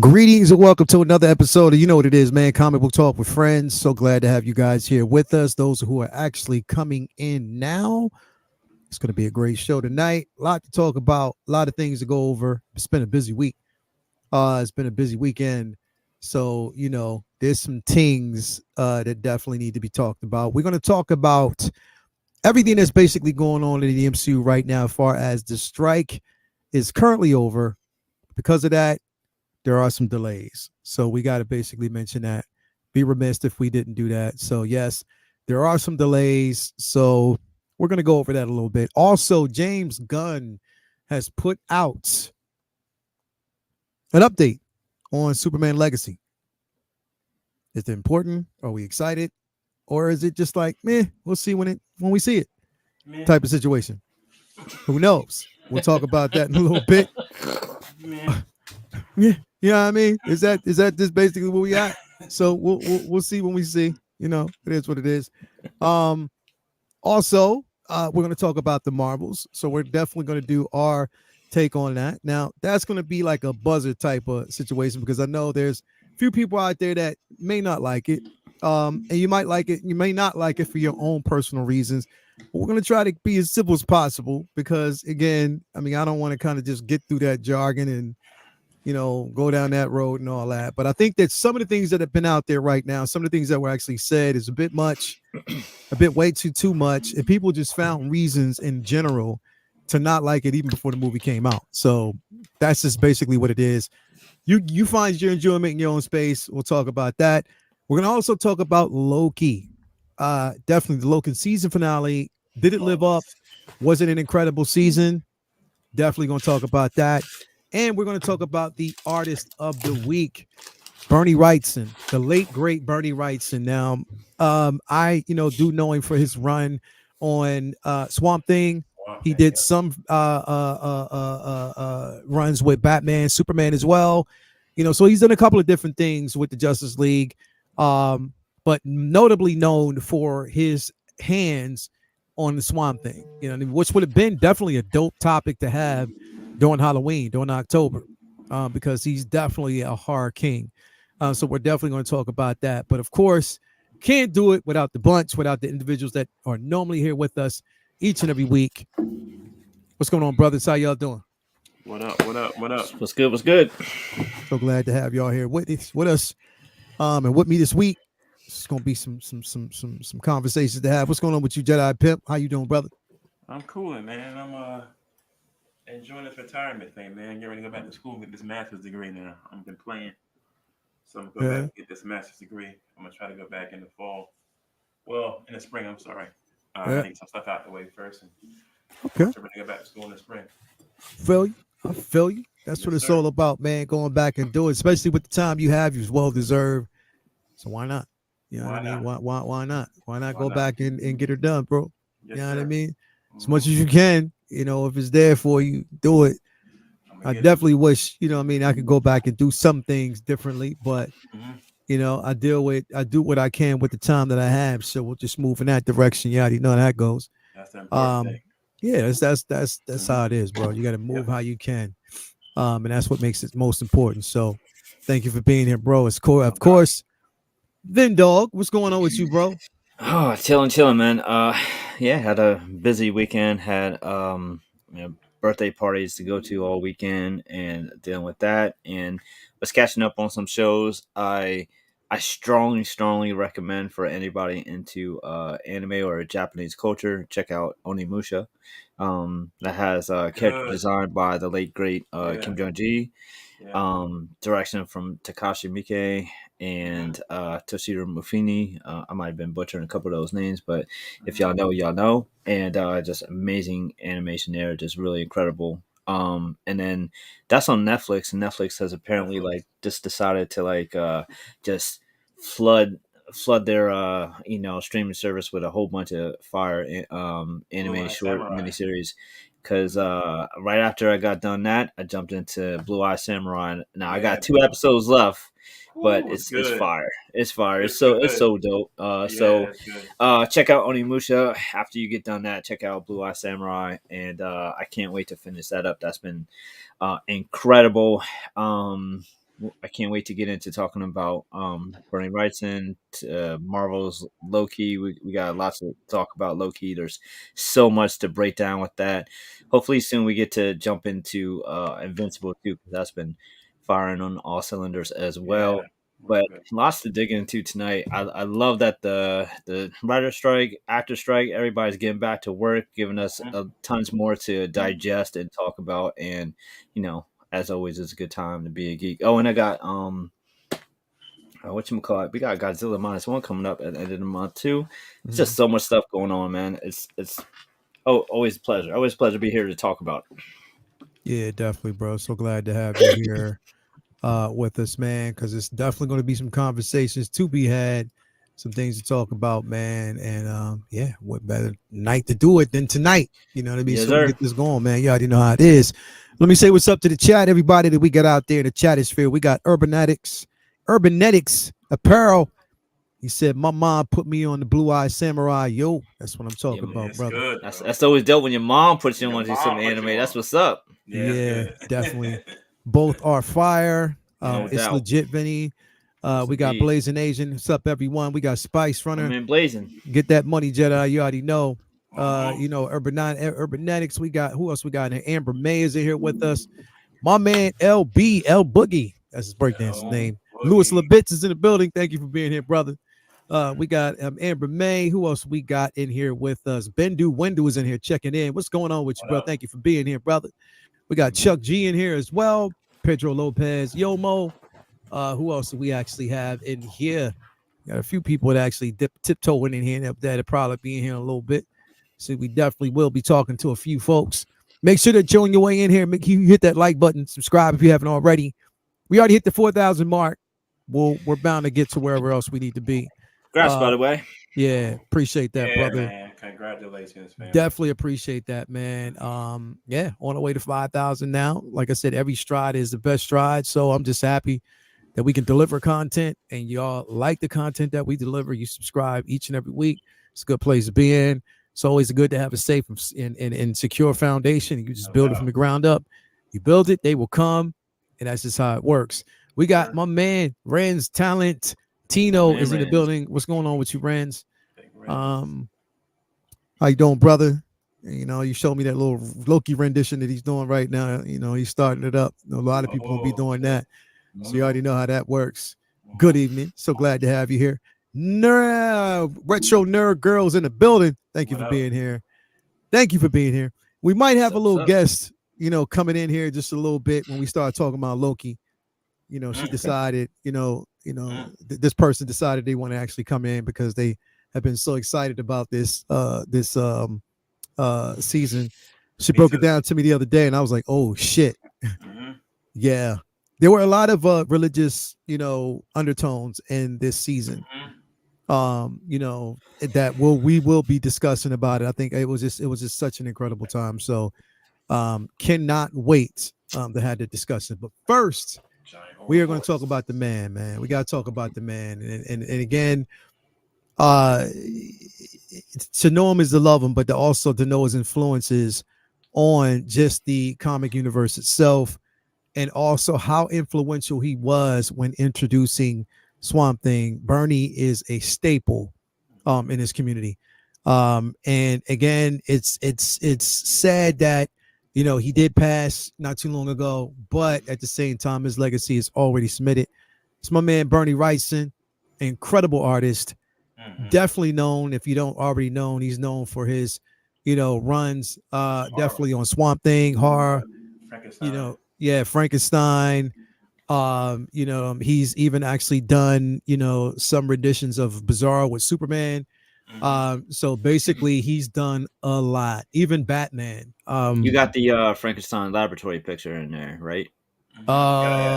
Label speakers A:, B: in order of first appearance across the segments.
A: Greetings and welcome to another episode of You Know What It Is, man. Comic Book Talk with Friends. So glad to have you guys here with us. Those who are actually coming in now, it's going to be a great show tonight. A lot to talk about, a lot of things to go over. It's been a busy week. It's been a busy weekend. So, there's some things that definitely need to be talked about. We're going to talk about everything that's basically going on in the MCU right now as far as the strike is currently over. Because of that, there are some delays. So we got to basically mention that. Be remiss if we didn't do that. So, yes, there are some delays. So we're going to go over that a little bit. Also, James Gunn has put out an update on Superman Legacy. Is it important? Are we excited? Or is it just like, meh, we'll see when we see it type of situation? Who knows? We'll talk about that in a little bit. Yeah, you know what I mean? Is that just basically where we at? So we'll see when we see. It is what it is. Also, we're going to talk about the Marvels. So we're definitely going to do our take on that. Now, that's going to be like a buzzer type of situation because I know there's a few people out there that may not like it. And you might like it. You may not like it for your own personal reasons. But we're going to try to be as simple as possible because, again, I mean, I don't want to kind of just get through that jargon and go down that road and all that. But I think that some of the things that have been out there right now, some of the things that were actually said is a bit much, a bit way too much. And people just found reasons in general to not like it even before the movie came out. So that's just basically what it is. You find your enjoyment in your own space. We'll talk about that. We're going to also talk about Loki. Definitely the Loki season finale. Did it live up? Was it an incredible season? Definitely going to talk about that. And we're going to talk about the artist of the week, Bernie Wrightson, the late great Bernie Wrightson. Now, I do know him for his run on Swamp Thing. He did some runs with Batman, Superman as well. So he's done a couple of different things with the Justice League, but notably known for his hands on the Swamp Thing. Which would have been definitely a dope topic to have during Halloween, during October, because he's definitely a horror king. So we're definitely going to talk about that. But of course, can't do it without the bunch, without the individuals that are normally here with us each and every week. What's going on, brothers? How y'all doing?
B: What up? What up? What up?
C: What's good? What's good?
A: So glad to have y'all here with us, and with me this week. It's gonna be some conversations to have. What's going on with you, Jedi Pimp? How you doing, brother?
B: I'm cooling, man. I'm enjoying this retirement thing, man. Getting ready to go back to school and get this master's degree now. I've been playing, so I'm gonna go back and get this master's degree. I'm gonna try to go back in the fall. Well, in the spring. I'm sorry. I need some stuff out the way first, and
A: Okay.
B: ready to go back to school in the spring.
A: Feel you. I feel you. That's what it's all about, man. Going back and do it, especially with the time you have, is well deserved. So why not? You know what I mean? Why not? Why not go back and get her done, bro?
B: Yes,
A: you know
B: sir.
A: what I mean? As much as you can, if it's there for you, do it. I definitely wish, I could go back and do some things differently, but I do what I can with the time that I have. So we'll just move in that direction. You already know how that goes.
B: That's the important thing.
A: Yeah, that's how it is, bro. You got to move how you can, and that's what makes it most important. So, thank you for being here, bro. It's cool, of course. Then, dog, what's going on with you, bro?
C: Oh, chilling, man. Yeah, had a busy weekend. Had birthday parties to go to all weekend, and dealing with that, and was catching up on some shows. I strongly recommend for anybody into anime or Japanese culture, check out Onimusha. That has character design by the late great Kim Jong-ji. Direction from Takashi Miike and Toshiro Mufini. I might have been butchering a couple of those names, but if y'all know, y'all know. And just amazing animation there, just really incredible. And then that's on Netflix, and Netflix has apparently just decided to just flood their streaming service with a whole bunch of fire anime short miniseries. Because right after I got done that, I jumped into Blue Eye Samurai. Now I got 2 episodes left, but it's fire. It's fire. It's so dope. Check out Onimusha. After you get done that, check out Blue Eye Samurai, and I can't wait to finish that up. That's been incredible. I can't wait to get into talking about Bernie Wrightson, Marvel's Loki. We got lots to talk about Loki. There's so much to break down with that. Hopefully soon we get to jump into Invincible too, because that's been firing on all cylinders as
B: Yeah.
C: well. But
B: Good.
C: lots to dig into tonight. I love that the writer strike, actor strike, everybody's getting back to work, giving us tons more to digest and talk about. And you know, as always, it's a good time to be a geek. Oh, and I got whatchamacallit, we got Godzilla -1 coming up at the end of the month too. It's just so much stuff going on, man. It's always a pleasure. Always a pleasure to be here to talk about it.
A: Yeah, definitely, bro. So glad to have you here with us, man, because it's definitely going to be some conversations to be had, some things to talk about, man. And yeah, what better night to do it than tonight? You know what I mean?
C: Yes,
A: So we
C: sir.
A: get this going, man. You already know how it is. Let me say what's up to the chat, everybody that we got out there in the chat sphere. We got Urbanetics Apparel. He said, my mom put me on the Blue Eye Samurai. Yo, that's what I'm talking
C: Yeah,
A: about,
B: It's
A: brother.
B: good.
C: That's always dope when your mom puts you
B: Your
C: on to do some
B: mom put
C: anime.
B: you
C: That's
B: on.
C: what's up.
B: Yeah, it's
A: Yeah,
B: good.
A: definitely. Both are fire.
C: No
A: It's
C: doubt.
A: legit, Vinny.
C: Yes,
A: We got
C: indeed.
A: Blazing Asian. What's up, everyone? We got Spice
C: I'm
A: Runner.
C: in blazing.
A: Get that money, Jedi. You already know.
B: Mhm.
A: You know, Urbanetics. We got who else we got in here? Amber May is in here with us. My man LB L Boogie. That's his breakdance
B: Oh,
A: name. Louis
B: Boogie.
A: Labitz is in the building. Thank you for being here, brother. We got Amber May. Who else we got in here with us? Bendu Wendu is in here checking in. What's going on with you,
B: What
A: bro?
B: up?
A: Thank you for being here, brother. We got Chuck G in here as well. Pedro Lopez, Yomo. Who else do we actually have in here? Got a few people that actually tiptoeing in here that'll probably be in here in a little bit. So we definitely will be talking to a few folks. Make sure that you're on your way in here. Make you hit that like button, subscribe if you haven't already. We already hit the 4,000 mark. We're bound to get to wherever else we need to be.
C: Congrats, by the way.
A: Yeah, appreciate that,
B: Yeah,
A: brother.
B: man. Congratulations, family.
A: Definitely appreciate that, man. Yeah, on the way to 5,000 now. Like I said, every stride is the best stride. So I'm just happy that we can deliver content and y'all like the content that we deliver. You subscribe each and every week. It's a good place to be in. It's always good to have a safe and secure foundation. You just
B: No
A: build it
B: doubt.
A: from the ground up. You build it, they will come. And that's just how it works. We got my man, Ren's Talent. Tino
B: Man,
A: is in the
B: Renz.
A: building. What's going on with you, Ren's?
B: Big Renz.
A: How you doing, brother? You know, you showed me that little Loki rendition that he's doing right now. You know, he's starting it up. A lot of people gonna be doing that. So you already know how that works. Good evening. So glad to have you here. Retro Nerd Girls in the building. Thank you
B: What
A: for
B: up?
A: being here. Thank you for being here. We might have a
C: What's
A: little
C: up?
A: guest, you know, coming in here just a little bit when we start talking about Loki. You know, she decided, this person decided they want to actually come in because they have been so excited about this season. She
B: Me
A: broke it
B: too.
A: down to me the other day, and I was like, "Oh shit,
B: Mhm.
A: yeah." There were a lot of religious, undertones in this season.
B: Mhm.
A: That we will be discussing about it. I think it was just such an incredible time. So, cannot wait to have the discussion. But first,
B: Giant
A: we
B: horse.
A: are going to talk about the man. We got to talk about the man, and again, uh to know him is to love him, but to also to know his influences on just the comic universe itself, and also how influential he was when introducing Swamp Thing. Bernie is a staple in his community. And again, it's sad that he did pass not too long ago, but at the same time, his legacy is already submitted. It's my man Bernie Wrightson, incredible artist,
B: Mhm.
A: definitely known. If you don't already know, he's known for his runs definitely on Swamp Thing, horror,
B: Frankenstein.
A: yeah, Frankenstein. He's even actually done some renditions of Bizarro with Superman. So basically he's done a lot, even Batman.
C: You got the Frankenstein laboratory picture in there, right?
B: Gotta have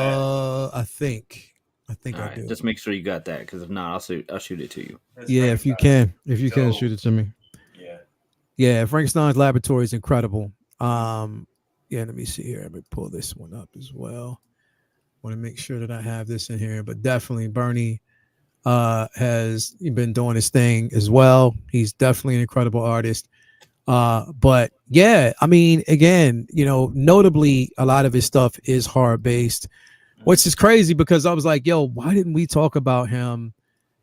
B: that.
A: I think
C: All
A: I
C: right,
A: do.
C: just make sure you got that, because if not, I'll shoot it to you.
B: That's
A: Yeah, if you
B: Frankenstein.
A: can
B: Dope.
A: shoot it to me.
B: Yeah.
A: Yeah, Frankenstein's laboratory is incredible. Yeah, let me see here. Let me pull this one up as well. Want to make sure that I have this in here, but definitely Bernie has been doing his thing as well. He's definitely an incredible artist. But yeah, I mean, again, notably, a lot of his stuff is horror based. which is crazy because I was like, yo, why didn't we talk about him?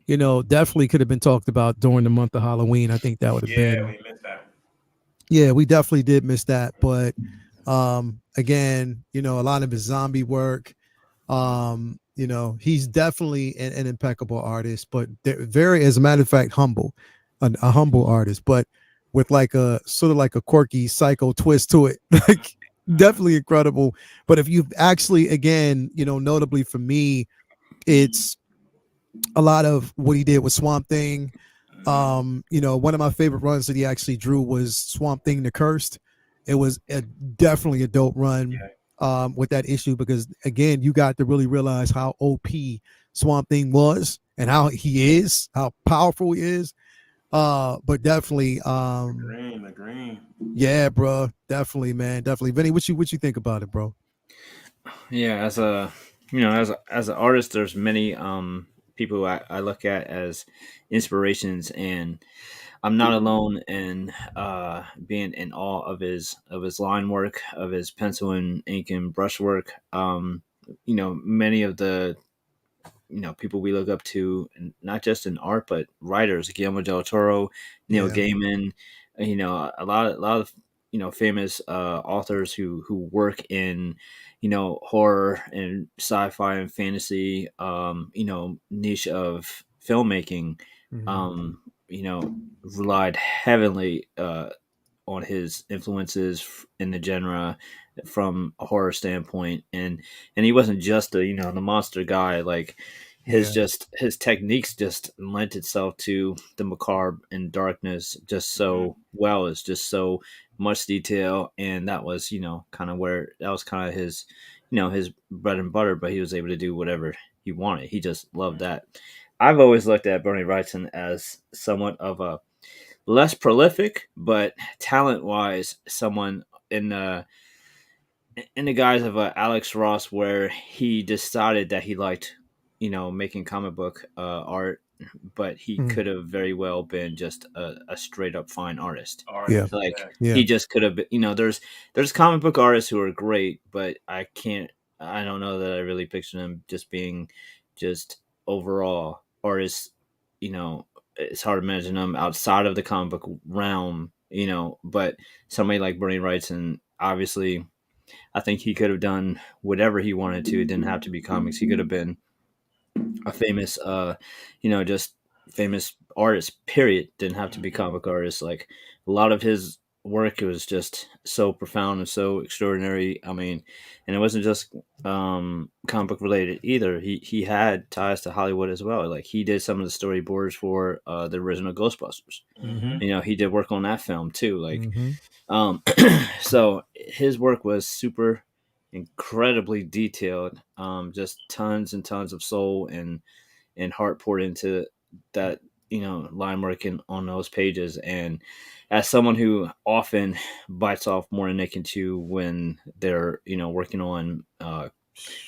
A: Definitely could have been talked about during the month of Halloween. I think that would have
B: Yeah,
A: been,
B: we missed that.
A: yeah, we definitely did miss that. But again, a lot of his zombie work. He's definitely an impeccable artist, but very, as a matter of fact, humble, a humble artist, but with like a sort of like a quirky psycho twist to it. Like definitely incredible. But if you've actually, again, notably for me, it's a lot of what he did with Swamp Thing.
B: Mm-hmm.
A: One of my favorite runs that he actually drew was Swamp Thing the Cursed. It was definitely a dope run
B: Yeah.
A: with that issue because again, you got to really realize how OP Swamp Thing was and how he is, how powerful he is. But definitely,
B: The green.
A: yeah, bro, definitely, man, definitely. Vinny, what you think about it, bro?
C: Yeah, as a as an artist, there's many people I look at as inspirations, and I'm not alone in being in awe of his line work, of his pencil and ink and brush work. Many of the people we look up to, and not just in art but writers, Guillermo del Toro, Neil
A: Yeah.
C: Gaiman, a lot of famous authors who work in horror and sci-fi and fantasy, niche of filmmaking,
A: Mm-hmm.
C: um, relied heavily on his influences in the genre from a horror standpoint, and he wasn't just the monster guy. Like
A: Yeah.
C: his techniques just lent itself to the macabre and darkness just
B: Mm-hmm.
C: so well. It's just so much detail, and that was kind of his his bread and butter. But he was able to do whatever he wanted. He just loved that. I've always looked at Bernie Wrightson as somewhat of a less prolific, but talent wise, someone in the guise of Alex Ross, where he decided that he liked, making comic book art, but he
A: Mm-hmm.
C: could have very well been just a straight up fine artist.
A: Yeah.
B: Artist.
C: Like
B: Yeah.
A: Yeah.
C: he just could have been, there's comic book artists who are great, but I don't know that I really picture them just being just overall artists. You know, it's hard to imagine them outside of the comic book realm. But somebody like Bernie Wrightson, obviously, I think he could have done whatever he wanted to. It didn't have to be comics. He could have been a famous just famous artist, period. Didn't have to be
B: Mm-hmm.
C: comic artist. Like a lot of his work was just so profound and so extraordinary. I mean, and it wasn't just comic book related either. He had ties to Hollywood as well. Like he did some of the storyboards for the original Ghostbusters.
A: Mm-hmm.
C: He did work on that film too. Like
A: Mm-hmm.
C: um, so his work was super incredibly detailed. Just tons and tons of soul and heart poured into that, line working on those pages. And as someone who often bites off more than they can chew when they're, working on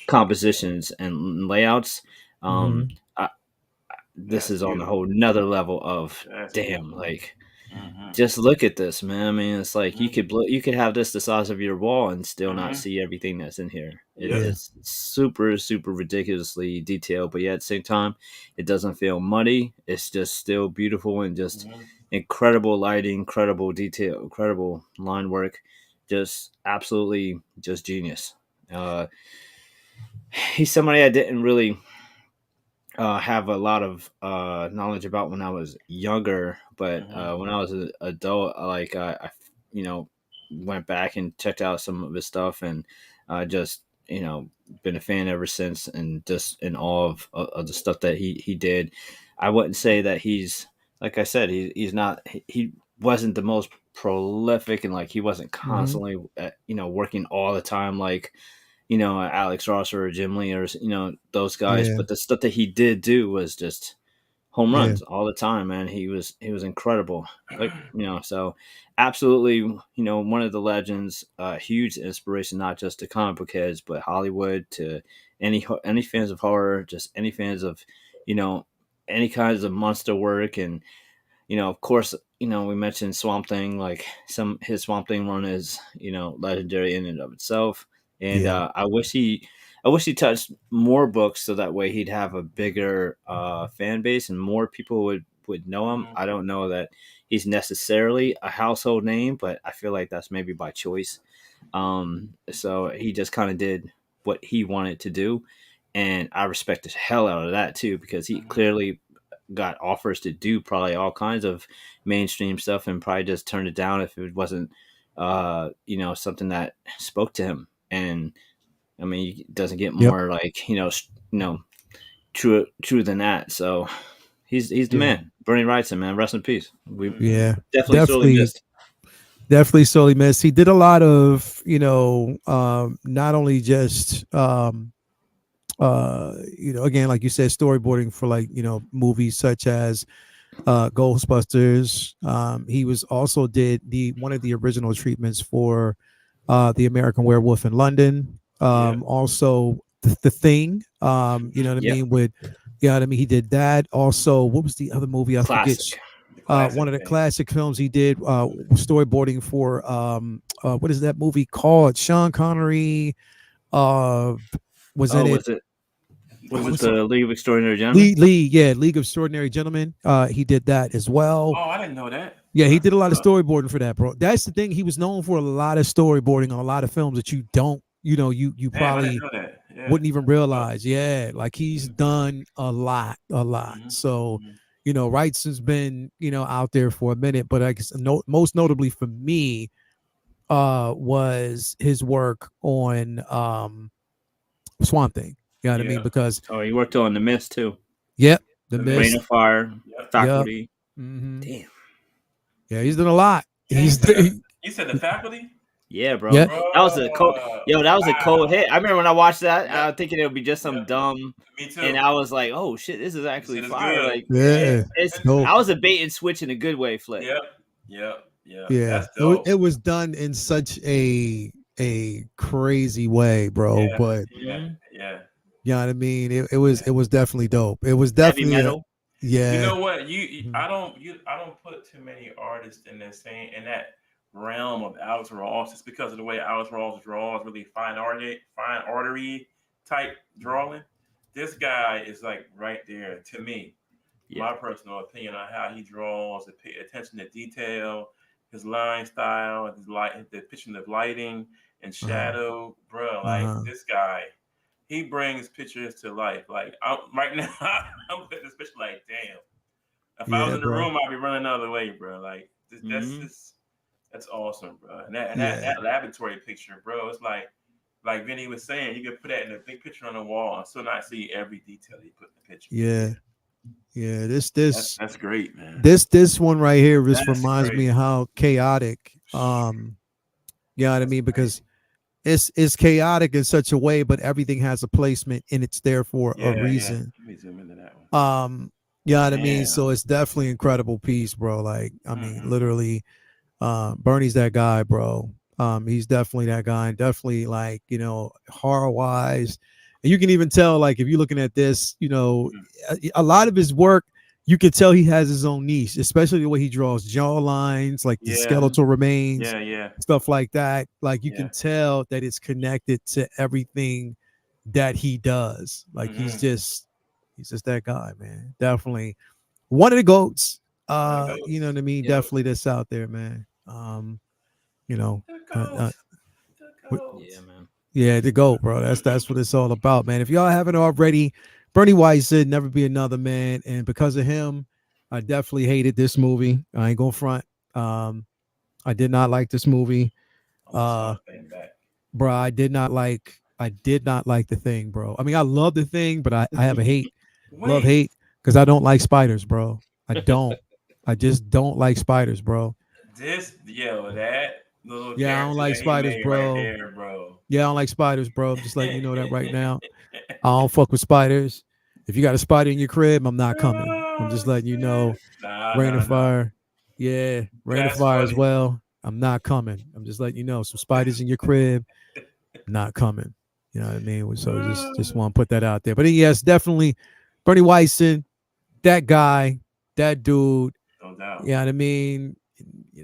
C: compositions and layouts,
A: Mm-hmm.
C: um, I, this
B: That's
C: is on a
B: beautiful.
C: whole nother level of
B: That's
C: damn,
B: beautiful.
C: like
B: Mm-hmm.
C: just look at this, man. I mean, it's like
B: Mm-hmm.
C: you could have this the size of your wall and still not
B: Mm-hmm.
C: see everything that's in here.
B: Yep.
A: Yeah.
C: It's super super ridiculously detailed, but yet at the same time, it doesn't feel muddy. It's just still beautiful and just
B: Mm-hmm.
C: incredible lighting, incredible detail, incredible line work, just absolutely just genius. Uh, he's somebody I didn't really have a lot of knowledge about when I was younger, but
B: Mm-hmm.
C: when I was an adult, you know went back and checked out some of his stuff, and just been a fan ever since, and just in awe of the stuff that he did. I wouldn't say that he's, like I said, he's not he wasn't the most prolific, and like he wasn't
A: Mm-hmm.
C: constantly working all the time like Alex Ross or Jim Lee or those guys.
A: Yeah.
C: But the stuff that he did do was just home
A: Yeah.
C: runs all the time, man. He was incredible. Like so absolutely, one of the legends, huge inspiration not just to comic book heads, but Hollywood, to any fans of horror, just any fans of you know any kinds of monster work. And of course, we mentioned Swamp Thing. Like some his Swamp Thing run is legendary in and of itself. And
A: Yeah.
C: I wish he touched more books so that way he'd have a bigger fan base and more people would know him.
B: Mhm.
C: I don't know that he's necessarily a household name, but I feel like that's maybe by choice. So he just kind of did what he wanted to do, and I respect the hell out of that too because he
B: Mhm.
C: clearly got offers to do probably all kinds of mainstream stuff and probably just turned it down if it wasn't something that spoke to him. And I mean, it doesn't get
A: Yep.
C: more like true than that. So he's the
A: Yeah.
C: man. Bernie Wrightson, man, rest in peace. We
B: Mhm.
A: Yeah.
C: definitely sorely
A: Definitely.
C: missed.
A: Definitely sorely missed. He did a lot of, not only just again, like you said, storyboarding for like, movies such as Ghostbusters. He was also did the one of the original treatments for the American Werewolf in London.
B: Yeah.
A: Also the Thing. You know
B: Mhm.
A: what I
C: Yep,
A: mean? With he did that. Also, what was the other movie? I forget.
C: classic.
B: The
A: One
B: classic
A: of the
B: thing.
A: classic films he did storyboarding for what is that movie called? Sean Connery uh was in
C: Oh,
A: it.
C: was it
A: What's
C: the League of Extraordinary Gentlemen?
A: League of Extraordinary Gentlemen. He did that as well.
B: Oh, I didn't know that.
A: Yeah, he
B: That's
A: did a lot
B: what's
A: of
B: up.
A: storyboarding for that, bro. That's the thing. He was known for a lot of storyboarding on a lot of films that you don't, you
B: Damn, I didn't
A: probably
B: know that. Yeah.
A: wouldn't even
B: That's what's up.
A: realize. Yeah, like he's done a lot, a lot.
B: Mhm.
A: So,
B: Mhm.
A: Wrightson's been, out there for a minute, but I guess most notably for me, was his work on Swamp Thing. You know what I mean?
B: Yeah.
A: Because
C: Oh, he worked on The Mist too.
A: yep, The
B: The
C: Rain
B: Mist.
A: Mist.
C: of Fire,
B: Yep.
A: Yep.
C: Faculty.
A: hmm
C: Damn.
A: Yeah, he's done a lot.
B: Yeah, you
A: He's
B: said the you said the faculty?
C: Yeah, bro.
A: yeah,
B: Bro,
C: That was a cold. Yo, that was a cold
B: wow.
C: hit. I remember when I watched that,
B: Yep.
C: I was thinking it would be just some
B: Yep.
C: dumb,
B: Me
C: and
B: too.
C: I was like, "Oh shit, this is
B: You
C: actually
B: said it's
C: fire!"
B: good.
C: Like
B: Yeah.
A: yeah,
C: it's.
A: dope.
C: I was a bait and switch in a good way flick.
B: Yep. Yep. Yep.
A: Yeah,
B: That's dope.
A: it was done in such a crazy way, bro.
B: Yeah.
A: But
B: Yeah.
C: Hmm.
B: Yeah.
A: you know what I mean.
B: Yeah.
A: It was definitely dope. It was
C: Heavy
A: definitely a
C: metal.
B: You
A: yeah.
B: know what?
A: Mhm.
B: I don't put too many artists in that same in that realm of Alex Ross. It's because of the way Alex Ross draws, really fine artery type drawing. This guy is like right there to me.
C: Yeah.
B: My personal opinion on how he draws, the attention to detail, his line style, his light, the pitching of lighting and
A: Uh-huh.
B: shadow, bro. Like
A: Uh-huh.
B: this guy, he brings pictures to life. Like right now, I'm looking at this picture like, damn. If I was
A: Yeah,
B: in the
A: bro.
B: room, I'd be running the other way, bro. Like that's
C: Hmm.
B: just that's awesome, bro. And
A: Yeah.
B: that laboratory picture, bro. It's like Vinny was saying, you could put that in a big picture on the wall and still not see every detail he put in the picture.
A: Yeah. Yeah.
B: That's great, man.
A: This one right here just
B: That's
A: reminds me
B: great.
A: of how chaotic. You know what I
B: That's
A: mean? Because
B: amazing.
A: it's chaotic in such a way, but everything has a placement and it's there for a
B: Yeah, yeah.
A: reason.
B: Let me zoom into that one.
A: You know what I mean?
B: Damn.
A: So it's definitely incredible piece, bro. Like, I mean,
B: Mm-hmm.
A: literally, Bernie's that guy, bro. He's definitely that guy, and definitely like, horror wise. And you can even tell, like, if you're looking at this,
B: Mm-hmm.
A: a lot of his work, you can tell he has his own niche, especially the way he draws jaw lines, like the
B: Yeah,
A: skeletal remains,
B: yeah, yeah,
A: stuff like that. Like you
B: yeah.
A: can tell that it's connected to everything that he does. Like
B: Mm-hmm.
A: he's just that guy, man. Definitely one of the goats.
B: One of the
A: You know
B: goats.
A: what I mean?
C: Yep.
A: Definitely that's out there, man. You know,
B: The
A: uh, uh,
B: goat. The
C: Yeah,
B: goat.
C: man.
A: yeah, the goat, bro. That's what it's all about, man. If y'all haven't already, Bernie White said never be another man, and because of him, I definitely hated this movie. I ain't gonna front. Um, I did not like this movie.
B: I'm gonna
A: Uh,
B: start playing back.
A: bro, I did not like the thing, bro. I mean, I love the thing, but I have a love
B: Wait,
A: hate, because I don't like spiders, bro. I don't. I just don't like spiders, bro.
B: that little
A: Yeah, I don't
B: character
A: like
B: that he
A: spiders,
B: made right
A: bro.
B: there, bro.
A: Yeah, I don't like spiders, bro. I'm just letting you know that right now. I don't fuck with spiders. If you got a spider in your crib, I'm not coming. I'm just
B: Oh
A: letting you
B: shit!
A: know.
B: Nah,
A: Rain
B: nah,
A: of
B: nah.
A: fire. Yeah, rain of
B: That's
A: fire as
B: funny.
A: well. I'm not coming. I'm just letting you know. Some spiders in your crib, not coming. You know what I mean? So just want to put that out there. But yes, definitely Bernie Wrightson, that guy, that dude.
B: No doubt.
A: You know what I mean? You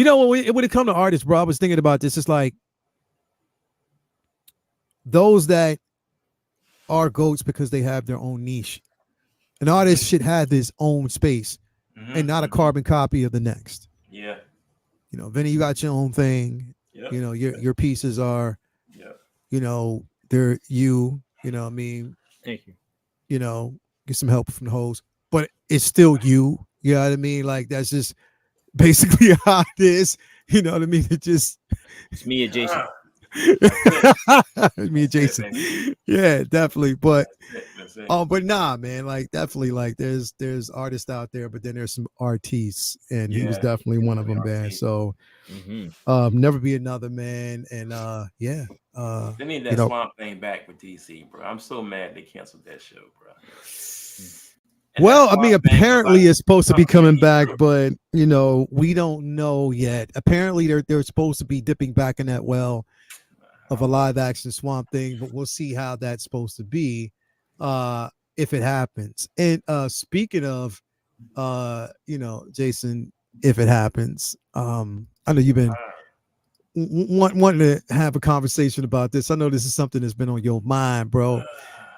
A: know, when it come to artists, bro, I was thinking about this. It's like those that are goats because they have their own niche. An artist should have his own space and not a carbon copy of the next.
B: Yeah.
A: You know, Vinny, you got your own thing.
B: Yep.
A: You know, your pieces are,
B: Yep.
A: you know, they're you. You know, what I mean,
C: Thank you.
A: you know, get some help from the hoes, but it's still you. You know what I mean? Like that's just basically how it is. You know what I mean? It just
C: It's me and Jason.
A: me and Jason. Yeah, definitely. But but nah, man, like definitely like there's artists out there, but then there's some artists, and he was definitely one of them, man. So never be another man, and yeah.
B: They need that Swamp Thing back with DC, bro. I'm so mad they canceled that show, bro.
A: Well, I mean, apparently it's supposed to be coming back, but you know, we don't know yet. Apparently, they're supposed to be dipping back in that well of a live action Swamp Thing, but we'll see how that's supposed to be if it happens. And speaking of, you know, Jason, if it happens, I know you've been wanting to have a conversation about this. I know this is something that's been on your mind, bro.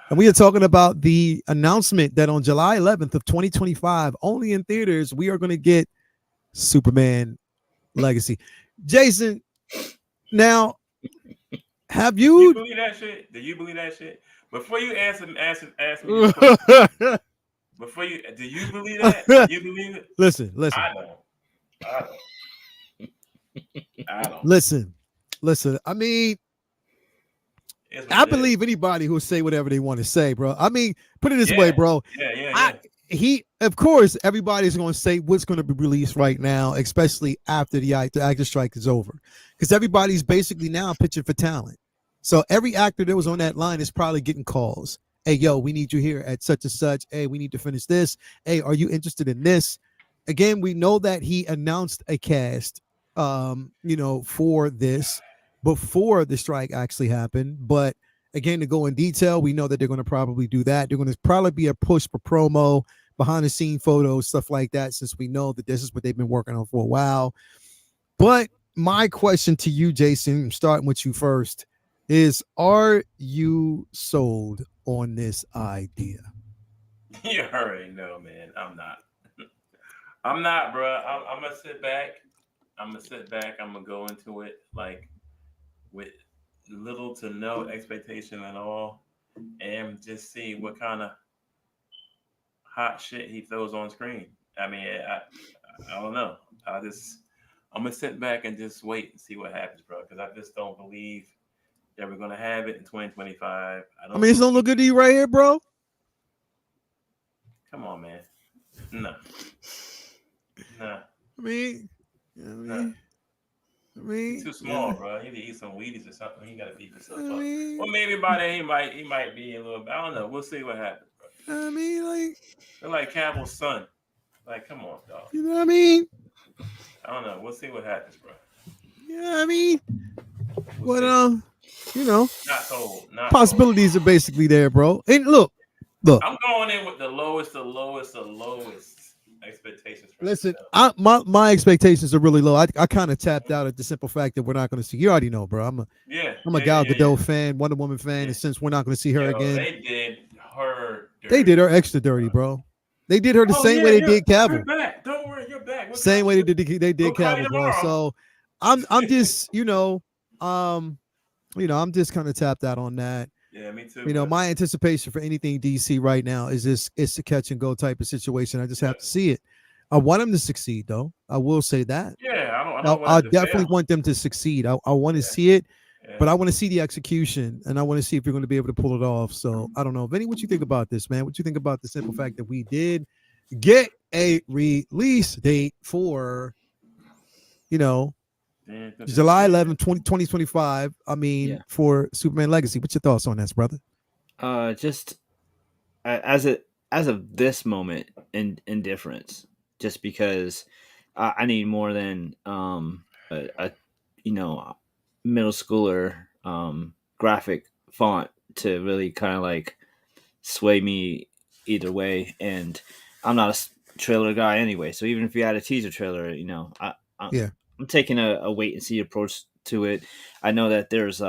A: And we are talking about the announcement that on July 11th of 2025, only in theaters, we are going to get Superman Legacy. Jason, now, have you...
B: Do you believe that shit? Do you believe that shit? Before you ask me this question, before you, do you believe that? Do you believe it?
A: Listen. I don't. Listen. I mean, I believe anybody who say whatever they want to say, bro. I mean, put it this way, bro.
B: Yeah.
A: Of course, everybody's going to say what's going to be released right now, especially after the actor strike is over, because everybody's basically now pitching for talent. So every actor that was on that line is probably getting calls. Hey, yo, we need you here at such and such. Hey, we need to finish this. Hey, are you interested in this? Again, we know that he announced a cast, you know, for this before the strike actually happened. But again, to go in detail, we know that they're going to probably do that. They're going to probably be a push for promo, behind the scene photos, stuff like that, since we know that this is what they've been working on for a while. But my question to you, Jason, starting with you first, is are you sold on this idea?
B: You already know, man. I'm not. I'm not, bro. I'm gonna sit back. I'm gonna go into it like with little to no expectation at all, and just see what kind of hot shit he throws on screen. I mean, I don't know. I'm gonna sit back and just wait and see what happens, bro. Because I just don't believe that we're gonna have it in 2025.
A: I mean, it's don't look good to you right here, bro.
B: Come on, man. No.
A: I mean,
B: he's too small, bro. He need to eat some Wheaties or something. He gotta beat himself up. Well, maybe by then he might be a little. I don't know. We'll see what happens, bro.
A: I mean, like
B: they're like Cavill's son. Like, come on, dog.
A: You know what I mean?
B: I don't know. We'll see what happens, bro.
A: Yeah, I mean, but you know,
B: not told.
A: Possibilities are basically there, bro. And look.
B: I'm going in with the lowest expectations.
A: Listen, my expectations are really low. I kind of tapped out at the simple fact that we're not going to see. You already know, bro. I'm a Gal Gadot fan, Wonder Woman fan, and since we're not going to see her again,
B: they did her. Dirty.
A: They did her extra dirty, bro. They did her the same way they did Cavill.
B: You're back. Don't worry, you're back.
A: Same way they did Cavill, bro. So I'm just I'm just kind of tapped out on that.
B: Yeah, me too.
A: You know, my anticipation for anything DC right now is it's a catch and go type of situation. I just have to see it. I want them to succeed, though. I will say that.
B: Yeah,
A: I definitely want them to succeed. I want to see it, but I want to see the execution, and I want to see if you're going to be able to pull it off. So I don't know, Vinny, what you think about this, man? What you think about the simple fact that we did get a release date for, July 11, 2025. I mean, for Superman Legacy. What's your thoughts on this, brother?
C: Just as of this moment, indifference. Just because I need more than a middle schooler graphic font to really kind of like sway me either way. And I'm not a trailer guy anyway. So even if you had a teaser trailer, I'm taking a wait and see approach to it. I know that there's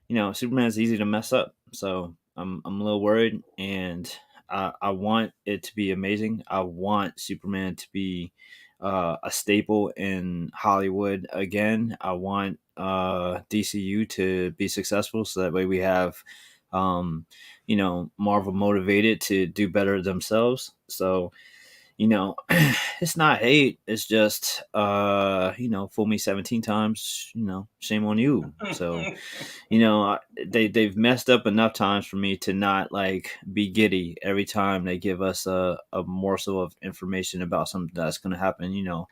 C: Superman's easy to mess up. So I'm a little worried, and I want it to be amazing. I want Superman to be a staple in Hollywood again. I want DCU to be successful, so that way we have Marvel motivated to do better themselves. So you know, it's not hate. It's just, fool me 17 times, shame on you. So, they've messed up enough times for me to not like be giddy every time they give us a morsel of information about something that's going to happen,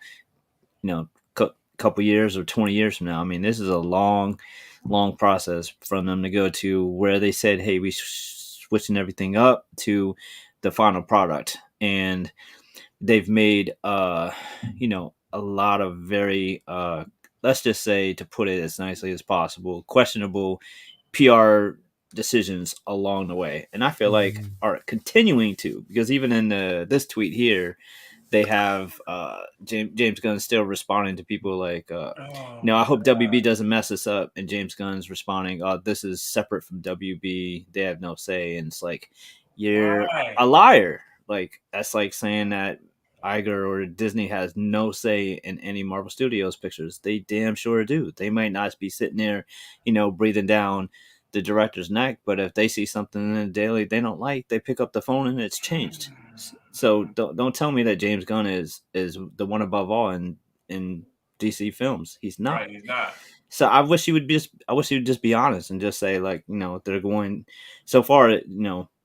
C: couple years or 20 years from now. I mean, this is a long, long process from them to go to where they said, hey, we switching everything up to the final product. And they've made a lot of very let's just say, to put it as nicely as possible, questionable PR decisions along the way, and I feel like
A: Mhm.
C: are continuing to, because even in this tweet here, they have James Gunn still responding to people like,
B: Oh
C: I
B: my
C: hope WB
B: God.
C: doesn't mess this up. And James Gunn's responding, this is separate from WB. They have no say. And it's like, you're a
B: Right.
C: liar. Like, that's like saying that Iger or Disney has no say in any Marvel Studios pictures. They damn sure do. They might not be sitting there, breathing down the director's neck, but if they see something in the daily they don't like, they pick up the phone and it's changed. So don't tell me that James Gunn is the one above all in DC films. He's not.
B: Right. He's not.
C: So I wish he would just be honest and just say, like, they're going so far,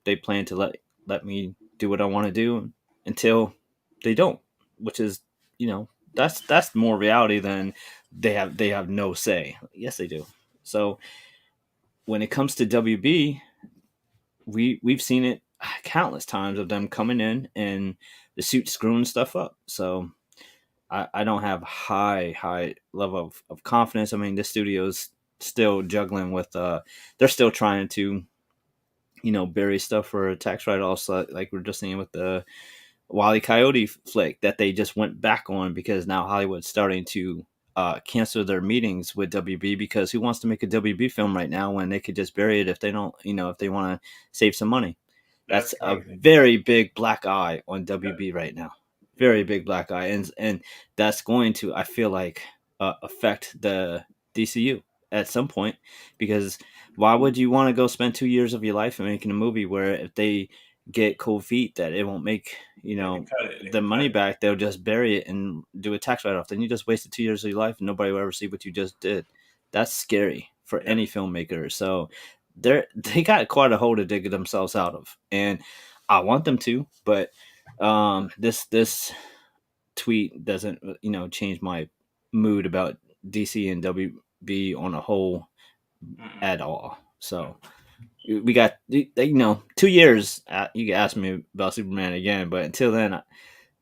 C: they plan to let me do what I want to do until they don't, which is, that's more reality than they have no say. Yes, they do. So when it comes to WB, we've seen it countless times of them coming in and the suit screwing stuff up. So I don't have high level of confidence. I mean, the studio's still juggling with they're still trying to bury stuff for a tax write-offs, like we're just seeing with the Wile E. Coyote flick that they just went back on, because now Hollywood's starting to cancel their meetings with WB, because who wants to make a WB film right now when they could just bury it if they don't, if they want to save some money.
B: That's
C: That's a
B: crazy.
C: very big black eye on
B: Yep.
C: WB right now.
B: Yep.
C: Very big black eye, and that's going to, I feel like, affect the DCU at some point, because why would you want to go spend 2 years of your life making a movie where if they get cold feet that it won't make
B: They can cut it. They
C: the
B: can cut
C: money
B: it.
C: back, they'll just bury it and do a tax write off. Then you just wasted 2 years of your life and nobody will ever see what you just did. That's scary for
B: Yep.
C: any filmmaker. So they got quite a hole to dig themselves out of, and I want them to, but this tweet doesn't change my mood about DC and WB on a whole
B: Mm-mm.
C: at all.
B: Nope.
C: So we got 2 years. You can ask me about Superman again, but until then,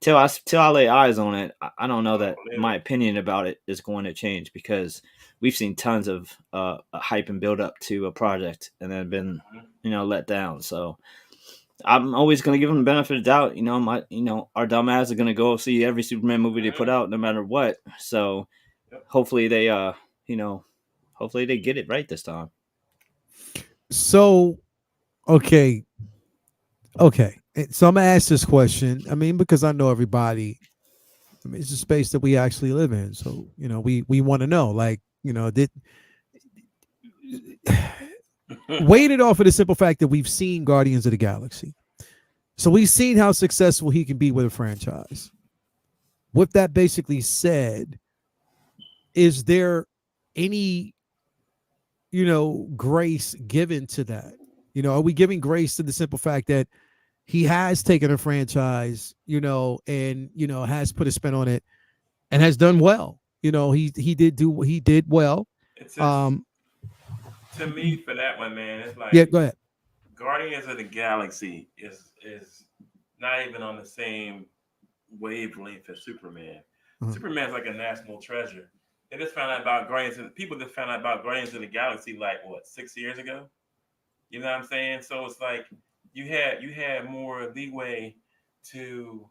C: till I lay eyes on it, I don't know
B: I don't
C: that
B: believe
C: my
B: it.
C: opinion about it is going to change, because we've seen tons of hype and build up to a project and then been
B: Mhm.
C: let down. So I'm always going to give them the benefit of the doubt. Our dumbass are going to go see every Superman movie they put
B: Mhm.
C: out, no matter what. So
B: Yep.
C: hopefully they you know hopefully they get it right this time.
A: So, okay, okay. So I'm gonna ask this question. I mean, because I know everybody. I mean, it's a space that we actually live in. So, we want to know, like, did weighted off of the simple fact that we've seen Guardians of the Galaxy. So we've seen how successful he can be with a franchise. With that basically said, is there any, grace given to that? Are we giving grace to the simple fact that he has taken a franchise, and has put a spin on it and has done well. He did well.
B: It's just
A: Um,
B: to me for that one, man. It's
A: yeah,
B: like
A: go ahead.
B: Guardians of the Galaxy is not even on the same wavelength as Superman.
A: Uh-huh.
B: Superman's like a national treasure. They just found out about Guardians, and people just found out about Guardians of the Galaxy like what 6 years ago. You know what I'm saying? So it's like you had more leeway to,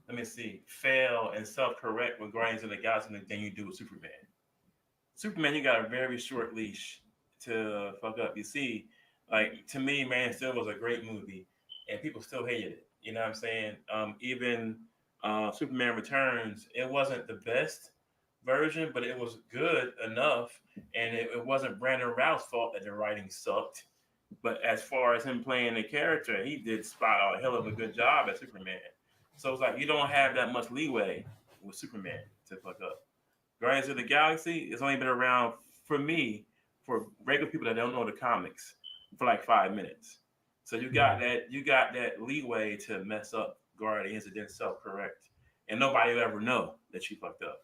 B: let me see, fail and self correct with Guardians of the Galaxy than you do with Superman. Superman, he got a very short leash to fuck up. You see, like to me, Man of Steel was a great movie, and people still hated it. You know what I'm saying? Even Superman Returns, it wasn't the best version, but it was good enough, and it wasn't Brandon Routh's fault that the writing sucked. But as far as him playing the character, he did spot a hell of a good job as Superman. So it's like you don't have that much leeway with Superman to fuck up. Guardians of the Galaxy has only been around for me, for regular people that don't know the comics, for like 5 minutes. So you got that leeway to mess up Guardians and then self correct, and nobody will ever know that you fucked up.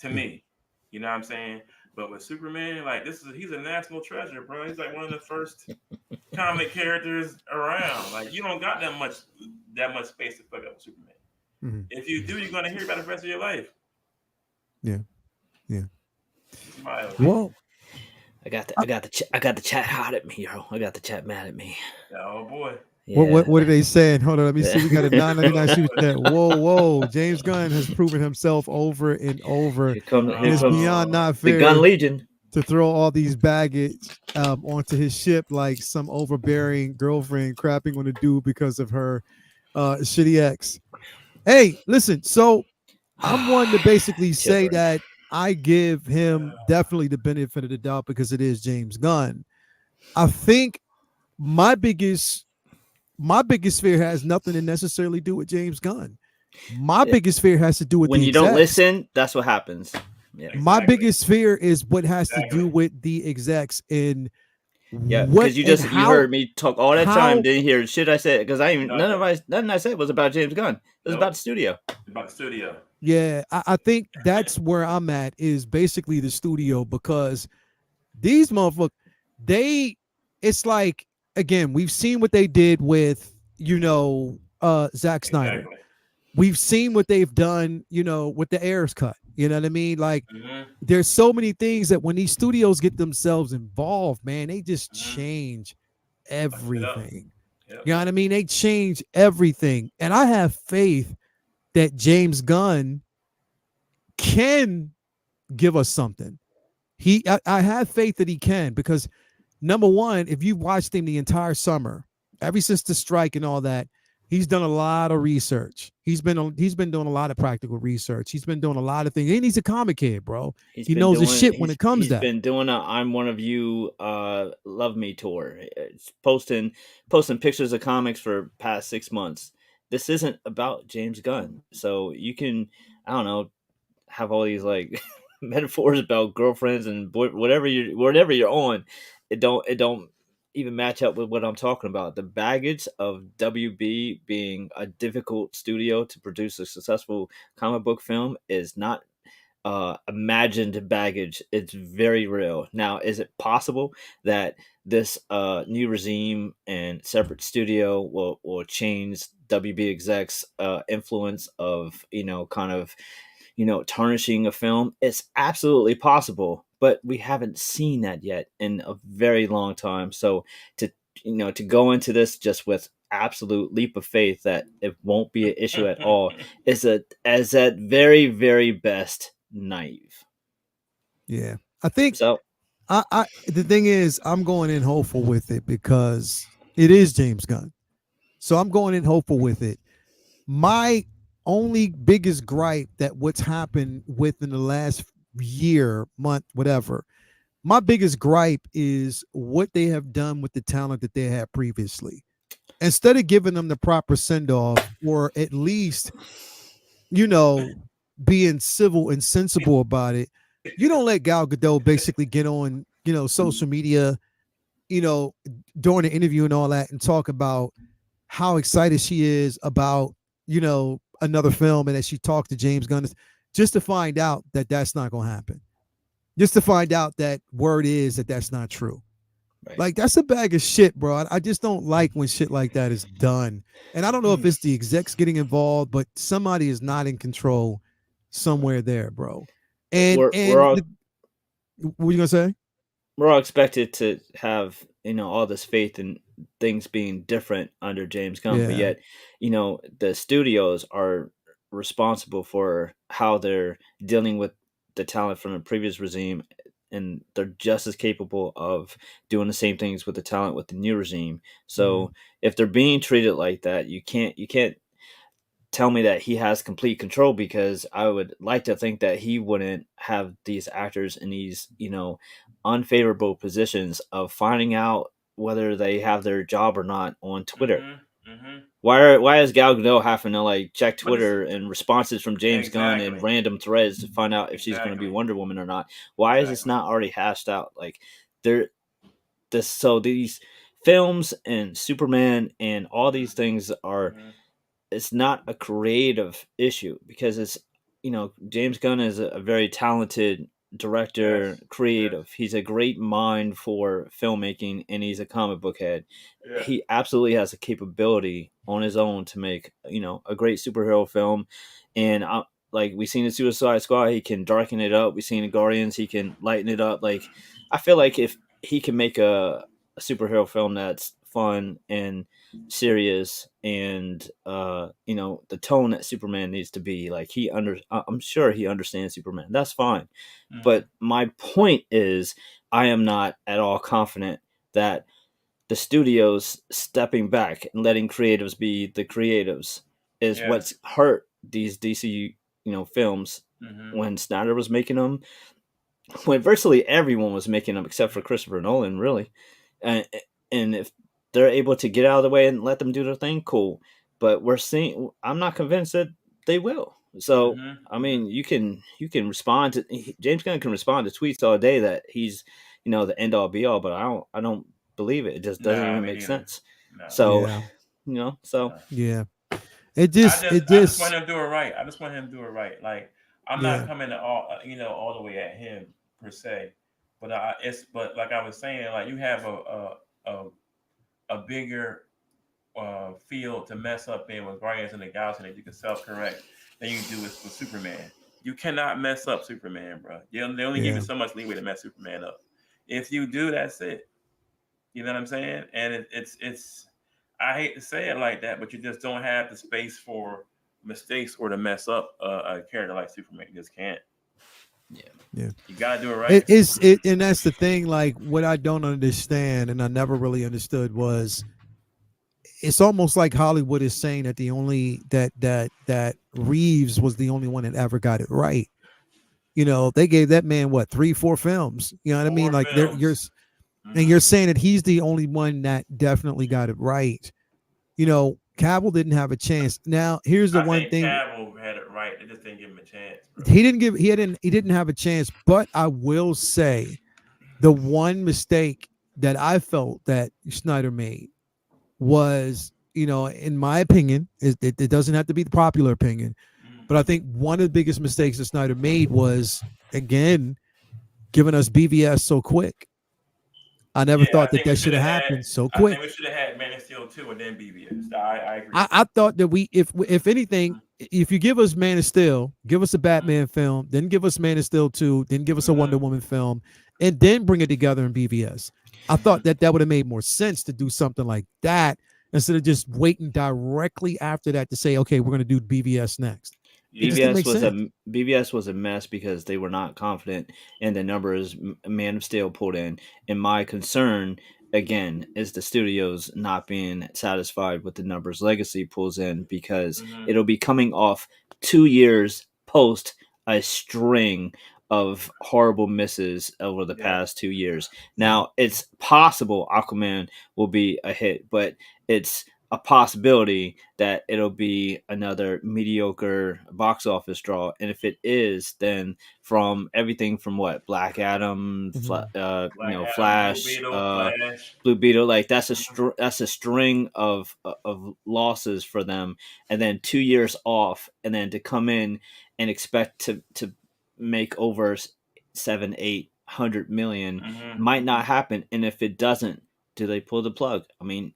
B: To
A: Yeah.
B: me, you know what I'm saying? But with Superman, like he's a national treasure, bro. He's like one of the first comic characters around. Like you don't got that much space to fuck up with Superman.
A: Hmm.
B: If you do, you're gonna hear about it the rest of your life.
A: Yeah. Yeah.
B: It's my opinion.
A: Well,
C: I got the chat hot at me, yo. I got the chat mad at me.
B: Oh boy.
A: what
C: Yeah.
A: are they saying? Hold on, let me see. We got a
B: Oh
A: 999 super
B: boy.
A: chat. Whoa, whoa. James Gunn has proven himself over and over.
C: Here
A: And it's
C: comes
A: beyond
B: Oh,
A: not
C: the Gun
A: fair
C: Legion.
A: to throw all these baggage onto his ship like some overbearing girlfriend crapping on a dude because of her shitty ex. Hey, listen, so I'm one to basically say
C: Children.
A: that I give him definitely the benefit of the doubt because it is James Gunn. I think my biggest fear has nothing to necessarily do with James Gunn. My
C: Yeah.
A: biggest fear has to do with
C: When
A: the
C: you don't
A: execs.
C: listen, that's what happens. Yeah.
A: My
B: exactly.
A: biggest fear is what has to do
B: Exactly.
A: with the execs and
C: Yeah,
A: what
C: because you
A: and
C: just you
A: how
C: heard me talk all that time,
A: how
C: didn't hear shit I said because I even
B: Nothing.
C: nothing I said was about James Gunn. It was about
B: Nope.
C: the studio.
B: About the studio.
A: yeah, I think that's where I'm at is basically the studio because these motherfuckers, they it's like again, we've seen what they did with, Zack Snyder.
B: Exactly.
A: We've seen what they've done, with the Ayers cut. You know what I mean? Like
B: Mm-hmm.
A: there's so many things that when these studios get themselves involved, man, they just
B: Mm-hmm.
A: change
B: Fuck shit up.
A: everything.
B: Yep.
A: You know what I mean? They change everything. And I have faith that James Gunn can give us something. I have faith that he can because number one, if you've watched him the entire summer, ever since the strike and all that, he's done a lot of research. He's been doing a lot of practical research. He's been doing a lot of things. And he's a comic kid, bro. He knows his shit when it comes to
C: He's
A: that.
C: been doing a I'm One of You Love Me tour. It's posting pictures of comics for past 6 months. This isn't about James Gunn, so you can I don't know have all these like metaphors about girlfriends and whatever you're on. It don't even match up with what I'm talking about. The baggage of WB being a difficult studio to produce a successful comic book film is not imagined baggage. It's very real. Now, is it possible that this new regime and separate studio will change WB execs influence of kind of tarnishing a film? It's absolutely possible, but we haven't seen that yet in a very long time. So to to go into this just with absolute leap of faith that it won't be an issue at all is at very best naive.
A: Yeah. I think
C: So
A: I the thing is I'm going in hopeful with it because it is James Gunn. So I'm going in hopeful with it. My only biggest gripe that what's happened within the last year, month, whatever, my biggest gripe is what they have done with the talent that they had previously. Instead of giving them the proper send off, or at least, you know, being civil and sensible about it, you don't let Gal Gadot basically get on, social media, you know, during the interview and all that and talk about how excited she is about, another film and that she talked to James Gunn just to find out that that's not going to happen. Just to find out that word is that that's not true.
C: right.
A: Like that's a bag of shit, bro. I just don't like when shit like that is done. And I don't know if it's the execs getting involved, but somebody is not in control somewhere there, bro. And
C: we're all
A: what you gonna say?
C: we're all expected to have all this faith in things being different under James Gunn, but
A: Yeah,
C: yet the studios are responsible for how they're dealing with the talent from the previous regime and they're just as capable of doing the same things with the talent with the new regime.
A: Mhm.
C: So if they're being treated like that, you can't tell me that he has complete control, because I would like to think that he wouldn't have these actors in these, unfavorable positions of finding out whether they have their job or not on Twitter.
B: Mhm. Mhm.
C: Why is Gal Gadot having to like check
B: But this
C: Twitter and responses from James Gunn and
B: exactly,
C: random threads to find out if she's going to be
B: exactly,
C: Wonder Woman or not? Why is this
B: exactly.
C: not already hashed out? Like there, this so these films and Superman and all these things are,
B: Mhm.
C: it's not a creative issue, because it's, James Gunn is a very talented director,
B: Yes. Yes.
C: creative. He's a great mind for filmmaking, and he's a comic book head.
B: Yes.
C: He absolutely has the capability on his own to make, a great superhero film. And like we've seen in Suicide Squad, he can darken it up. We've seen in Guardians, he can lighten it up. Like I feel like if he can make a superhero film that's fun and serious, and the tone that Superman needs to be, like I'm sure he understands Superman, that's fine.
B: Mhm.
C: But my point is, I am not at all confident that the studios stepping back and letting creatives be the creatives is
B: Yes.
C: what's hurt these DC, films
B: Mhm.
C: when Snyder was making them, when virtually everyone was making them except for Christopher Nolan, really. And and if they're able to get out of the way and let them do their thing, cool. But I'm not convinced that they will. So
B: Mhm.
C: I
B: Mhm.
C: mean, you can respond to James Gunn can respond to tweets all day that he's, the end all be all, but I don't believe it. It just doesn't
B: Nah,
C: even
B: me
C: make
B: neither.
C: sense.
B: No.
C: So
A: Yeah.
C: so
B: No.
A: Yeah. It
B: I
A: just
B: just
A: it
B: I just want
A: just
B: him to do it right. I just want him to do it right. Like I'm not
A: yeah.
B: coming to all the way at him per se, but but like I was saying, like you have a, a bigger field to mess up in with Guardians in the Galaxy that you can self correct than you do with Superman. You cannot mess up Superman, bro. They only give you
A: Yeah.
B: so much leeway to mess Superman up. If you do, that's it. You know what I'm saying? And it's I hate to say it like that, but you just don't have the space for mistakes or to mess up a character like Superman. You just can't.
C: yeah.
A: Yeah.
B: You gotta do it
A: It
B: right.
A: is it and that's the thing, like what I don't understand and I never really understood was it's almost like Hollywood is saying that the only that Reeves was the only one that ever got it right. They gave that man what, 3 4 films. You know what I mean?
B: Four
A: Like
B: films.
A: and
B: Mm-hmm.
A: you're saying that he's the only one that definitely got it right. Cavill didn't have a chance. Now, here's the
B: I
A: one
B: think
A: thing.
B: Cavill had it right. They just didn't give him a chance, bro.
A: He didn't have a chance, but I will say the one mistake that I felt that Snyder made was, in my opinion, it doesn't have to be the popular opinion, but I
B: Mm-hmm.
A: think one of the biggest mistakes that Snyder made was, again, giving us BVS so quick. I never
B: Yeah,
A: thought that should have happened so
B: I think
A: quick.
B: we should have had Man of Steel 2 and then BBS. I agree.
A: I thought that if anything, if you give us Man of Steel, give us a Batman film, then give us Man of Steel 2, then give us a
B: Mm-hmm.
A: Wonder Woman film, and then bring it together in BVS. I
B: Mm-hmm.
A: thought that would have made more sense to do something like that instead of just waiting directly after that to say, okay, we're going to do BVS next. It just
B: Yeah.
A: didn't
C: BVS
A: make
C: was
A: sense.
C: a mess because they were not confident in the numbers Man of Steel pulled in. And my concern again is the studios not being satisfied with the numbers Legacy pulls in, because
B: Mm-hmm.
C: it'll be coming off 2 years post a string of horrible misses over the
B: Yeah.
C: past 2 years.
A: Yeah.
C: Now it's possible Aquaman will be a hit, but it's a possibility that it'll be another mediocre box office draw. And if it is, then from everything from what Black Adam,
A: Mhm.
B: Black Adam, Blue
C: Flash,
B: Beetle, Flash.
C: Blue Beetle, like
B: Mm-hmm.
C: that's a string of losses for them, and then 2 years off, and then to come in and expect to make over 700-800 million might
B: Mm-hmm.
C: not happen. And if it doesn't, do they pull the plug? I mean,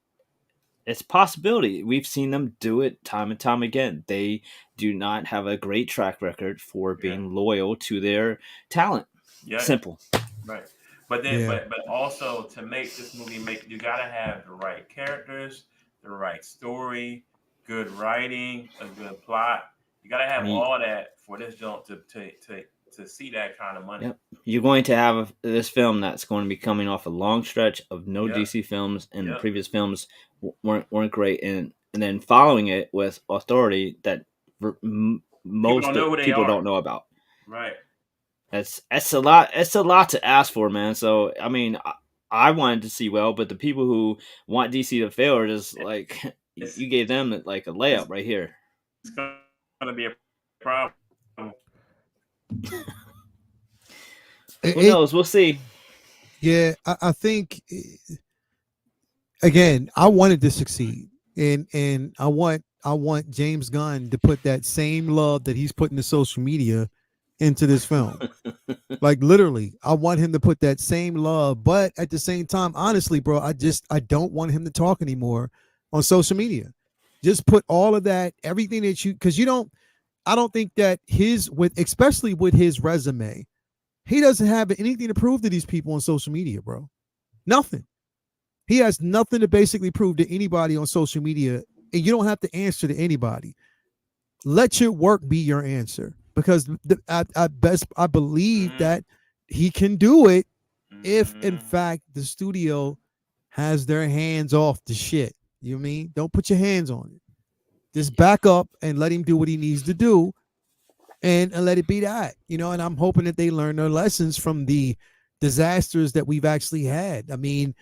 C: it's a possibility. We've seen them do it time and time again. They do not have a great track record for
B: Yeah.
C: being loyal to their talent.
B: Yeah.
C: Simple.
B: Right. But then,
A: Yeah.
B: but also to make this movie make you gotta have the right characters, the right story, good writing, a good plot. You gotta
C: I
B: have
C: mean,
B: all that for this jump to see that kind of money.
C: Yep. You're going to have this film that's going to be coming off a long stretch of no
B: Yep.
C: DC films, and the
B: Yep.
C: previous films weren't great, and then following it with authority that most
B: don't know who they
C: people
B: are.
C: don't know about.
B: Right.
C: It's a lot. It's a lot to ask for, man. So I mean, I wanted to see well, but the people who want DC to fail are just like you gave them like a layup right here.
B: It's gonna be a problem.
C: Who knows? We'll see.
A: Yeah, I think again, I wanted to succeed, and I want James Gunn to put that same love that he's putting to social media into this film. Like literally, I want him to put that same love, but at the same time, honestly, bro, I don't want him to talk anymore on social media. Just put all of that, everything that because I don't think that especially with his resume, he doesn't have anything to prove to these people on social media, bro. Nothing. He has nothing to basically prove to anybody on social media, and you don't have to answer to anybody. Let your work be your answer, because I believe that he can do it if, in fact, the studio has their hands off the shit. You know what I mean? Don't put your hands on it. Just back up and let him do what he needs to do, and let it be that. And I'm hoping that they learn their lessons from the disasters that we've actually had. I mean,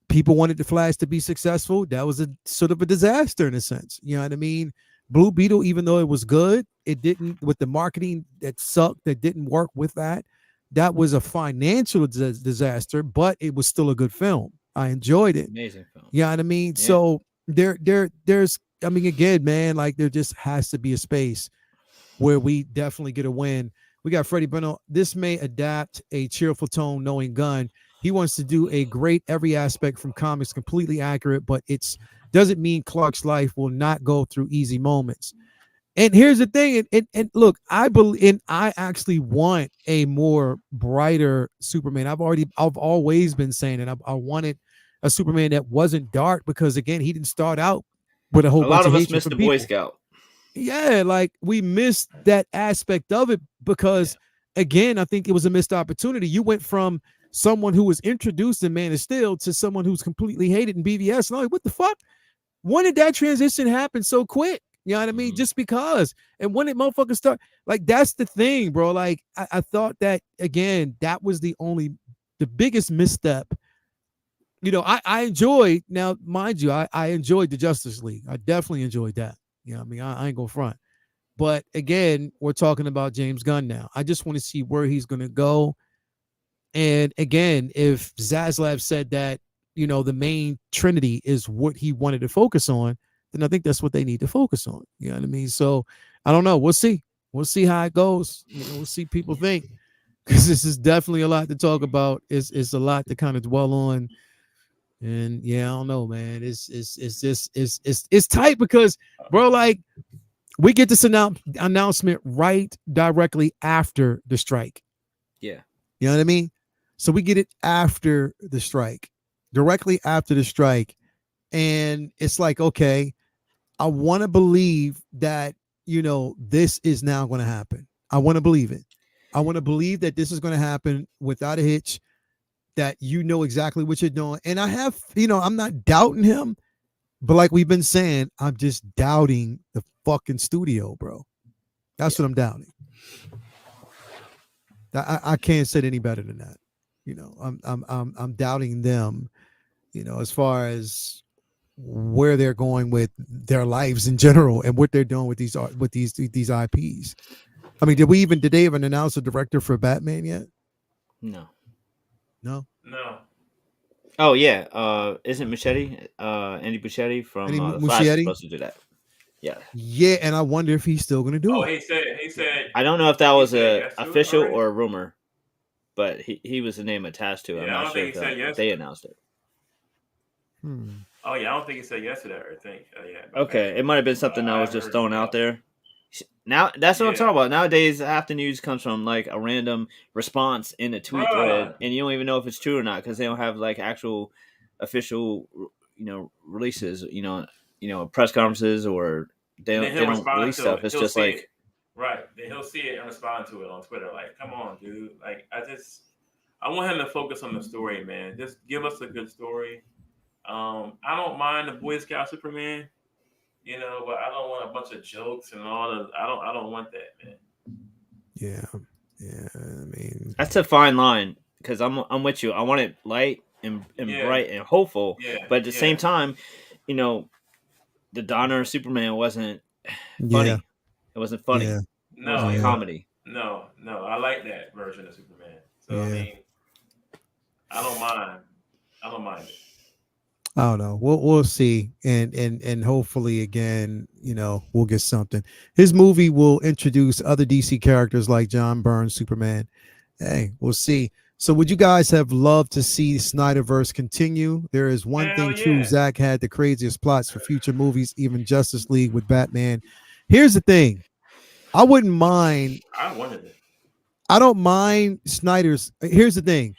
A: people wanted the Flash to be successful. That was a sort of a disaster in a sense. You know what I mean? Blue Beetle, even though it was good, it didn't, with the marketing that sucked, that didn't work with that. That was a financial disaster, but it was still a good film. I enjoyed it.
C: Amazing film.
A: You know what I mean?
C: Yeah.
A: So there's, I mean, again, man, like there just has to be a space where we definitely get a win. We got Freddie Breno. This may adapt a cheerful tone, knowing Gunn. He wants to do a great every aspect from comics, completely accurate, but it's doesn't mean Clark's life will not go through easy moments. And here's the thing, and look, I believe, and I actually want a more brighter Superman. I've always been saying it. I wanted a Superman that wasn't dark, because again, he didn't start out with a whole bunch
C: lot
A: of
C: of us
A: hatred
C: missed
A: from
C: the
A: people.
C: Boy Scout.
A: Yeah, like we missed that aspect of it, because again, I think it was a missed opportunity. You went from someone who was introduced in Man of Steel to someone who's completely hated in BVS. And I'm like, what the fuck? When did that transition happen so quick? You know what I mean? Just because. And when did motherfuckers start? Like, that's the thing, bro. Like, I thought that, again, that was the biggest misstep. I enjoyed, now, mind you, I enjoyed the Justice League. I definitely enjoyed that. You know what I mean? I ain't gonna front. But again, we're talking about James Gunn now. I just want to see where he's going to go. And again, if Zaslav said that, the main trinity is what he wanted to focus on, then I think that's what they need to focus on. You know what I mean? So I don't know. We'll see. We'll see how it goes. We'll see people think, because this is definitely a lot to talk about. It's a lot to kind of dwell on. And yeah, I don't know, man. It's tight because, bro, like, we get this announcement right directly after the strike.
C: Yeah.
A: You know what I mean? So we get it after the strike, directly after the strike. And it's like, okay, I want to believe that, this is now going to happen. I want to believe it. I want to believe that this is going to happen without a hitch, that exactly what you're doing. And I have, I'm not doubting him, but like we've been saying, I'm just doubting the fucking studio, bro. That's what I'm doubting. I can't say it any better than that. I'm doubting them, as far as where they're going with their lives in general and what they're doing with these IPs. I mean, did they even announce a director for Batman yet?
C: No. Oh yeah. Isn't Muschietti, Andy Muschietti from The Flash supposed to do that? Yeah.
A: Yeah, and I wonder if he's still going to do
B: it. He said.
C: I don't know if that was a official or a rumor, but he was the name attached to it.
B: Yeah,
C: I'm not sure if they announced it.
B: Oh yeah, I don't think he said yes to that. I think.
C: Okay, it might have been something that was just thrown out there. Now that's what I'm talking about. Nowadays, half the news comes from like a random response in a tweet thread, and you don't even know if it's true or not, because they don't have like actual official, releases. Press conferences, or they don't release stuff. It's just like,
B: Right. Then he'll see it and respond to it on Twitter. Like, come on, dude. Like, I want him to focus on the story, man. Just give us a good story. I don't mind the Boy Scout Superman, but I don't want a bunch of jokes and all the. I don't want that, man.
A: Yeah, yeah. I mean,
C: That's a fine line because I'm with you. I want it light and
B: Yeah,
C: bright and hopeful,
B: yeah,
C: but at the
B: yeah.
C: same time, you know, the Donner Superman wasn't
A: yeah,
C: funny. It wasn't funny.
A: yeah,
C: It wasn't a
B: No, it
A: yeah,
B: wasn't.
C: comedy.
B: No. I like that version of Superman. So I
A: yeah.
B: mean, I don't mind. I don't mind it.
A: I don't know. We'll see, and hopefully again, we'll get something. His movie will introduce other DC characters like John Burns, Superman. Hey, we'll see. So, would you guys have loved to see Snyderverse continue? There is one
B: Hell
A: thing true:
B: yeah.
A: Zach had the craziest plots for future movies, even Justice League with Batman. Here's the thing: I wouldn't mind.
B: I wanted it.
A: I don't mind Snyder's. Here's the thing: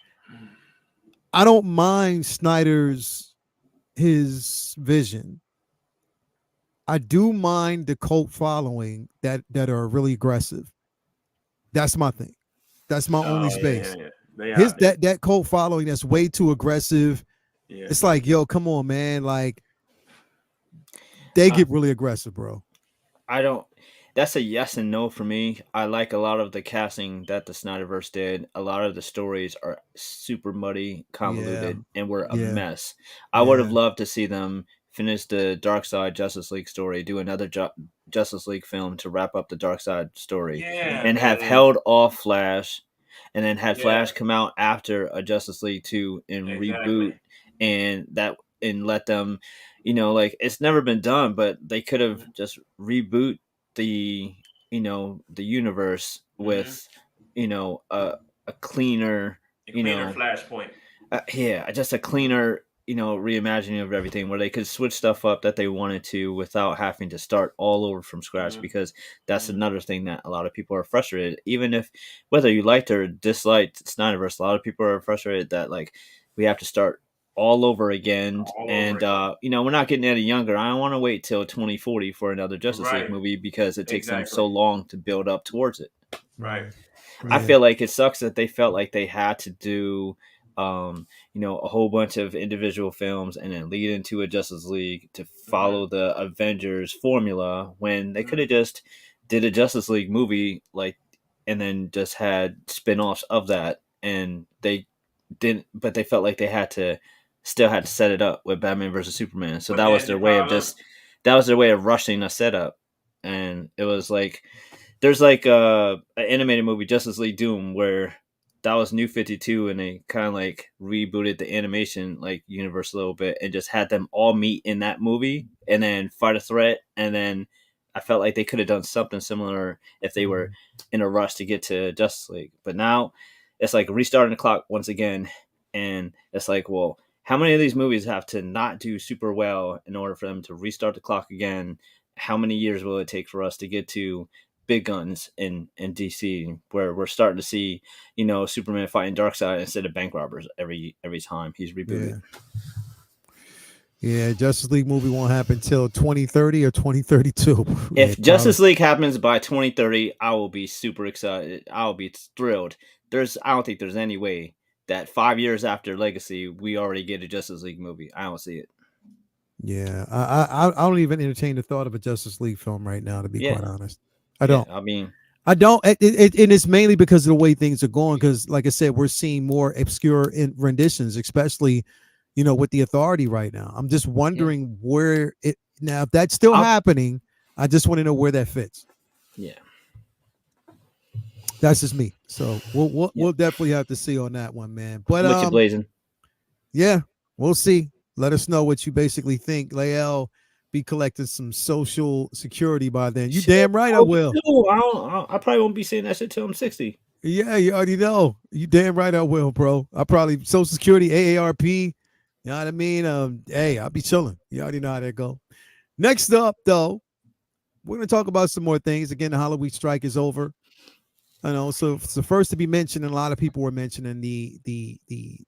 A: I don't mind Snyder's his vision. I do mind the cult following that are really aggressive. That's my thing. That's my only
B: Oh yeah, yeah,
A: space.
B: yeah. They
A: His
B: out there.
A: that cult following that's way too aggressive.
B: Yeah.
A: It's like, yo, come on, man. Like they
C: Uh,
A: get really aggressive, bro.
C: I don't. That's a yes and no for me. I like a lot of the casting that the Snyderverse did. A lot of the stories are super muddy,
A: Yeah,
C: convoluted, and were a
A: yeah,
C: mess. I would have
A: yeah,
C: loved to see them finish the Dark Side Justice League story, do another Justice League film to wrap up the Dark Side story,
B: Yeah,
C: and have
B: man.
C: held off Flash, and then had
B: Yeah,
C: Flash come out after a Justice League 2 and reboot,
B: exactly.
C: and let them, like it's never been done, but they could have
B: Hmm.
C: just reboot the the universe
B: Hmm.
C: with a cleaner,
B: A
C: you
B: cleaner
C: know
B: flashpoint.
C: yeah, just a cleaner reimagining of everything where they could switch stuff up that they wanted to without having to start all over from scratch,
B: Hmm.
C: because that's
B: Hmm.
C: another thing that a lot of people are frustrated, even if whether you liked or disliked Snyderverse, a lot of people are frustrated that like we have to start all over again,
B: All over
C: and
B: again.
C: we're not getting any younger. I don't want to wait till 2040 for another Justice League
B: Right.
C: movie because it takes them
B: Exactly.
C: so long to build up towards it.
B: Right.
A: mm,
C: I
A: yeah,
C: feel like it sucks that they felt like they had to do, a whole bunch of individual films and then lead into a Justice League to
B: Hmm.
C: follow the Avengers formula when they could
B: Hmm.
C: have just did a Justice League movie like, and then just had spin-offs of that, and they didn't, but they felt like they had to set it up with Batman versus Superman. So
B: But
C: that was
B: then the
C: their way of
B: problem.
C: just that was their way of rushing a setup, and it was like there's like an animated movie Justice League Doom where that was New 52, and they kind of like rebooted the animation like universe a little bit and just had them all meet in that movie and then fight a threat, and then I felt like they could have done something similar if they were
A: mm,
C: in a rush to get to Justice League. But now it's like restarting the clock once again, and it's like, well, how many of these movies have to not do super well in order for them to restart the clock again? How many years will it take for us to get to big guns in DC, where we're starting to see, Superman fighting Darkseid instead of bank robbers every time he's rebooted?
A: yeah, yeah. Justice League movie won't happen till 2030 or 2032.
C: If
A: It probably.
C: Justice League happens by 2030, I will be super excited. I will be thrilled. I don't think there's any way that 5 years after Legacy we already get a Justice League movie. I don't see it.
A: Yeah, I don't even entertain the thought of a Justice League film right now. To be quite
C: Yeah,
A: honest, I
C: yeah.
A: don't.
C: I mean,
A: I don't. And it's mainly because of the way things are going. Because, like I said, we're seeing more obscure renditions, especially, with the Authority right now. I'm just
C: yeah,
A: wondering where it now. If that's still
C: I'll,
A: happening, I just want to know where that fits.
C: yeah,
A: That's just me. So we'll
C: yeah.
A: we'll definitely have to see on that one, man. But
C: I'm with you, Blazing.
A: yeah, we'll see. Let us know what you basically think. Lael be collecting some social security by then. You
C: Shit,
A: damn right
C: I
A: I
C: hope you
A: will.
C: do. I probably won't be saying that shit till I'm 60.
A: Yeah, you already know. You damn right I will, bro. I probably Social Security, AARP. You know what I mean? Hey, I'll be chilling. You already know how that go. Next up, though, we're gonna talk about some more things. Again, the Halloween strike is over. I know. So it's the first to be mentioned, and a lot of people were mentioning the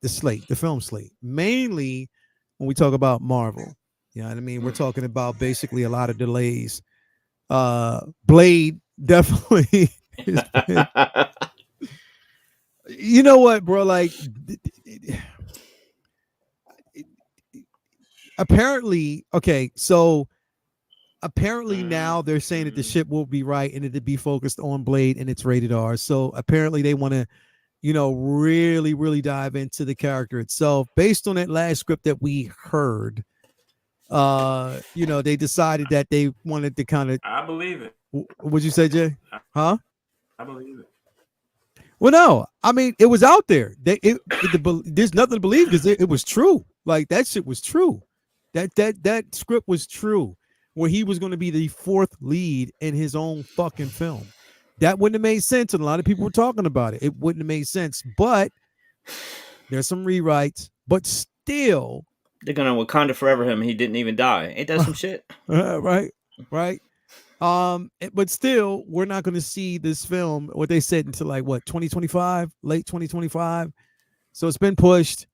A: slate, the film slate, mainly when we talk about Marvel. You know what I mean? We're
B: Mm.
A: talking about basically a lot of delays. Blade definitely has been. You know what, bro? Like, apparently, okay, so apparently now they're saying that the
B: Mm-hmm.
A: ship will be right and it'll be focused on Blade and it's rated R. So apparently they want to, really, really dive into the character itself based on that last script that we heard. They decided that they wanted to kind of,
B: I believe it.
A: what'd you say, Jay?
B: I,
A: Huh?
B: I believe it.
A: Well, no, I mean it was out there. There's nothing to believe because it was true. Like that shit was true. That script was true. Where he was going to be the fourth lead in his own fucking film. That wouldn't have made sense, and a lot of people were talking about it. It wouldn't have made sense, but there's some rewrites. But still,
C: They're gonna Wakanda forever him. He didn't even die. Ain't that some shit?
A: right, right. But still, we're not going to see this film. What they said until like what 2025, late 2025. So it's been pushed.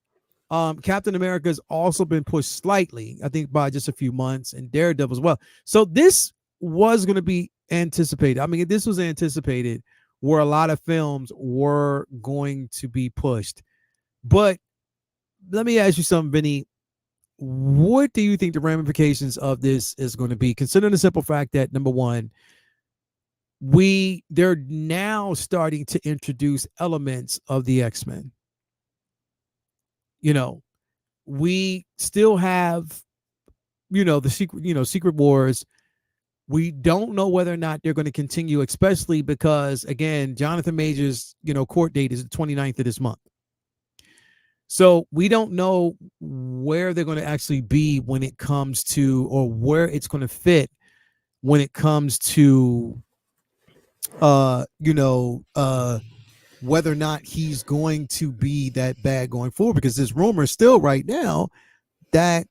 A: Captain America's also been pushed slightly, I think, by just a few months, and Daredevil as well. So this was going to be anticipated. I mean, this was anticipated where a lot of films were going to be pushed. But let me ask you something, Vinny. What do you think the ramifications of this is going to be? Considering the simple fact that number one, they're now starting to introduce elements of the X-Men. You know, we still have, the secret wars. We don't know whether or not they're going to continue, especially because again, Jonathan Majors, court date is the 29th of this month. So we don't know where they're going to actually be when it comes to, or where it's going to fit when it comes to whether or not he's going to be that bad going forward, because there's rumors still right now that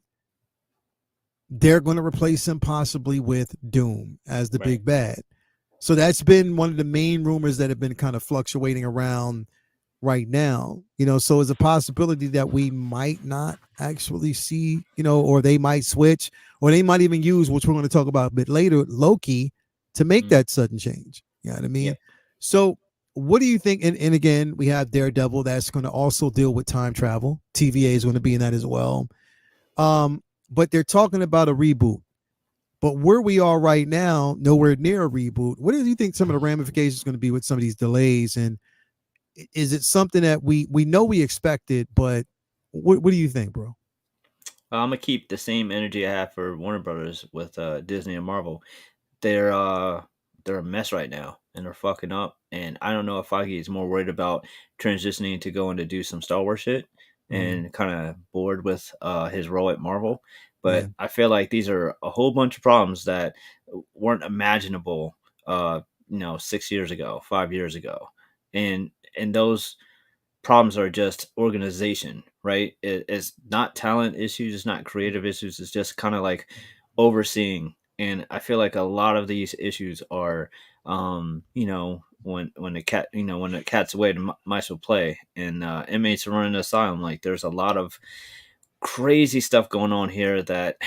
A: they're going to replace him possibly with Doom as the
B: Right.
A: big bad. So that's been one of the main rumors that have been kind of fluctuating around right now. So it's a possibility that we might not actually see, or they might switch, or they might even use, which we're going to talk about a bit later, Loki to make that sudden change. You know what I mean?
C: Yep.
A: So what do you think? And again, we have Daredevil that's going to also deal with time travel. TVA is going to be in that as well. But they're talking about a reboot. But where we are right now, nowhere near a reboot. What do you think some of the ramifications are going to be with some of these delays? And is it something that we know we expected, but what do you think, bro?
C: I'm gonna keep the same energy I have for Warner Brothers with Disney and Marvel. They're they're a mess right now, and they're fucking up. And I don't know if Feige is more worried about transitioning to going to do some Star Wars shit and kind of bored with his role at Marvel.
A: Yeah.
C: But I feel like these are a whole bunch of problems that weren't imaginable, 6 years ago, 5 years ago, and those problems are just organization, right? It's not talent issues, it's not creative issues, it's just kind of like overseeing. And I feel like a lot of these issues are, when the cat, when the cat's away, the mice will play, and inmates are running the asylum. Like there's a lot of crazy stuff going on here that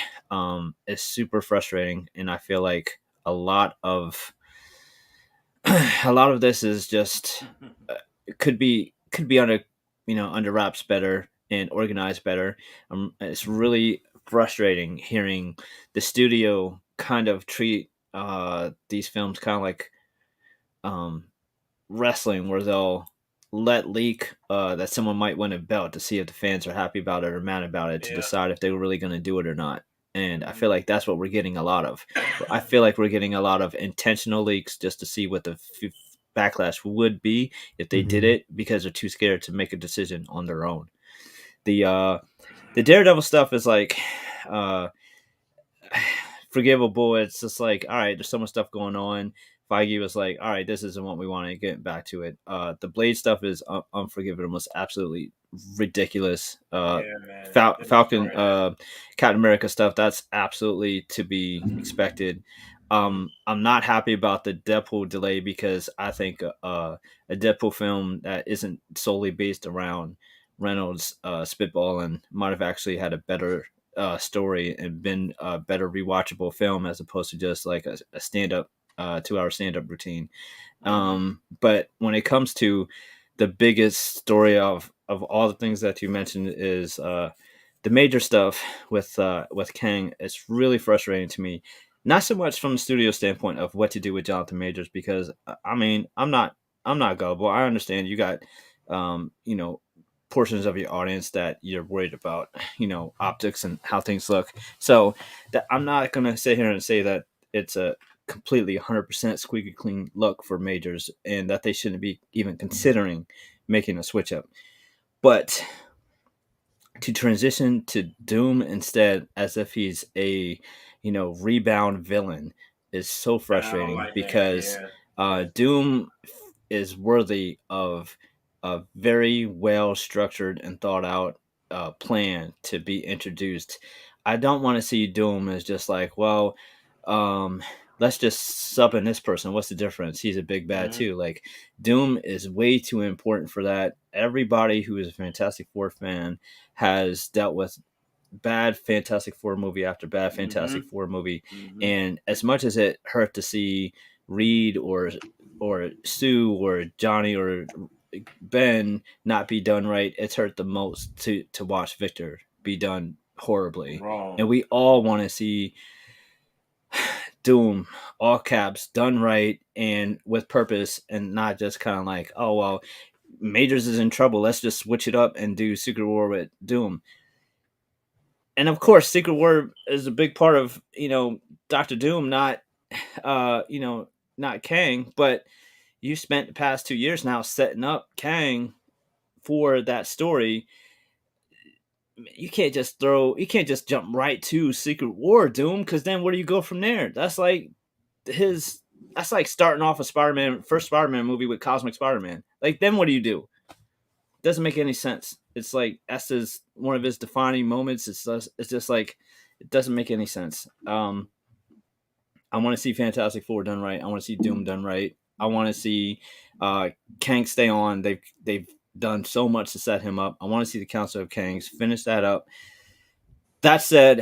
C: is super frustrating, and I feel like a lot of a lot of this is just could be under under wraps better and organized better. It's really frustrating hearing the studio kind of treat these films kind of like um, wrestling, where they'll let leak that someone might win a belt to see if the fans are happy about it or mad about it, to
B: Yeah.
C: decide if they were really going to do it or not. And I
B: Mm-hmm.
C: feel like that's what we're getting a lot of. I feel like we're getting a lot of intentional leaks just to see what the backlash would be if they did it, because they're too scared to make a decision on their own. The Daredevil stuff is like forgivable. It's just like, all right, there's so much stuff going on. Feige was like, all right, this isn't what we want to get back to it. The Blade stuff is unforgivable. Was absolutely ridiculous.
B: Yeah, man. They're
C: Falcon,
B: destroying that.
C: Captain America stuff, that's absolutely to be expected. I'm not happy about the Deadpool delay, because I think a Deadpool film that isn't solely based around Reynolds spitballing might have actually had a better story and been a better rewatchable film as opposed to just like a stand up 2 hour stand up routine. But when it comes to the biggest story of all the things that you mentioned is the major stuff with Kang. It's really frustrating to me. Not so much from the studio standpoint of what to do with Jonathan Majors, because I mean I'm not gullible. I understand you got you know, portions of your audience that you're worried about, you know, optics and how things look. So that I'm not gonna sit here and say that it's a completely 100% squeaky clean look for Majors and that they shouldn't be even considering making a switch up. But to transition to Doom instead as if he's a, you know, rebound villain is so
B: I don't
C: frustrating
B: like that.
C: because
B: Yeah. Yeah.
C: Doom is worthy of a very well structured and thought out plan to be introduced. I don't want to see Doom as just like, well, um, let's just sub in this person. What's the difference? He's a big bad
B: Mm-hmm.
C: too. Like Doom is way too important for that. Everybody who is a Fantastic Four fan has dealt with bad Fantastic Four movie after bad
B: Mm-hmm.
C: Fantastic Four movie,
B: Mm-hmm.
C: and as much as it hurt to see Reed or Sue or Johnny or Ben not be done right, it's hurt the most to watch Victor be done horribly,
B: Wrong.
C: and we all want to see Doom, all caps, done right and with purpose, and not just kind of like, oh well, Majors is in trouble. Let's just switch it up and do Secret War with Doom. And of course, Secret War is a big part of, you know, Doctor Doom, not you know, not Kang. But you spent the past 2 years now setting up Kang for that story. You can't just jump right to Secret War Doom, because then where do you go from there? His that's like starting off a Spider-Man first Spider-Man movie with Cosmic Spider-Man. Like then what do you do? Doesn't make any sense. It's like that's his one of his defining moments. It's just like it doesn't make any sense. I want to see Fantastic Four done right. I want to see Doom done right. I want to see Kang stay on. They've done so much to set him up. I want to see the Council of Kangs finish that up. That said,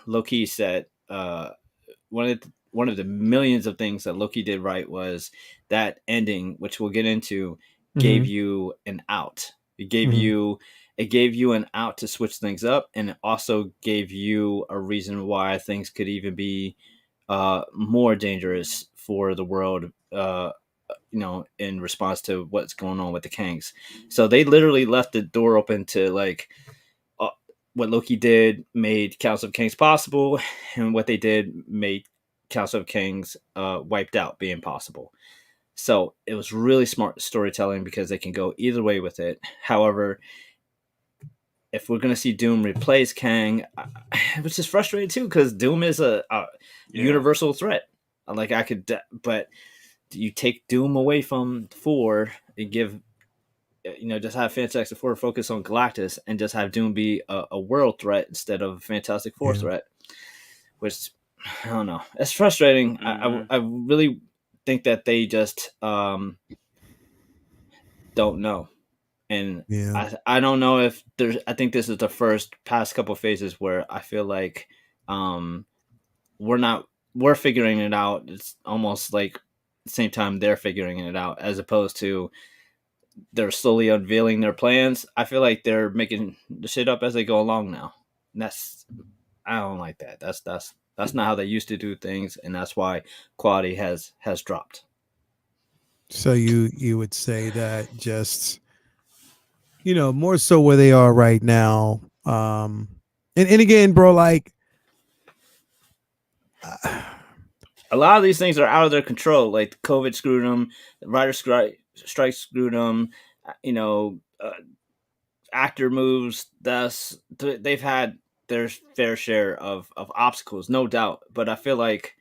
C: Loki said one of the millions of things that Loki did right was that ending, which we'll get into, gave
A: Mm-hmm.
C: you an out.
A: Mm-hmm.
C: It gave you an out to switch things up, and it also gave you a reason why things could even be more dangerous for the world. You know, in response to what's going on with the Kangs, so they literally left the door open to like uh, what Loki did made Council of Kings possible, and what they did made Council of Kings wiped out being possible. So it was really smart storytelling because they can go either way with it. However, if we're gonna see Doom replace Kang, which is frustrating too, because Doom is a
B: Yeah.
C: universal threat. Like I could, but you take Doom away from four and give, you know, just have Fantastic Four focus on Galactus and just have Doom be a world threat instead of a Fantastic Four
A: Yeah.
C: threat, which I don't know. It's frustrating.
B: Mm-hmm.
C: I really think that they just don't know, and
A: Yeah.
C: I don't know if there's. I think this is the first past couple phases where I feel like um we're not we're figuring it out. It's almost like the same time they're figuring it out, as opposed to they're slowly unveiling their plans. I feel like they're making the shit up as they go along now. And that's I don't like that. That's not how they used to do things, and that's why quality has dropped.
A: So you would say that just, you know, more so where they are right now. And again, bro, like
C: A lot of these things are out of their control. Like COVID screwed them, the strike screwed them. You know, actor moves. They've had their fair share of obstacles, no doubt. But I feel like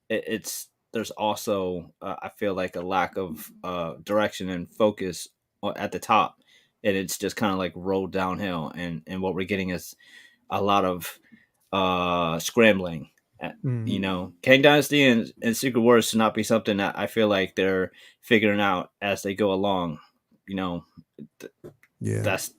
C: it's there's also I feel like a lack of direction and focus at the top, and it's just kind of like rolled downhill. And what we're getting is a lot of scrambling. You
A: mm,
C: know, Kang Dynasty and Secret Wars should not be something that I feel like they're figuring out as they go along. You know,
A: yeah.
C: that's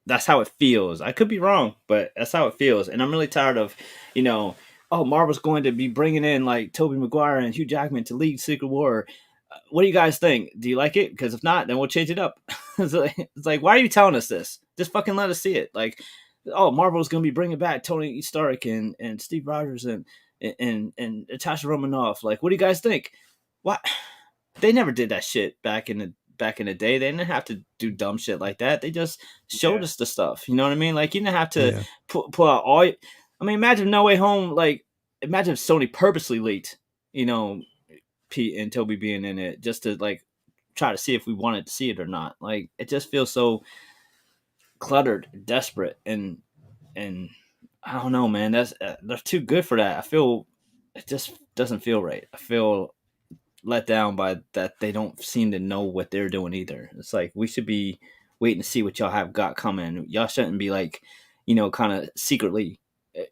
C: that's how it feels. I could be wrong, but that's how it feels. And I'm really tired of, you know, oh, Marvel's going to be bringing in like Tobey Maguire and Hugh Jackman to lead Secret War. What do you guys think? Do you like it? Because if not, then we'll change it up. It's like, why are you telling us this? Just fucking let us see it. Like, oh, Marvel's going to be bringing back Tony Stark and Steve Rogers and Natasha Romanoff. Like, what do you guys think? What? They never did that shit back in the day. They didn't have to do dumb shit like that. They just showed us the stuff. You know what I mean? Like, you didn't have to pull out all. I mean, imagine No Way Home. Like, imagine if Sony purposely leaked, you know, Pete and Toby being in it just to like try to see if we wanted to see it or not. Like, it just feels so cluttered, desperate, and I don't know, man. They're too good for that. I feel it just doesn't feel right. I feel let down by that they don't seem to know what they're doing either. It's like we should be waiting to see what y'all have got coming. Y'all shouldn't be like, you know, kind of secretly,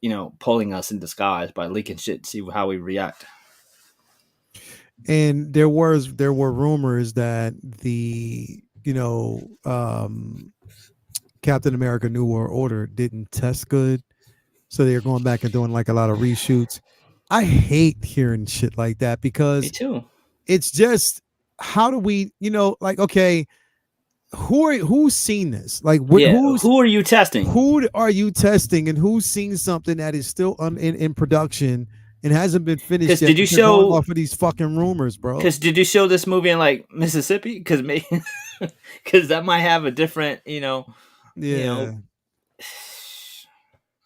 C: you know, pulling us in disguise by leaking shit to see how we react.
A: And there were rumors that the Captain America New World Order didn't test good, so they're going back and doing like a lot of reshoots. I hate hearing shit like that because
C: Me too.
A: It's just, how do we, like, okay, who's seen this? Like,
C: who are you testing?
A: Who are you testing, and who's seen something that is still in production and hasn't been finished yet?
C: Did you show
A: off of these fucking rumors, bro?
C: Because did you show this movie in like Mississippi? Because because that might have a different,
A: Yeah.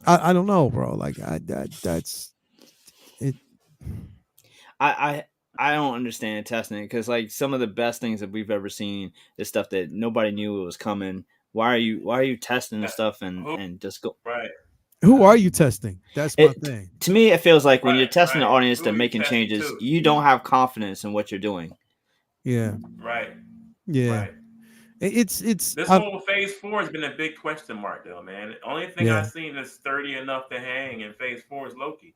A: I don't know, bro. Like that's it.
C: I don't understand testing it, because like some of the best things that we've ever seen is stuff that nobody knew it was coming. Why are you testing the stuff and just go
B: right?
A: Who are you testing? That's my thing.
C: To me, it feels like when you're testing the audience to making changes, you don't have confidence in what you're doing.
A: Yeah.
B: Right.
A: Yeah.
B: Right.
A: It's
B: this whole phase 4 has been a big question mark, though, man. The only thing I've seen that's sturdy enough to hang in phase 4 is Loki.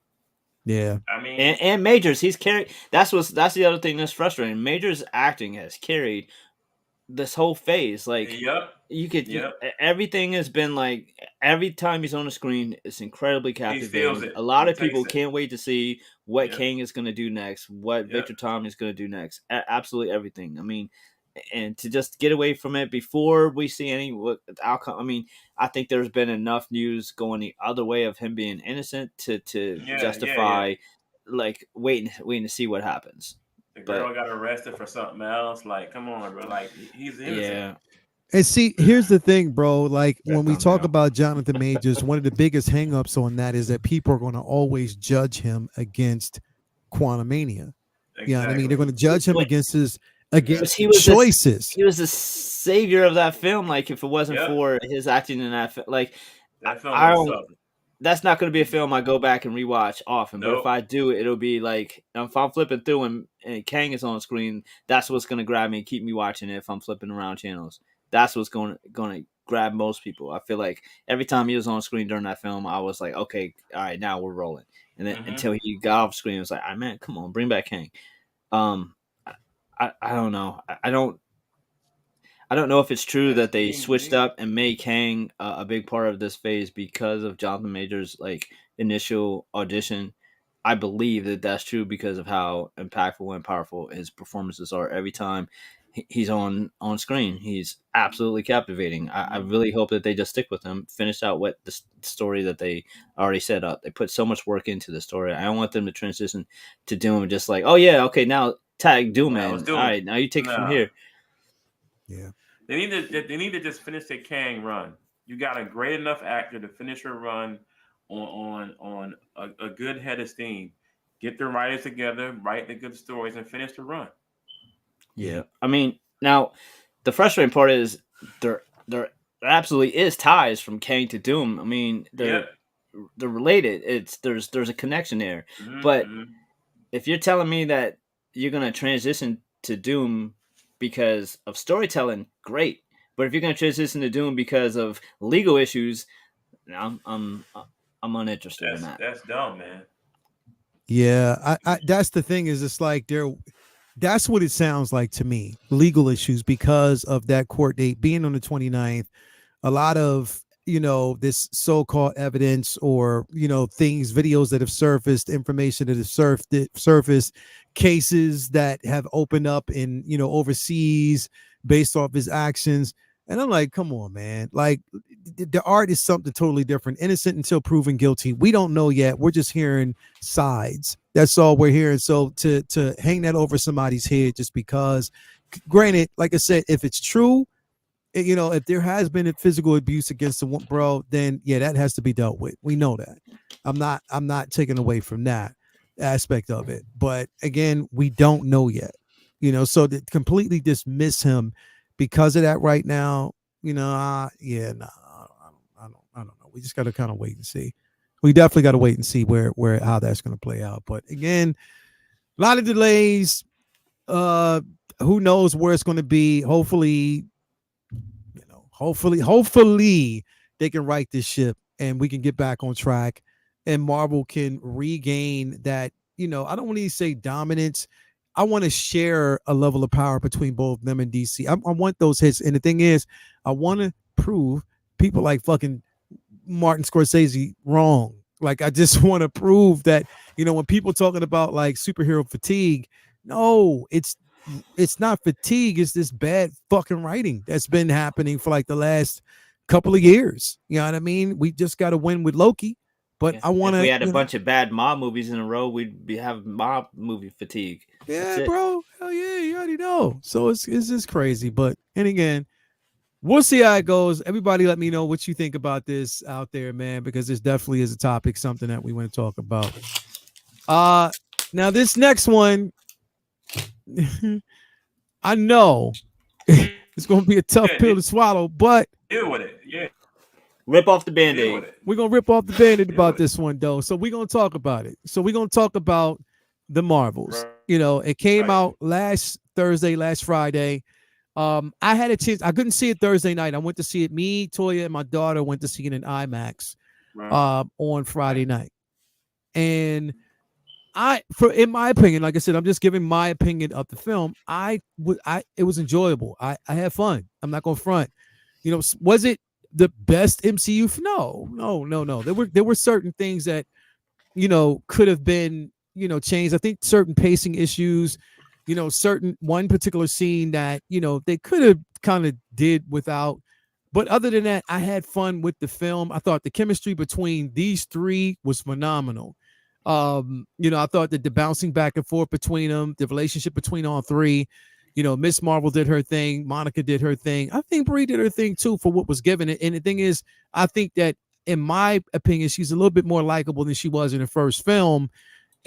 A: Yeah,
B: I mean,
C: and Majors, he's carried. That's the other thing that's frustrating. Majors' acting has carried this whole phase. Like, you could, everything has been like, every time he's on the screen, it's incredibly captivating. A lot of people can't wait to see what Kang is going to do next, what Victor Tom is going to do next. Absolutely everything. I mean, and to just get away from it before we see any outcome. I mean, I think there's been enough news going the other way of him being innocent to justify like waiting to see what happens.
B: The girl got arrested for something else. Like, come on, bro. Like, he's innocent.
A: Yeah. And see, here's the thing, bro. Like, when we talk about Jonathan Majors, one of the biggest hangups on that is that people are going to always judge him against Quantumania. Exactly. Yeah, I mean, they're going to judge him against his choices.
C: He was the savior of that film. Like, if it wasn't for his acting in that film, like,
B: that film
C: I don't. That's not going to be a film I go back and rewatch often. But if I do, it'll be like, if I'm flipping through and Kang is on screen, that's what's going to grab me and keep me watching it. If I'm flipping around channels, that's what's going to grab most people. I feel like every time he was on screen during that film, I was like, okay, all right, now we're rolling. And then until he got off screen, it was like, "Ah, man, come on, bring back Kang." I don't know. I don't know if it's true that they switched up and made Kang a big part of this phase because of Jonathan Majors' like initial audition. I believe that that's true because of how impactful and powerful his performances are every time he's on screen. He's absolutely captivating. I really hope that they just stick with him, finish out what the story that they already set up. They put so much work into the story. I don't want them to transition to Doom just like, oh yeah, okay, now tag Doom Man. All right, now you take it from here.
A: Yeah.
B: They need to just finish their Kang run. You got a great enough actor to finish your run on a good head of steam. Get the writers together, write the good stories, and finish the run.
C: Yeah, I mean, now the frustrating part is there absolutely is ties from Kang to Doom. I mean, they're related. There's a connection there. Mm-hmm. But if you're telling me that you're gonna transition to Doom because of storytelling, great. But if you're going to transition to Doom because of legal issues, I'm uninterested in that.
B: That's dumb, man.
A: Yeah, I that's the thing, is it's like that's what it sounds like to me. Legal issues because of that court date being on the 29th. A lot of this so-called evidence, or things, videos that have surfaced, information that has surfaced, cases that have opened up in overseas based off his actions. And I'm like, come on, man. Like, the art is something totally different. Innocent until proven guilty. We don't know yet. We're just hearing sides. That's all we're hearing. So to hang that over somebody's head just because, granted, like I said, if it's true, if there has been a physical abuse against the one, bro, then yeah, that has to be dealt with. We know that. I'm not taking away from that aspect of it. But again, we don't know yet. So to completely dismiss him because of that right now, yeah, no, I don't know. We just got to kind of wait and see. We definitely got to wait and see where how that's going to play out. But again, a lot of delays. Who knows where it's going to be? Hopefully they can right this ship and we can get back on track, and Marvel can regain that. I don't want to say dominance. I want to share a level of power between both them and DC. I want those hits. And the thing is, I want to prove people like fucking Martin Scorsese wrong. Like, I just want to prove that, when people talking about like superhero fatigue, no, it's not fatigue. It's this bad fucking writing that's been happening for like the last couple of years. You know what I mean? We just got to win with Loki. But
C: Yeah.
A: I want to.
C: If we had a bunch of bad mob movies in a row, have mob movie fatigue.
A: Yeah, bro. Hell yeah, you already know. So it's just crazy. But and again, we'll see how it goes. Everybody, let me know what you think about this out there, man, because this definitely is a topic, something that we want to talk about. Now this next one, I know it's going to be a tough pill to swallow, but
B: deal with it. Yeah.
C: Rip off the Band-Aid.
A: We're going to rip off the Band-Aid about this one, though. So we're going to talk about it. So we're going to talk about the Marvels.
B: Right.
A: It came out last Friday. I had a chance. I couldn't see it Thursday night. I went to see it. Me, Toya, and my daughter went to see it in IMAX on Friday night. And in my opinion, like I said, I'm just giving my opinion of the film. It was enjoyable. I had fun. I'm not gonna front. Was it the best MCU? No. There were certain things that could have been changed. I think certain pacing issues. Certain one particular scene that they could have kind of did without. But other than that, I had fun with the film. I thought the chemistry between these three was phenomenal. I thought that the bouncing back and forth between them, the relationship between all three, Miss Marvel did her thing, Monica did her thing. I think Brie did her thing too for what was given. And the thing is, I think that in my opinion, she's a little bit more likable than she was in the first film.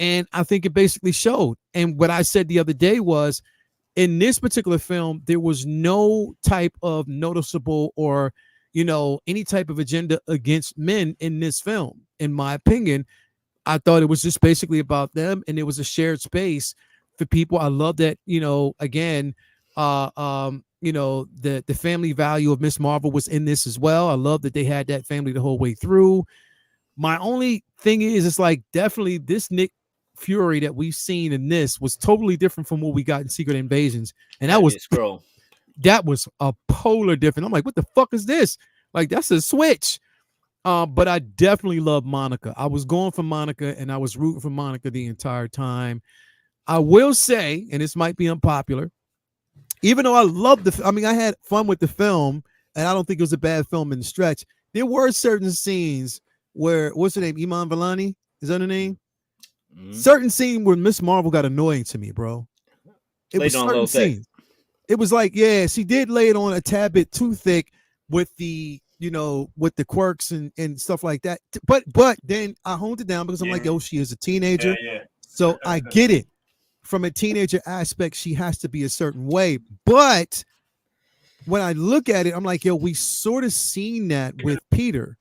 A: And I think it basically showed. And what I said the other day was, in this particular film, there was no type of noticeable or, any type of agenda against men in this film, in my opinion. I thought it was just basically about them, and it was a shared space for people. I love that, again, the family value of Miss Marvel was in this as well. I love that they had that family the whole way through. My only thing is, it's like definitely this Nick Fury that we've seen in this was totally different from what we got in Secret Invasions, and that was a polar different. I'm like, what the fuck is this? Like, that's a switch. But I definitely love Monica. I was going for Monica, and I was rooting for Monica the entire time. I will say, and this might be unpopular, even though I loved I had fun with the film, and I don't think it was a bad film in the stretch. There were certain scenes where, what's her name? Iman Vellani? Is that her name? Mm-hmm. Certain scene where Miss Marvel got annoying to me, bro. It was certain scenes. It was like, yeah, she did lay it on a tad bit too thick with the with the quirks and stuff like that. But then I honed it down because I'm like, yo, she is a teenager.
B: Yeah.
A: So I get it. From a teenager aspect, she has to be a certain way. But when I look at it, I'm like, yo, we sort of seen that with Peter.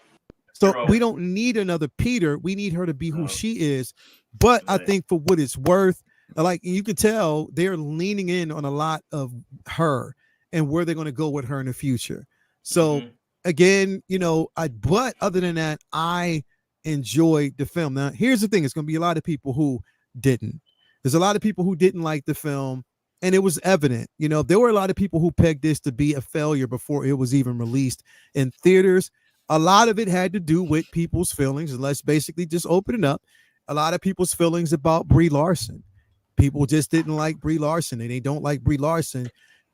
A: So we don't need another Peter. We need her to be who she is. But I think for what it's worth, like you can tell, they're leaning in on a lot of her and where they're going to go with her in the future. So again, but other than that, I enjoyed the film. Now, here's the thing. It's going to be a lot of people who didn't. There's a lot of people who didn't like the film, and it was evident. There were a lot of people who pegged this to be a failure before it was even released in theaters. A lot of it had to do with people's feelings, and let's basically just open it up. A lot of people's feelings about Brie Larson. People just didn't like Brie Larson, and they don't like Brie Larson.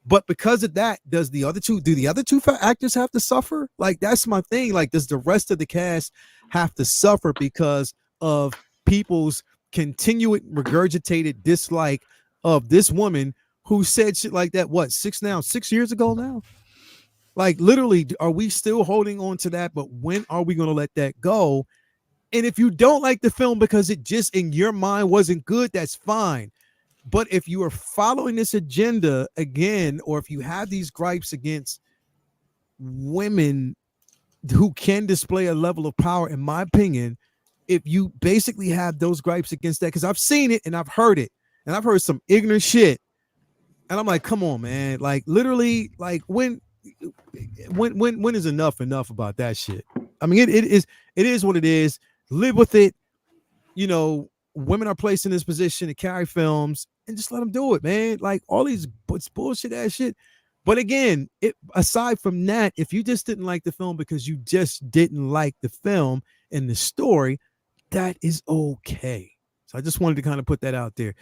A: But because of that, do the other two actors have to suffer? Like, that's my thing. Like, does the rest of the cast have to suffer because of people's continued regurgitated dislike of this woman who said shit like that? What, 6 years ago now? Like, literally, are we still holding on to that? But when are we going to let that go? And if you don't like the film because it just in your mind wasn't good, that's fine. But if you are following this agenda again, or if you have these gripes against women who can display a level of power, in my opinion, if you basically have those gripes against that, because I've seen it and I've heard it, and I've heard some ignorant shit, and I'm like, come on, man, like literally, like when is enough about that shit? I mean, it is what it is. Live with it. You know, women are placed in this position to carry films, and just let them do it, man. Like all these bullshit ass shit. But again, aside from that, if you just didn't like the film because you just didn't like the film and the story, that is okay. So I just wanted to kind of put that out there.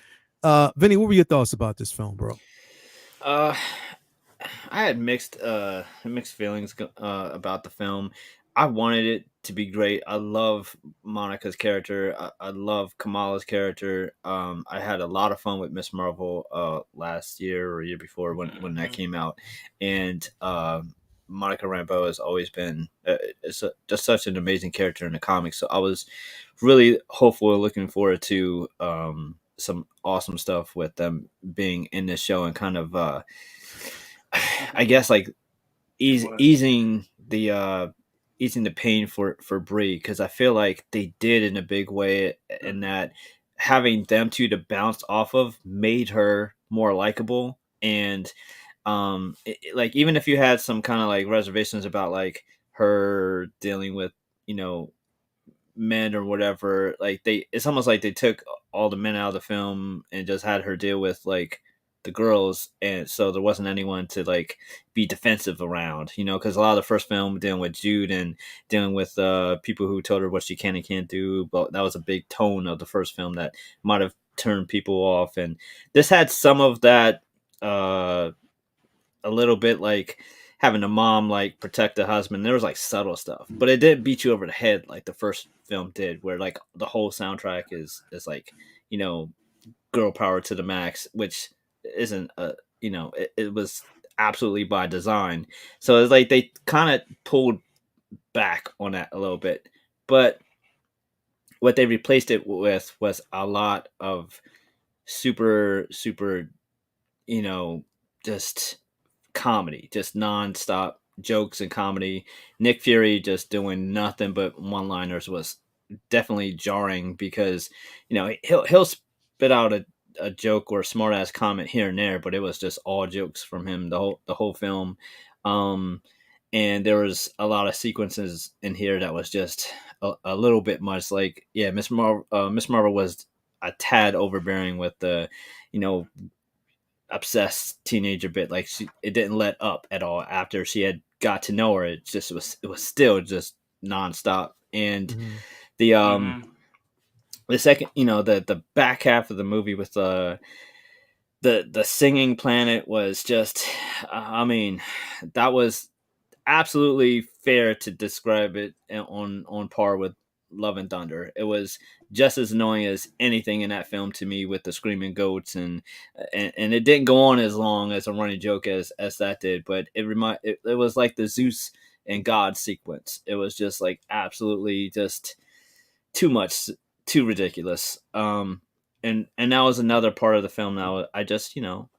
A: Vinny, what were your thoughts about this film, bro?
C: Uh, I had mixed feelings about the film. I wanted it to be great. I love Monica's character. I love Kamala's character. I had a lot of fun with Miss Marvel last year or year before when that came out, and Monica Rambeau has always been just such an amazing character in the comics. So I was really hopeful and looking forward to some awesome stuff with them being in this show and kind of I guess like
B: What?
C: easing the pain for Brie, because I feel like they did in a big way, in that having them two to bounce off of made her more likable. And like, even if you had some kind of like reservations about like her dealing with, you know, men or whatever, like it's almost like they took all the men out of the film and just had her deal with like the girls, and so there wasn't anyone to like be defensive around, you know, because a lot of the first film dealing with Jude and dealing with people who told her what she can and can't do, but that was a big tone of the first film that might have turned people off. And this had some of that, a little bit, like having a mom like protect the husband. There was like subtle stuff, but it didn't beat you over the head like the first film did, where like the whole soundtrack is like, you know, girl power to the max, which isn't a, you know, it was absolutely by design. So it's like they kind of pulled back on that a little bit, but what they replaced it with was a lot of super, you know, just comedy, just nonstop jokes and comedy. Nick Fury just doing nothing but one-liners was definitely jarring, because you know he'll spit out a joke or a smart ass comment here and there, but it was just all jokes from him the whole film. Um, and there was a lot of sequences in here that was just a little bit much. Like, yeah, Miss Marvel was a tad overbearing with the, you know, obsessed teenager bit. Like, it didn't let up at all after she had got to know her. It was still just nonstop. And
A: Mm-hmm.
C: the
B: Mm-hmm.
C: the second, you know, the back half of the movie with the singing planet was just, I mean, that was absolutely fair to describe it on par with Love and Thunder. It was just as annoying as anything in that film to me, with the screaming goats, and it didn't go on as long as a running joke as that did, but it was like the Zeus and God sequence. It was just like absolutely just too much, too ridiculous. And that was another part of the film. Now I just, you know,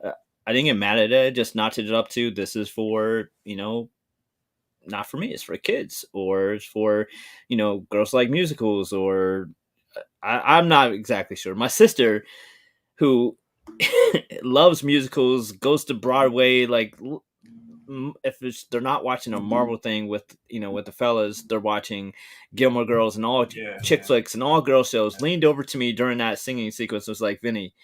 C: I didn't get mad at it. I just notched it up to, this is for, you know, not for me, it's for kids, or it's for, you know, girls like musicals, or I'm not exactly sure. My sister, who loves musicals, goes to Broadway, like, if they're not watching a Marvel thing with, you know, with the fellas, they're watching Gilmore Girls and all
B: Yeah,
C: chick
B: yeah.
C: flicks and all girl shows, leaned over to me during that singing sequence, was like, Vinny,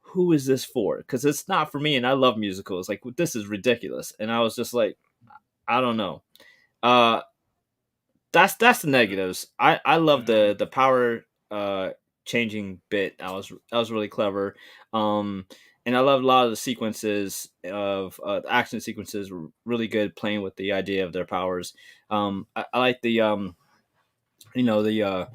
C: who is this for? Because it's not for me, and I love musicals. Like, this is ridiculous. And I was just like, I don't know. Uh, that's the negatives. I love
B: Mm-hmm.
C: the power changing bit. That was really clever. Um, and I love a lot of the sequences of the action sequences were really good, playing with the idea of their powers. I like the you know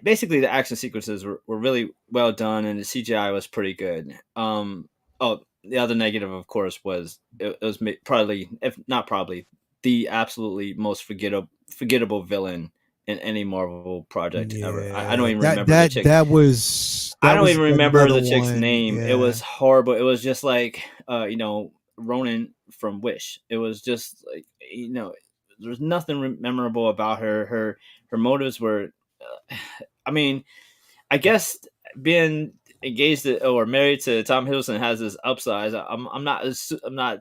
C: basically the action sequences were really well done, and the CGI was pretty good. Oh, the other negative, of course, was it was probably, if not probably, the absolutely most forgettable villain in any Marvel project ever. I don't
A: Yeah,
C: even
A: that
C: remember the
A: that
C: chick.
A: that was
C: I
A: that
C: don't
A: was
C: even remember
A: another
C: the chick's
A: one.
C: name. It
A: Yeah.
C: was horrible. It was just like Ronan from Wish. It was just like there's nothing memorable about her. Her motives were. I mean, I guess being engaged or married to Tom Hiddleston has this upsides. I'm not.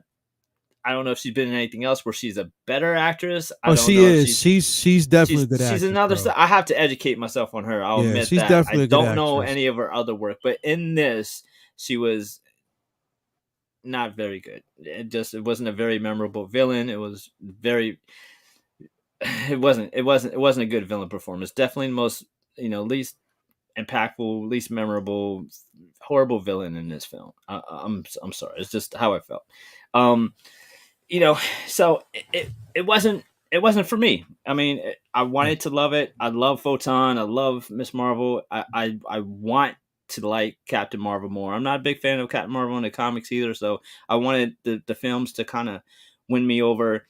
C: I don't know if she's been in anything else where she's a better actress. I
A: Oh,
C: don't
A: she
C: know if
A: is. She's definitely a good
C: she's
A: actress,
C: another.
A: bro.
C: I have to educate myself on her. I'll
A: Yeah,
C: admit
A: she's
C: that. I
A: definitely a good
C: don't know
A: actress.
C: any of her other work, but in this, she was not very good. It wasn't a very memorable villain. It was very. It wasn't a good villain performance. Definitely the most least impactful, least memorable, horrible villain in this film. I'm sorry. It's just how I felt. Um, you know, so it wasn't for me. I mean, I
A: Yeah.
C: wanted to love it. I love Photon. I love Miss Marvel. I want to like Captain Marvel more. I'm not a big fan of Captain Marvel in the comics either, so I wanted the films to kind of win me over.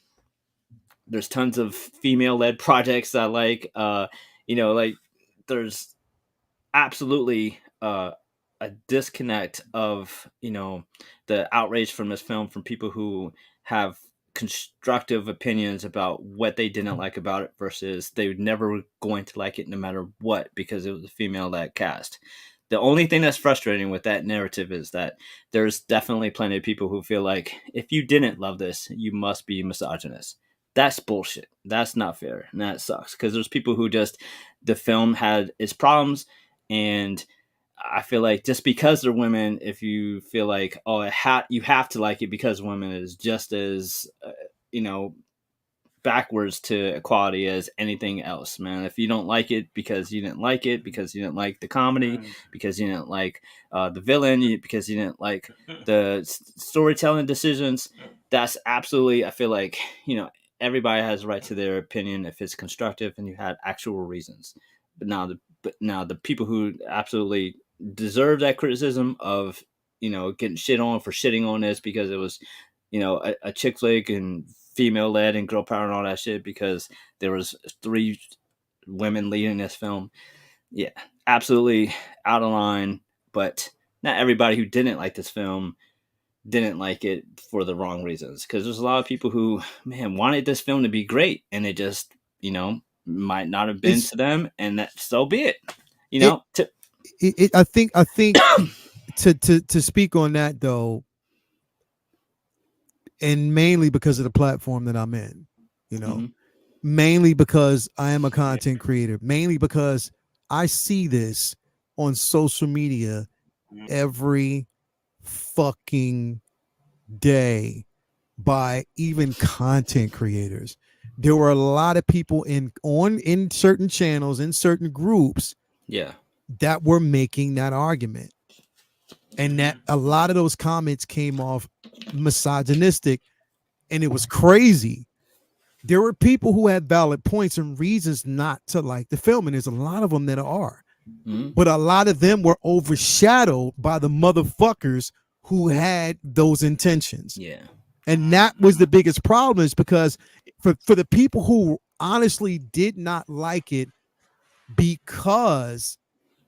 C: There's tons of female led projects I like. Like there's absolutely a disconnect of the outrage from this film from people who have constructive opinions about what they didn't like about it versus they were never going to like it no matter what because it was a female led cast. The only thing that's frustrating with that narrative is that there's definitely plenty of people who feel like if you didn't love this, you must be misogynist. That's bullshit. That's not fair. And that sucks because there's people who just the film had its problems, and I feel like just because they're women, if you feel like you have to like it because women is just as you know backwards to equality as anything else, man. If you don't like it because you didn't like it, because you didn't like the comedy, because you didn't like the villain, because you didn't like the storytelling decisions, that's absolutely, I feel like, everybody has a right to their opinion if it's constructive and you had actual reasons. But now the people who absolutely deserve that criticism of, getting shit on for shitting on this because it was a chick flick and female led and girl power and all that shit because there was three women leading this film. Yeah, absolutely out of line. But not everybody who didn't like this film didn't like it for the wrong reasons. Because there's a lot of people who, man, wanted this film to be great, and it just, might not have been
A: It's
C: to them, and that so be it. You
A: it,
C: know, to,
A: I think to speak on that though, and mainly because of the platform that I'm in, you know,
C: Mhm.
A: mainly because I am a content creator, mainly because I see this on social media every fucking day by even content creators. There were a lot of people in certain channels, in certain groups
C: Yeah.
A: that were making that argument. And that a lot of those comments came off misogynistic, and it was crazy. There were people who had valid points and reasons not to like the film, and there's a lot of them that are.
C: Mhm.
A: But a lot of them were overshadowed by the motherfuckers who had those intentions.
C: Yeah.
A: And that was the biggest problem, is because for the people who honestly did not like it because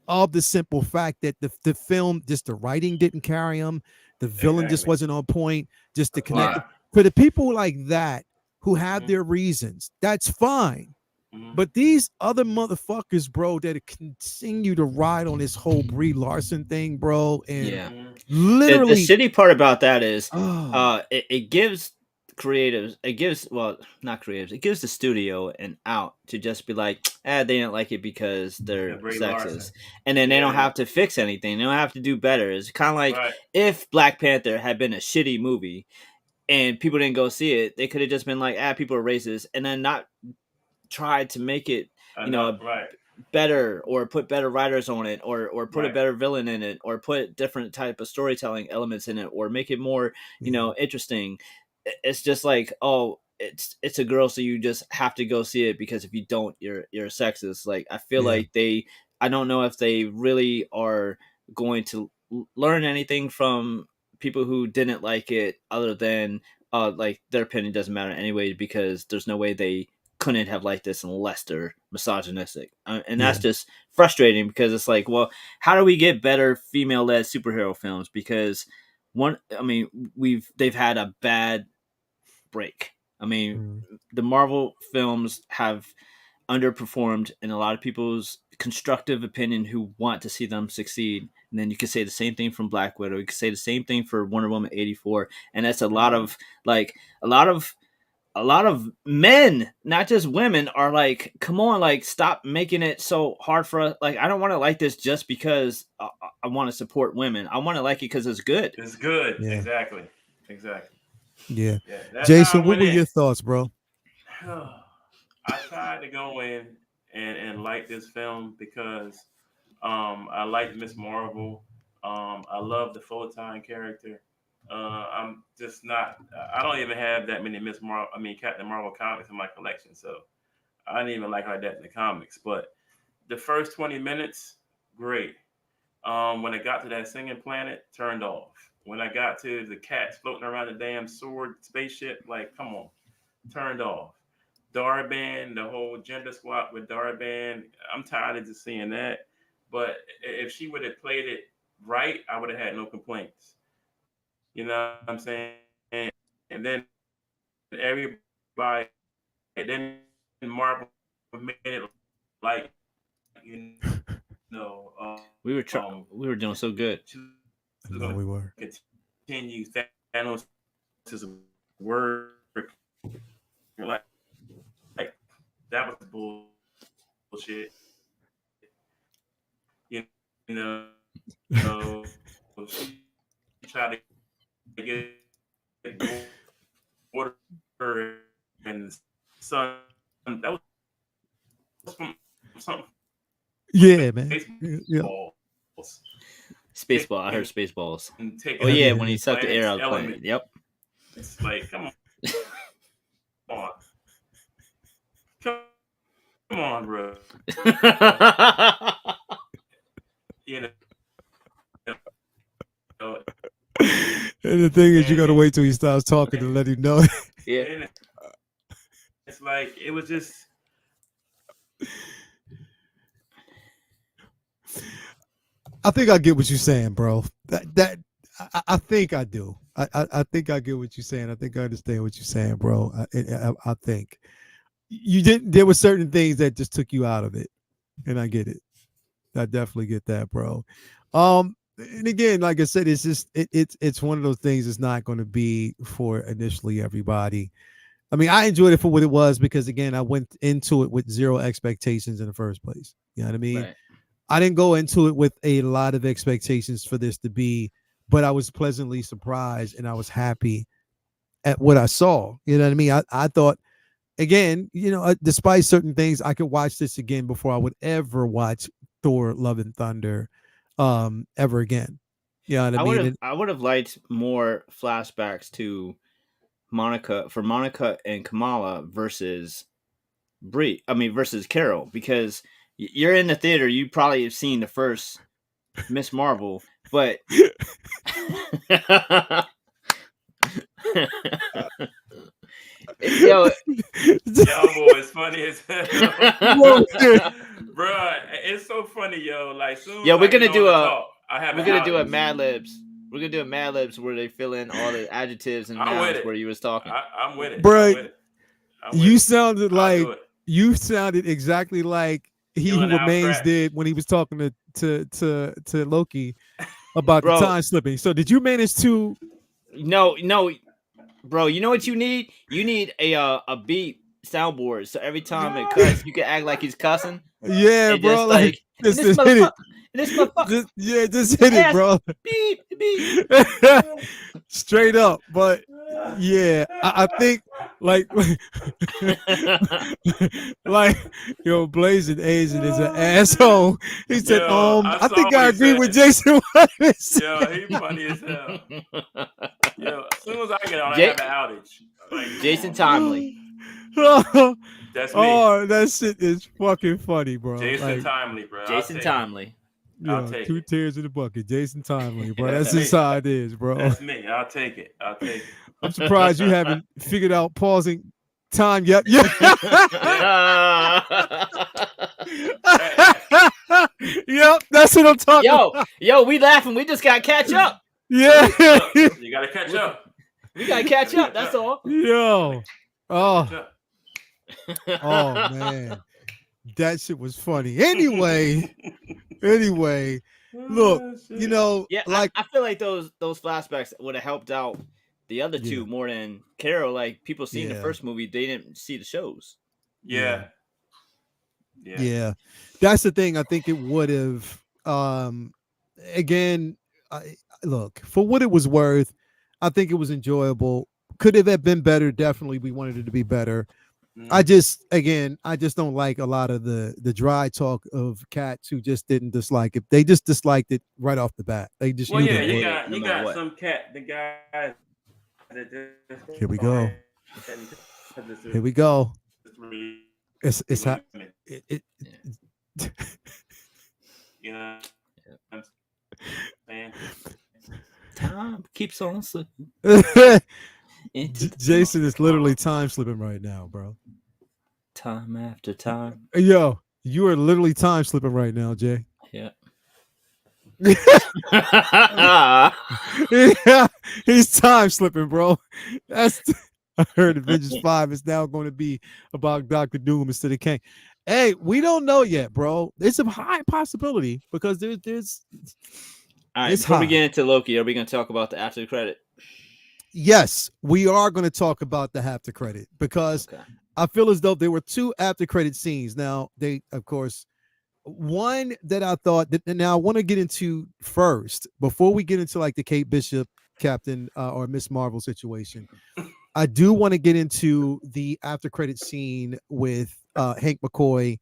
A: of the simple fact that the film, just the writing didn't carry them, the villain just
B: Exactly.
A: wasn't on point, just the
B: That's why.
A: connected. For the people like that who have
B: Mm-hmm.
A: their reasons, that's fine.
B: Mm-hmm.
A: But these other motherfuckers, bro, that continue to ride on this whole Brie Larson thing, bro, and
C: Yeah.
B: Mm-hmm.
C: The
A: literally,
C: shitty part about that is
A: oh,
C: it gives creatives, it gives, well, not creatives, it gives the studio an out to just be like, they didn't like it because they're
B: Brie Larson.
C: sexist, and then they don't
B: Yeah.
C: have to fix anything, they don't have to do better. It's kind of like
B: Right.
C: if Black Panther had been a shitty movie, and people didn't go see it, they could have just been like, ah, people are racist, and then not tried to make it, you
B: Enough,
C: know,
B: right?
C: better, or put better writers on it, or put a
B: Right.
C: better villain in it, or put different type of storytelling elements in it, or make it more,
A: Yeah.
C: interesting. It's just like, oh, it's a girl, so you just have to go see it, because if you don't, you're a sexist. Like, I feel
A: Yeah.
C: like I don't know if they really are going to learn anything from people who didn't like it, other than like, their opinion doesn't matter anyway, because there's no way they couldn't have liked this unless they're misogynistic. And that's
A: Yeah.
C: just frustrating, because it's like, well, how do we get better female-led superhero films? Because they've had a bad break. I mean,
A: Mm.
C: the Marvel films have underperformed in a lot of people's constructive opinion, who want to see them succeed. And then you could say the same thing from Black Widow. You could say the same thing for Wonder Woman 84. And that's a lot
B: Mhm.
C: of, like, a lot of men, not just women, are like, come on, like, stop making it so hard for us. Like, I don't want to like this just because I want to support women. I want to like it because it's good.
B: It's good.
A: Yeah.
B: Exactly. Exactly.
A: Yeah.
B: Yeah. That's how
A: Jason,
B: I
A: what
B: went
A: were
B: in.
A: your thoughts, bro?
B: I tried to go in and like this film because I liked Miss Marvel. I love the Photon character. I'm just not. I don't even have that many Miss Marvel. I mean, Captain Marvel comics in my collection, so I didn't even like her that in the comics. But the first 20 minutes, great. When I got to that singing planet, turned off. When I got to the cats floating around the damn sword spaceship, like, come on, turned off. Darban, the whole gender swap with Darban, I'm tired of just seeing that. But if she would have played it right, I would have had no complaints. You know what I'm saying? And then everybody, then Marvel made it like, she was going
C: We were doing so good.
B: to
A: I know we
B: continue
A: were.
B: Thanos' work. Like, that was bullshit. You know, she tried to get water and sun. That was from something from
A: Yeah, man. Yeah.
B: Spaceballs.
C: Spaceball. I heard
B: Taking
C: Spaceballs. Oh
B: taking
A: Yeah.
B: up
C: yeah,
A: Yeah.
C: when he
A: Yeah.
C: sucked the air
B: planet's
C: out of the planet.
B: elements.
C: Yep.
B: Like, on, come on, bro. You know,
A: And the thing is, you got to
B: and
A: wait till he starts talking to let him know.
C: Yeah.
B: and it's like it was just
A: I think I get what you're saying, bro. I think I do. I think I get what you're saying. I think I understand what you're saying, bro. I think you didn't. There were certain things that just took you out of it, and I get it. I definitely get that, bro. And again, like I said, it's just it's one of those things. It's not going to be for initially everybody. I mean, I enjoyed it for what it was because again, I went into it with zero expectations in the first place. You know what I mean?
C: Right.
A: I didn't go into it with a lot of expectations for this to be, but I was pleasantly surprised and I was happy at what I saw. You know what I mean? I thought, again, despite certain things, I could watch this again before I would ever watch Thor: Love and Thunder ever again. You know what I mean? And
C: I would have liked more flashbacks to Monica and Kamala versus Brie. I mean, versus Carol, because you're in the theater. You probably have seen the first Miss Marvel, but yo,
B: y'all boys funny as hell.
A: Whoa, dude.
B: Bruh, it's so funny, yo. Like soon
C: yo,
B: as I get on to talk, I have
C: we're gonna do a
B: allergies.
C: Mad Libs. We're gonna do a Mad Libs where they fill in all the adjectives and
B: I'm with
C: nouns
B: it.
C: where you was talking.
B: I'm with it. I'm
A: Bro,
B: with it. I'm with
A: you
B: it.
A: sounded
B: I'll do
A: like
B: it.
A: you sounded exactly like He
B: You
A: Who
B: and Al
A: Remains
B: Trash.
A: did when he was talking to Loki about the
C: Bro,
A: time slipping. So did you manage to?
C: no, bro. You know what you need? You need a beat soundboard. So every time it cuts, you can act like he's cussing,
A: Yeah,
C: and
A: bro.
C: just
A: Like
C: like, and
A: just,
C: this
A: just hit
C: motherfucker,
A: it.
C: this motherfucker.
A: Just hit it, bro.
C: Beep, beep.
A: Straight up. But yeah, I think like like Blazing Asian is an asshole. He said, I think I agree with Jason.
B: Yo, he funny as hell. Yo, as soon as I get on, I have an outage. Like,
C: Jason Timely.
B: That's me.
A: Oh, that shit is fucking funny, bro.
B: Jason Timely, bro.
C: Jason Timely.
B: I'll take
A: 2 tears in the bucket. Jason Timely, bro. That's just how it is, bro.
B: That's me. I'll take it.
A: I'm surprised you haven't figured out pausing time yet. Yeah. Yep, that's what I'm talking about.
C: Yo, we laughing. We just got to catch up.
A: Yeah.
B: You got to catch up.
C: We got to catch up. That's all.
A: Yo. Oh, man. That shit was funny. Anyway, look,
C: yeah, like I feel like those flashbacks would have helped out the other two more than Carol. Like people seeing the first movie, they didn't see the shows.
B: Yeah.
A: That's the thing. I think it would have. Again, look, for what it was worth, I think it was enjoyable. Could it have been better? Definitely, we wanted it to be better. I just don't like a lot of the dry talk of cats who just didn't dislike it. They just disliked it right off the bat. They just
B: you got some cat the guys that just
A: Here we go. It's how it
B: you know man.
C: Time keeps on slipping.
A: Jason is literally time slipping right now, bro.
C: Time after time.
A: Yo, you are literally time slipping right now, Jay.
C: Yeah.
A: Yeah, he's time slipping, bro. I heard Avengers 5 is now going to be about Dr. Doom instead of Kang. Hey, we don't know yet, bro. It's a high possibility because there's
C: all right, before we get into Loki, are we going to talk about the after credit?
A: Yes, we are going to talk about the after credit because I feel as though there were 2 after credit scenes. Now, they, of course, one that I thought that now I want to get into first before we get into like the Kate Bishop Captain or Miss Marvel situation. I do want to get into the after credit scene with Hank McCoy.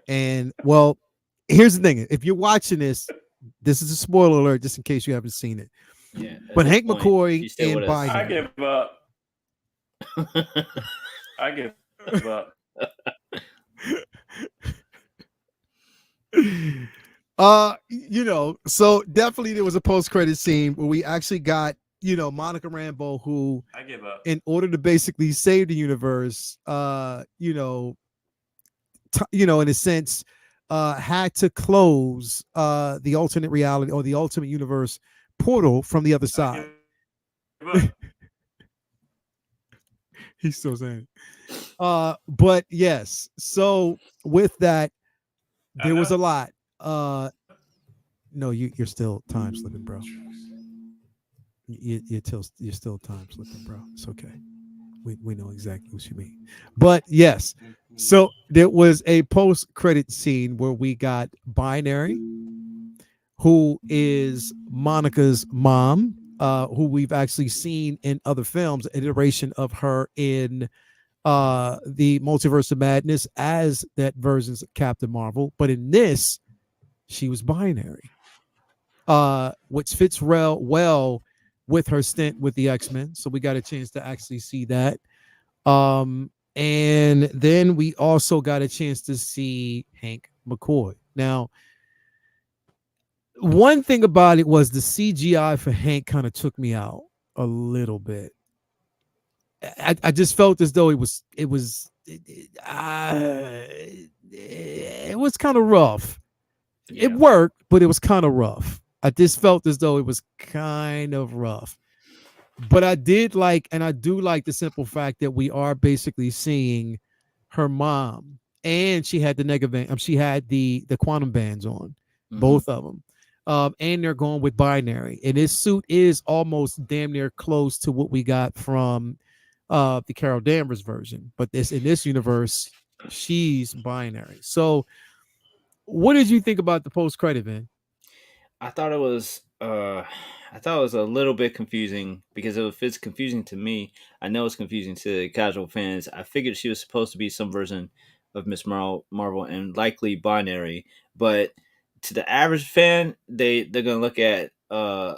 A: And well, here's the thing. If you're watching this is a spoiler alert just in case you haven't seen it.
C: Yeah,
A: but Hank McCoy and Biden.
B: I give up.
A: So definitely there was a post-credit scene where we actually got, Monica Rambeau, who
B: I give up.
A: In order to basically save the universe, in a sense, had to close the alternate reality or the ultimate universe portal from the other side. He's still saying it. But yes, so with that, there was a lot. No, you're still time slipping, bro. You're still time slipping, bro. It's okay. We know exactly what you mean. But yes, so there was a post-credit scene where we got Binary, who is Monica's mom, who we've actually seen in other films, an iteration of her in the Multiverse of Madness as that version's Captain Marvel. But in this, she was Binary, which fits well with her stint with the X-Men. So we got a chance to actually see that. And then we also got a chance to see Hank McCoy. Now, one thing about it was the CGI for Hank kind of took me out a little bit. I just felt as though it was kind of rough. Yeah. It worked, but it was kind of rough. I just felt as though it was kind of rough. But I did like, and I do like the simple fact that we are basically seeing her mom, and she had the she had the quantum bands on, both of them. And they're going with Binary. And his suit is almost damn near close to what we got from the Carol Danvers version. But in this universe, she's Binary. So what did you think about the post-credit, man?
C: I thought it was I thought it was a little bit confusing because if it's confusing to me, I know it's confusing to casual fans. I figured she was supposed to be some version of Marvel and likely binary, but to the average fan, they're gonna look at a,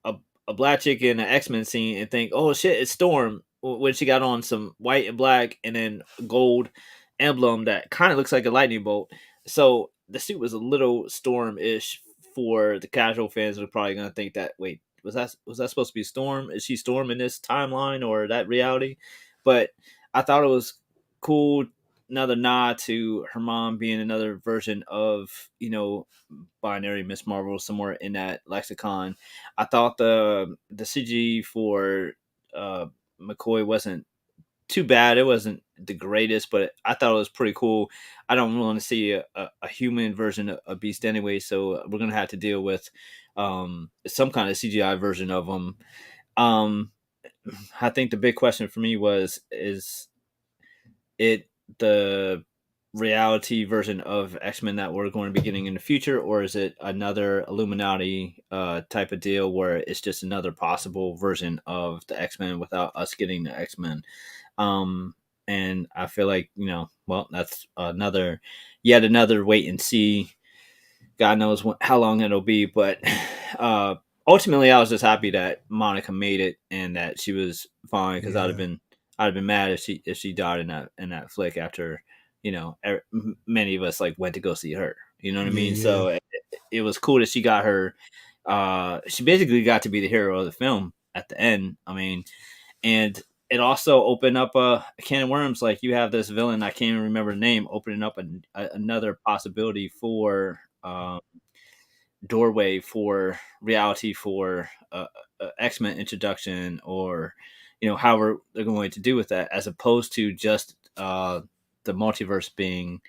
C: a black chick in an X Men scene and think, oh shit, it's Storm when she got on some white and black and then gold emblem that kind of looks like a lightning bolt. So the suit was a little Storm ish for the casual fans. Are probably gonna think that wait, was that supposed to be Storm? Is she Storm in this timeline or that reality? But I thought it was cool. Another nod to her mom being another version of binary Miss Marvel somewhere in that lexicon. I thought the CG for uh, McCoy wasn't too bad. It wasn't the greatest, but I thought it was pretty cool. I don't want to see a human version of Beast anyway, so we're gonna have to deal with some kind of CGI version of them. Um, I think the big question for me was is it the reality version of X-Men that we're going to be getting in the future, or is it another Illuminati type of deal where it's just another possible version of the X-Men without us getting the X-Men? Um, and I feel like, well, that's yet another wait and see. God knows how long it'll be, but uh, ultimately, I was just happy that Monica made it and that she was fine because
A: Yeah.
C: I'd have been mad if she died in that flick after many of us like went to go see her. You know what I
A: Yeah.
C: mean?
A: Yeah.
C: So it was cool that she got her. She basically got to be the hero of the film at the end. I mean, and it also opened up a can of worms. Like you have this villain, I can't even remember the name, opening up another possibility for doorway for reality for X-Men introduction, or however they're going to do with that, as opposed to just the multiverse being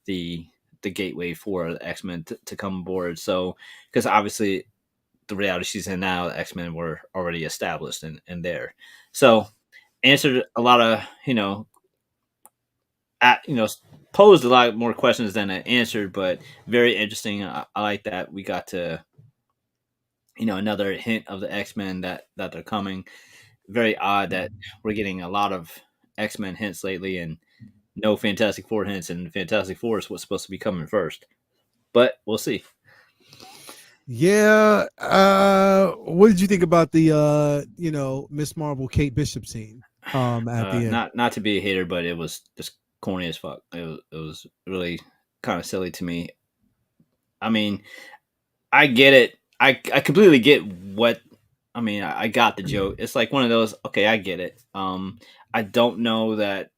C: the the gateway for the X-Men to come aboard. So because obviously the reality she's in now, the X-Men were already established and there. So answered a lot of at, posed a lot more questions than it answered, but very interesting. I like that we got to another hint of the X-Men that they're coming. Very odd that we're getting a lot of X-Men hints lately and no Fantastic Four hints, and Fantastic Four is what's supposed to be coming first, but we'll see.
A: Yeah. What did you think about the Miss Marvel Kate Bishop scene at the end?
C: Not to be a hater, but it was just corny as fuck. It was really kind of silly to me. I mean, I get it. I completely get what. I mean, I got the joke. It's like one of those. Okay, I get it. I don't know that.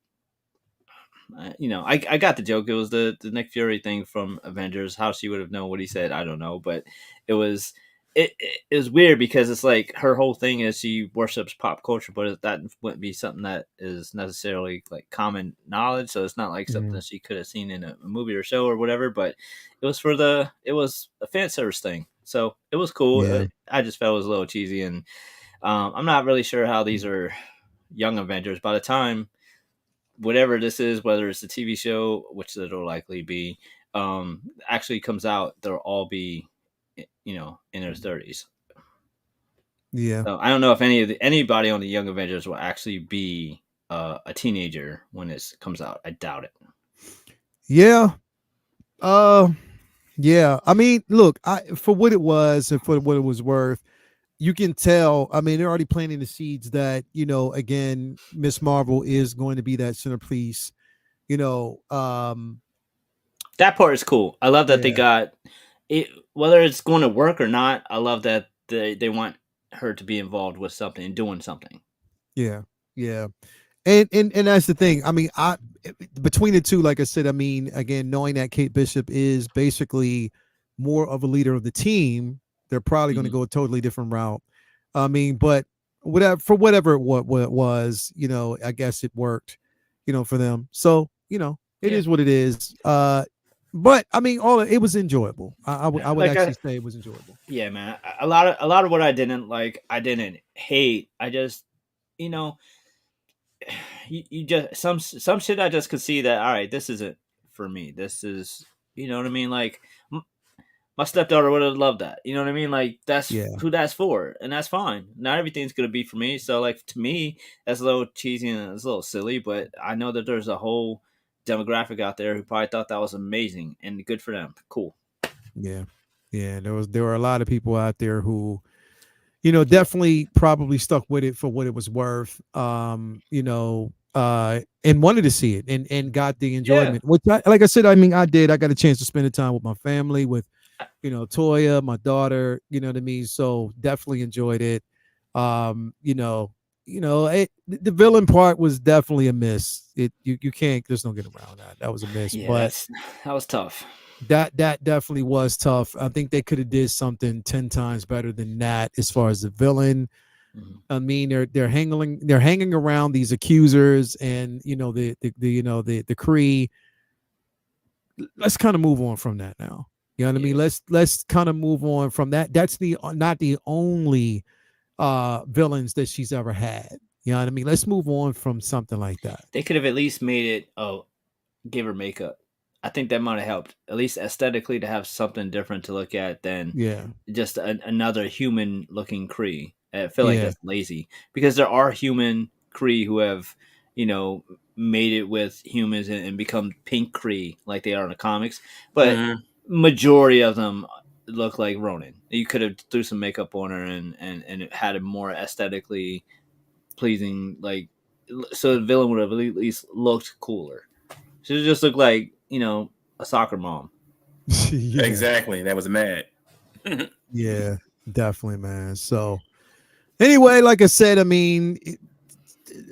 C: I got the joke. It was the Nick Fury thing from Avengers. How she would have known what he said, I don't know. But it was it was weird because it's like her whole thing is she worships pop culture, but that wouldn't be something that is necessarily like common knowledge. So it's not like something
A: Mhm.
C: that she could have seen in a movie or show or whatever. But it was a fan service thing, so it was cool.
A: Yeah.
C: I just felt it was a little cheesy, and I'm not really sure how these are young Avengers. By the time whatever this is, whether it's a TV show, which it'll likely be, actually comes out, they'll all be, in their 30s.
A: Yeah.
C: So I don't know if anybody on the Young Avengers will actually be a teenager when this comes out. I doubt it.
A: Yeah. Uh yeah. I mean, look, I for what it was and for what it was worth, you can tell. I mean, they're already planting the seeds that, again, Miss Marvel is going to be that centerpiece, you know.
C: That part is cool. I love that they
A: Yeah.
C: got it, whether it's going to work or not. I love that they want her to be involved with something, doing something.
A: Yeah. Yeah. And that's the thing. I mean, between the two, like I said, I mean, again, knowing that Kate Bishop is basically more of a leader of the team, they're probably going to
C: Mhm.
A: go a totally different route. I mean, but whatever what it was, I guess it worked, for them. So it
C: Yeah.
A: is what it is. But I mean, all it was enjoyable. I would
C: Like
A: actually say it was enjoyable.
C: yeah, man. A lot of what I didn't like, I didn't hate. I just, you know, you just some shit I just could see that. All right, this isn't for me. This is, you know what I mean. Like My stepdaughter would have loved that. You know what I mean? Like that's
A: Yeah,
C: who that's for, and that's fine. Not everything's gonna be for me. So like to me, that's a little cheesy and it's a little silly, but I know that there's a whole demographic out there who probably thought that was amazing and good for them. Cool.
A: yeah, yeah. There were a lot of people out there who, definitely probably stuck with it for what it was worth. And wanted to see it and got the
C: Yeah.
A: enjoyment. Which, like I said, I mean, I did. I got a chance to spend the time with my family, with Toya, my daughter. You know what I mean. So definitely enjoyed it. Um, you know, the villain part was definitely a miss. You can't just don't get around that. That was a miss,
C: Yeah,
A: but
C: that was tough.
A: that definitely was tough. I think they could have did something 10 times better than that as far as the villain.
C: Mhm.
A: I mean, they're hanging around these accusers and the Kree. Let's kind of move on from that now. You know what I mean?
C: Yeah.
A: Let's kind of move on from that. That's the not the only villains that she's ever had. You know what I mean? Let's move on from something like that.
C: They could have at least made it give her makeup. I think that might have helped, at least aesthetically, to have something different to look at than
A: Yeah.
C: just another human looking Kree. I feel like
A: Yeah.
C: that's lazy because there are human Kree who have, you know, made it with humans and become pink Kree like they are in the comics, but
B: Mm-hmm.
C: majority of them look like Ronin. You could have threw some makeup on her and it had a more aesthetically pleasing, like, so the villain would have at least looked cooler. She just looked like, a soccer mom.
A: Yeah.
B: Exactly. That was mad.
A: Yeah. Definitely, man. So anyway, like I said, I mean,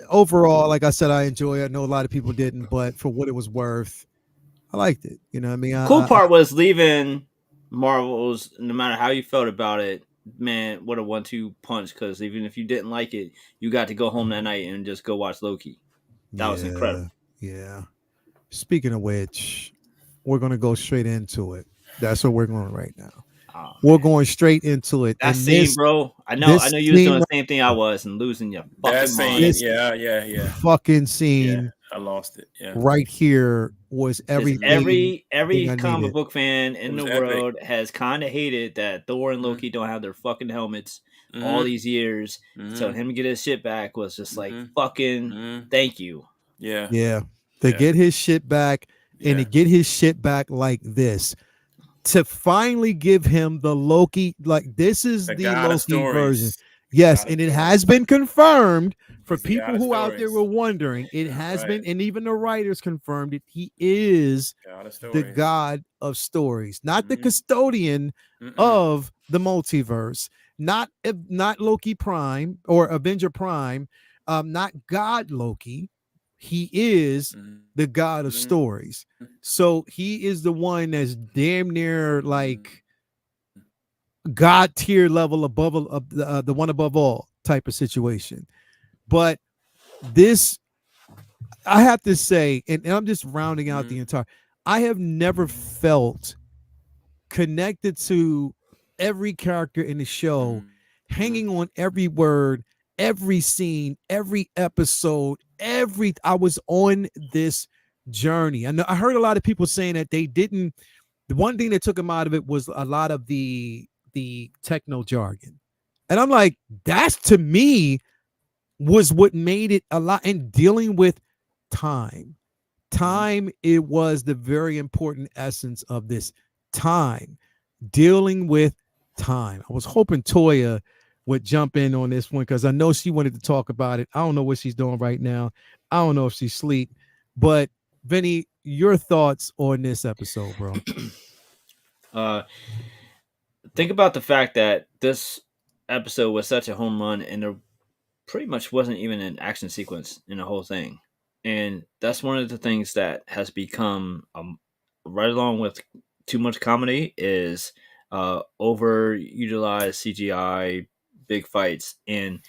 A: overall, like I said, I enjoy it. I know a lot of people didn't, but for what it was worth, I liked it. You know what I mean?
C: Cool part was leaving Marvel's, no matter how you felt about it, man, what a 1-2 punch. Because even if you didn't like it, you got to go home that night and just go watch Loki. That was
A: Yeah.
C: incredible.
A: Yeah. Speaking of which, we're going to go straight into it. That's what we're going right now.
C: Oh
A: We're
C: man,
A: going straight into it.
C: that
A: And
C: scene,
A: this
C: bro. I
A: this
C: know you was
A: scene,
C: doing the same thing I was and losing your
B: That
C: fucking
B: scene,
C: mind.
A: this
B: yeah.
A: fucking
B: Yeah,
A: scene
B: I lost it. Yeah.
A: right here was
C: Because
A: everything
C: every
A: I
C: comic
A: needed.
C: book fan
B: It
C: in
B: was
C: the
B: epic.
C: world has kind of hated that Thor and
B: Mm-hmm.
C: Loki don't have their fucking helmets all
B: Mm-hmm.
C: these years. So
B: Mm-hmm.
C: him to get his shit back was just like
B: Mm-hmm.
C: fucking
B: Mm-hmm.
C: thank you.
B: Yeah.
A: Yeah. To
B: Yeah.
A: get his shit back and to
B: Yeah.
A: get his shit back like this. To finally give him the Loki, like this is
B: The
A: the
B: God of
A: Loki version.
B: stories.
A: Yes,
B: God of
A: and it has
B: stories.
A: been confirmed for
B: He's the God
A: people
B: of
A: who out there were
B: stories.
A: wondering. It
B: That's
A: has
B: right.
A: been, and even the writers confirmed it. He is
B: God of
A: the
B: stories.
A: God of stories, not the
B: Mm-hmm.
A: custodian
B: Mm-mm.
A: of the multiverse, not Loki Prime or Avenger Prime, not God Loki. He is the God of
B: Mm-hmm.
A: stories. So he is the one that's damn near like God tier level above the one above all type of situation. But this, I have to say, and I'm just rounding out the
B: Mm-hmm.
A: entire. I have never felt connected to every character in the show,
B: Mm-hmm.
A: hanging on every word, every scene, every episode, every. I was on this journey. I heard a lot of people saying that they didn't. The one thing that took them out of it was a lot of the techno jargon, and I'm like, that's to me was what made it a lot. And dealing with time, it was the very important essence of this time, dealing with time. I was hoping Toya would jump in on this one because I know she wanted to talk about it. I don't know what she's doing right now. I don't know if she's asleep, but Vinny, your thoughts on this episode, bro?
C: uh think about the fact that this episode was such a home run and there pretty much wasn't even an action sequence in the whole thing. And that's one of the things that has become right along with too much comedy is overutilized CGI big fights. And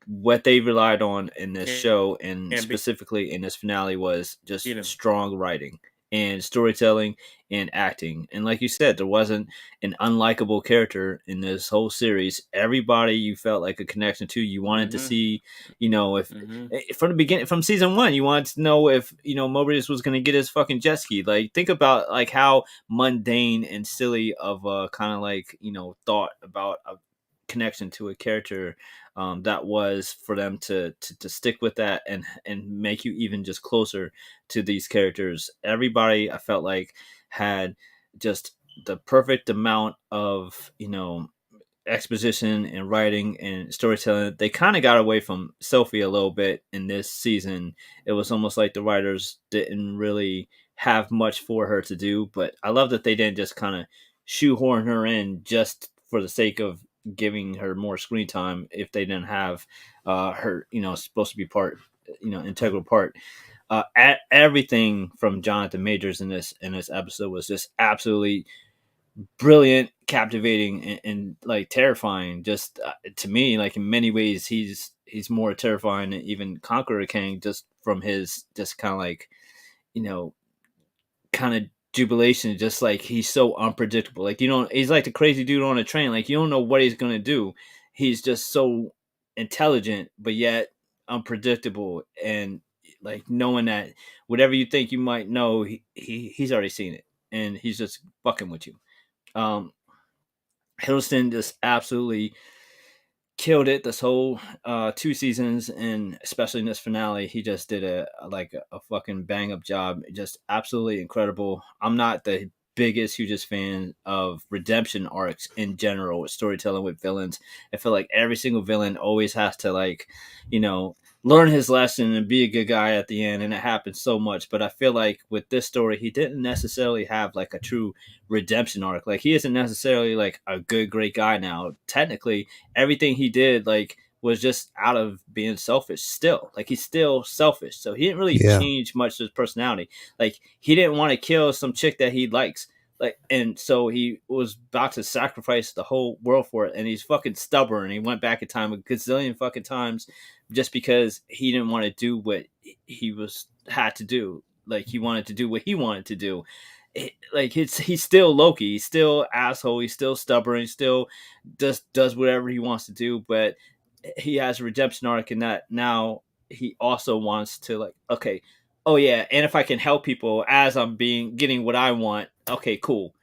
C: what they relied on in this show and
B: Can't beat
C: specifically in this finale was just
B: him.
C: strong writing and storytelling and acting. And like you said, there wasn't an unlikable character in this whole series. Everybody you felt like a connection to. You wanted to
B: Mhm.
C: see, if
B: Mhm.
C: from the beginning, from season one, you wanted to know if Mobius was going to get his fucking jet ski. Like, think about like how mundane and silly of a kind of like thought about a connection to a character that was for them to stick with that and make you even just closer to these characters. Everybody I felt like had just the perfect amount of exposition and writing and storytelling. They kind of got away from Sophie a little bit in this season. It was almost like the writers didn't really have much for her to do, but I love that they didn't just kind of shoehorn her in just for the sake of giving her more screen time if they didn't have her supposed to be part integral part. Everything from Jonathan Majors in this episode was just absolutely brilliant, captivating, and like terrifying. Just to me, like in many ways, he's more terrifying than even Conqueror King, just from his just kind of like you know kind of jubilation. Just like he's so unpredictable. Like he's like the crazy dude on a train. Like you don't know what he's gonna do. He's just so intelligent, but yet unpredictable, and like knowing that whatever you think you might know, he's already seen it, and he's just fucking with you. Um, Hiddleston just absolutely killed it this whole 2 seasons, and especially in this finale, he just did a fucking bang up job. Just absolutely incredible. I'm not the biggest, hugest fan of redemption arcs in general with storytelling with villains. I feel like every single villain always has to you know, learn his lesson and be a good guy at the end, and it happens so much. But I feel like with this story, he didn't necessarily have like a true redemption arc. Like he isn't necessarily like a good, great guy now. Technically, everything he did was just out of being selfish still. Like he's still selfish. So he didn't really
A: Yeah.
C: change much of his personality. Like he didn't want to kill some chick that he likes. Like and so he was about to sacrifice the whole world for it, and he's fucking stubborn. He went back in time a gazillion fucking times just because he didn't want to do what he was had to do. Like he wanted to do what he wanted to do. He's still Loki. He's still asshole. He's still stubborn. He still does whatever he wants to do. But he has a redemption arc in that now he also wants to okay, oh yeah, and if I can help people as I'm being getting what I want, okay, cool.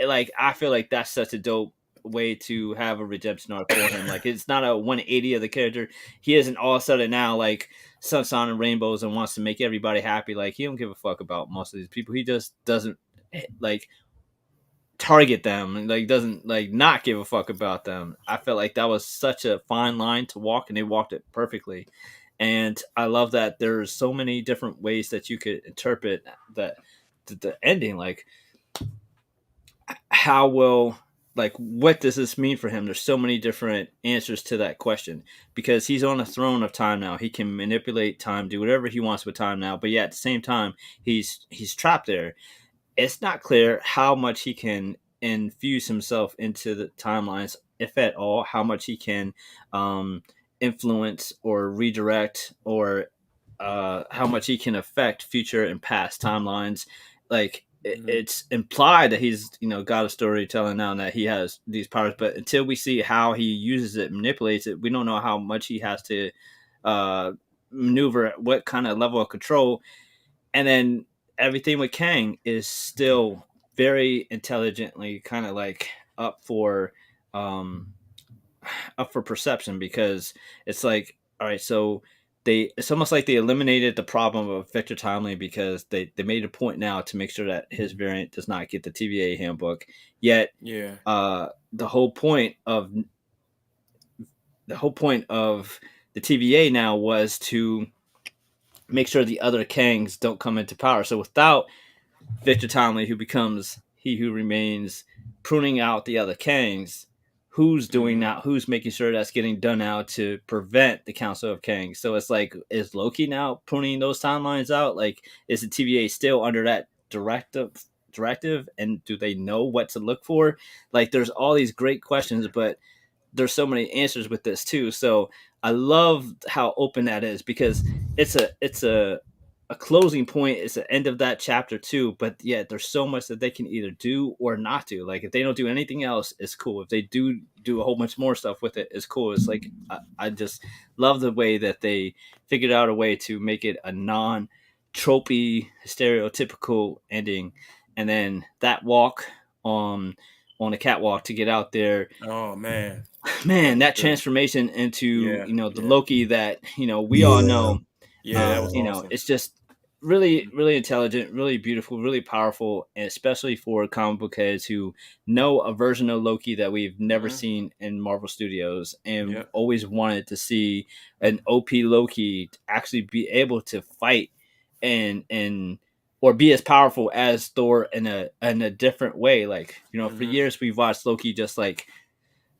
C: Like I feel like that's such a dope way to have a redemption arc for him. Like it's not a 180 of the character. He isn't all of a sudden now like sunshine and rainbows and wants to make everybody happy. Like he don't give a fuck about most of these people. He just doesn't like target them and like doesn't like not give a fuck about them. I felt like that was such a fine line to walk, and they walked it perfectly. And I love that there's so many different ways that you could interpret that the ending. Like how will like what does this mean for him? There's so many different answers to that question because he's on a throne of time now. He can manipulate time, do whatever he wants with time now, but yet at the same time he's trapped there. It's not clear how much he can infuse himself into the timelines, if at all, how much he can influence or redirect, or how much he can affect future and past timelines. Like
B: Mhm.
C: it's implied that he's got a storytelling now and that he has these powers, but until we see how he uses it, manipulates it, we don't know how much he has to uh, maneuver, what kind of level of control. And then everything with Kang is still very intelligently kind of like up for um up for perception, because it's like, all right, so it's almost like they eliminated the problem of Victor Timely because they made a point now to make sure that his variant does not get the TVA handbook. Yet
B: Yeah.
C: the whole point of the TVA now was to make sure the other Kangs don't come into power. So without Victor Tomley, who becomes He Who Remains, pruning out the other Kangs, who's doing
B: Mhm.
C: that? Who's making sure that's getting done now to prevent the Council of Kangs? So it's like, is Loki now pruning those timelines out? Like, is the TVA still under that directive, and do they know what to look for? Like, there's all these great questions, but there's so many answers with this too. So I love how open that is, because it's a a closing point. It's the end of that chapter too. But yeah, there's so much that they can either do or not do. Like if they don't do anything else, it's cool. If they do a whole bunch more stuff with it, it's cool. It's like I just love the way that they figured out a way to make it a non tropey stereotypical ending, and then that walk on the catwalk to get out there.
B: Oh man, that
C: Man,
B: was
C: that
B: good.
C: transformation into
B: Yeah,
C: the
B: yeah,
C: Loki that we all
A: Yeah.
C: know.
B: yeah. That was awesome.
C: It's just really, really intelligent, really beautiful, really powerful, and especially for comic book heads who know a version of Loki that we've never
B: Mm-hmm.
C: seen in Marvel Studios, and
B: Yep.
C: always wanted to see an OP Loki actually be able to fight and or be as powerful as Thor in a different way. Like for
B: Mm-hmm.
C: years we've watched Loki just like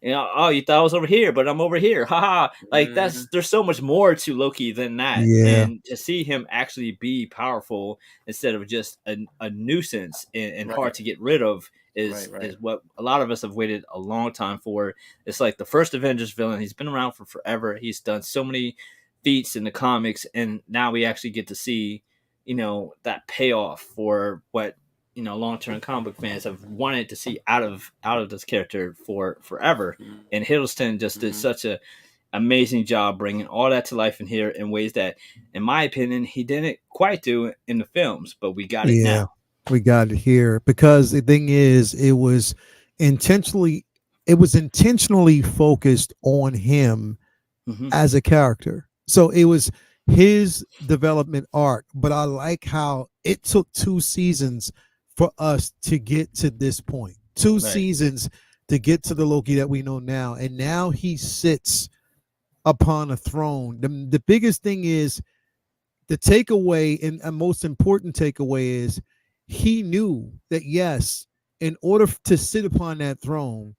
C: oh, you thought I was over here, but I'm over here. Haha. Like
B: Mm-hmm.
C: there's so much more to Loki than that.
A: Yeah.
C: And to see him actually be powerful instead of just a nuisance and hard
B: Right.
C: to get rid of
B: Right. Right.
C: is what a lot of us have waited a long time for. It's like the first Avengers villain. He's been around for forever. He's done so many feats in the comics, and now we actually get to see, that payoff for what long-term comic book fans have wanted to see out of this character for forever. And Hiddleston just did
B: Mm-hmm.
C: such a amazing job bringing all that to life in here in ways that, in my opinion, he didn't quite do in the films, but we got it
A: Yeah.
C: now.
A: We got it here because the thing is, intentionally, it was intentionally focused on him
C: Hmm.
A: as a character. So it was his development arc. But I like how it took 2 seasons for us to get to this point. Two
C: Right.
A: seasons to get to the Loki that we know now. And now he sits upon a throne. The biggest thing is the takeaway, and a most important takeaway is he knew that, yes, in order to sit upon that throne,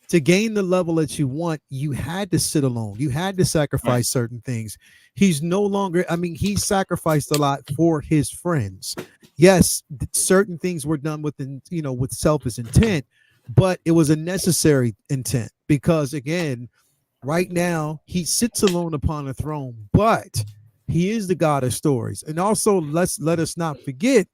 A: to gain the level that you want, you had to sit alone. You had to
C: Right.
A: sacrifice certain things. He's no longer, I mean, he sacrificed a lot for his friends. Yes, certain things were done with selfish intent, but it was a necessary intent because, again, right now he sits alone upon a throne, but he is the God of stories. And also, let us not forget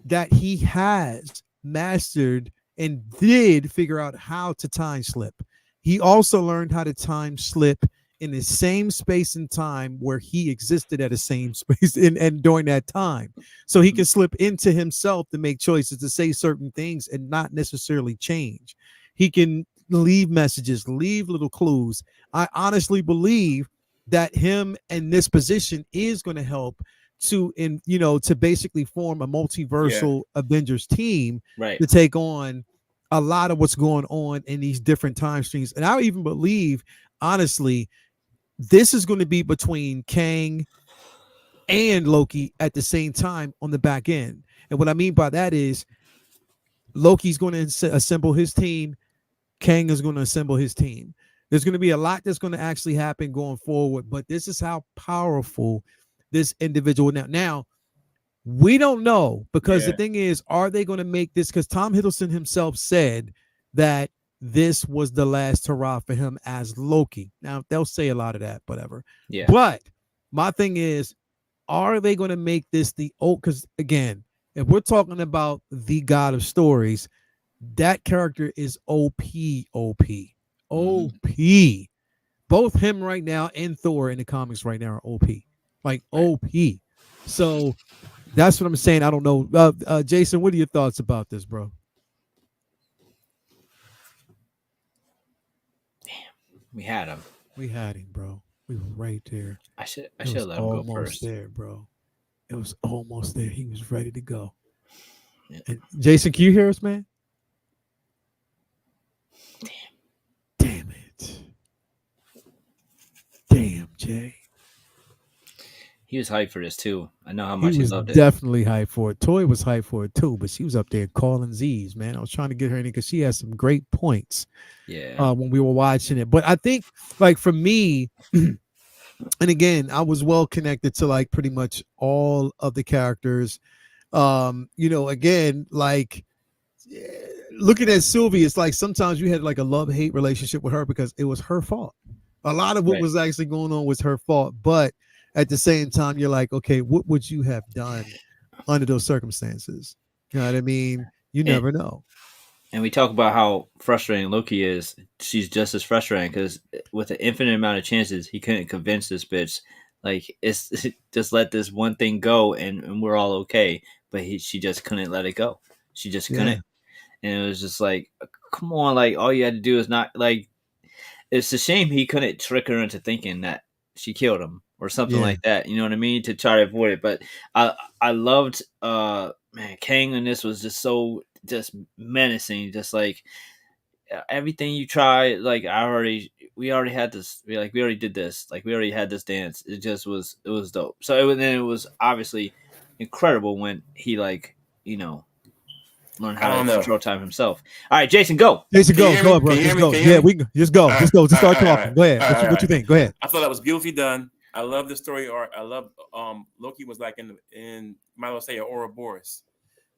A: that he has mastered and did figure out how to time slip. He also learned how to time slip in the same space and time where he existed at the same space and during that time. So he can slip into himself to make choices to say certain things and not necessarily change. He can leave messages, leave little clues. I honestly believe that him in this position is going to help to basically form a
B: Yeah.
A: multiversal Avengers team
C: Right.
A: to take on a lot of what's going on in these different time streams. And I even believe, honestly, this is going to be between Kang and Loki at the same time on the back end. And what I mean by that is Loki's going to assemble his team, Kang is going to assemble his team. There's going to be a lot that's going to actually happen going forward, but this is how powerful this individual now we don't know because the
B: Yeah.
A: thing is, are they going to make this? Because Tom Hiddleston himself said that this was the last hurrah for him as Loki. Now they'll say a lot of that, whatever.
C: Yeah.
A: But my thing is, are they going to make this the old? Because again, if we're talking about the God of stories, that character is OP, OP,
C: Mhm.
A: OP. Both him right now and Thor in the comics right now are OP, like
B: Right.
A: OP. So that's what I'm saying. I don't know. Jason, what are your thoughts about this, bro?
C: We had him.
A: We had him, bro. We were right there.
C: I
A: It
C: should
A: was
C: have let him go
A: almost
C: first.
A: there, bro. It was almost there. He was ready to go.
C: Yeah.
A: And Jason, can you hear us, man? Damn it. Damn, Jay.
C: He was hyped for this too. I know how
A: He
C: much he
A: was
C: loved it.
A: definitely hyped for it. Toy was hyped for it too, but she was up there calling Z's, man. I was trying to get her in because she has some great points
C: Yeah.
A: when we were watching it. But I think, like, for me, and again, I was well connected to like pretty much all of the characters. Again, like looking at Sylvie, it's like sometimes you had like a love-hate relationship with her because it was her fault. A lot of what
C: Right.
A: was actually going on was her fault, but at the same time, you're like, okay, what would you have done under those circumstances? You know what I mean? You
C: And
A: never know.
C: and we talk about how frustrating Loki is. She's just as frustrating because with an infinite amount of chances, he couldn't convince this bitch. Like it's just let this one thing go and we're all okay. But she just couldn't let it go. She just
A: Yeah,
C: couldn't, and it was just like, come on, like all you had to do is not like. It's a shame he couldn't trick her into thinking that she killed him or something
A: yeah,
C: like that. You know what I mean? To try to avoid it. But I loved man, Kang in this was just so just menacing, just like everything you try, like we already had this, we already did this, like we already had this dance. It was dope. So then it was obviously incredible when he like learned
B: I
C: how to
B: don't know.
C: control time himself. All right, Jason, go.
A: Jason,
B: Can you
A: go,
B: hear me?
A: go,
B: Can
A: bro,
B: you hear
A: just
B: me?
A: go.
B: Can you hear
A: Yeah,
B: me?
A: we can just go,
B: All right,
A: just go, just
B: all right,
A: start
B: all right, all
A: talking.
B: right,
A: Go ahead.
B: all right, all
A: What you
B: right.
A: think? Go ahead.
B: I thought that was beautifully done. I love the story arc. I love Loki was like in might as well say an Ouroboros,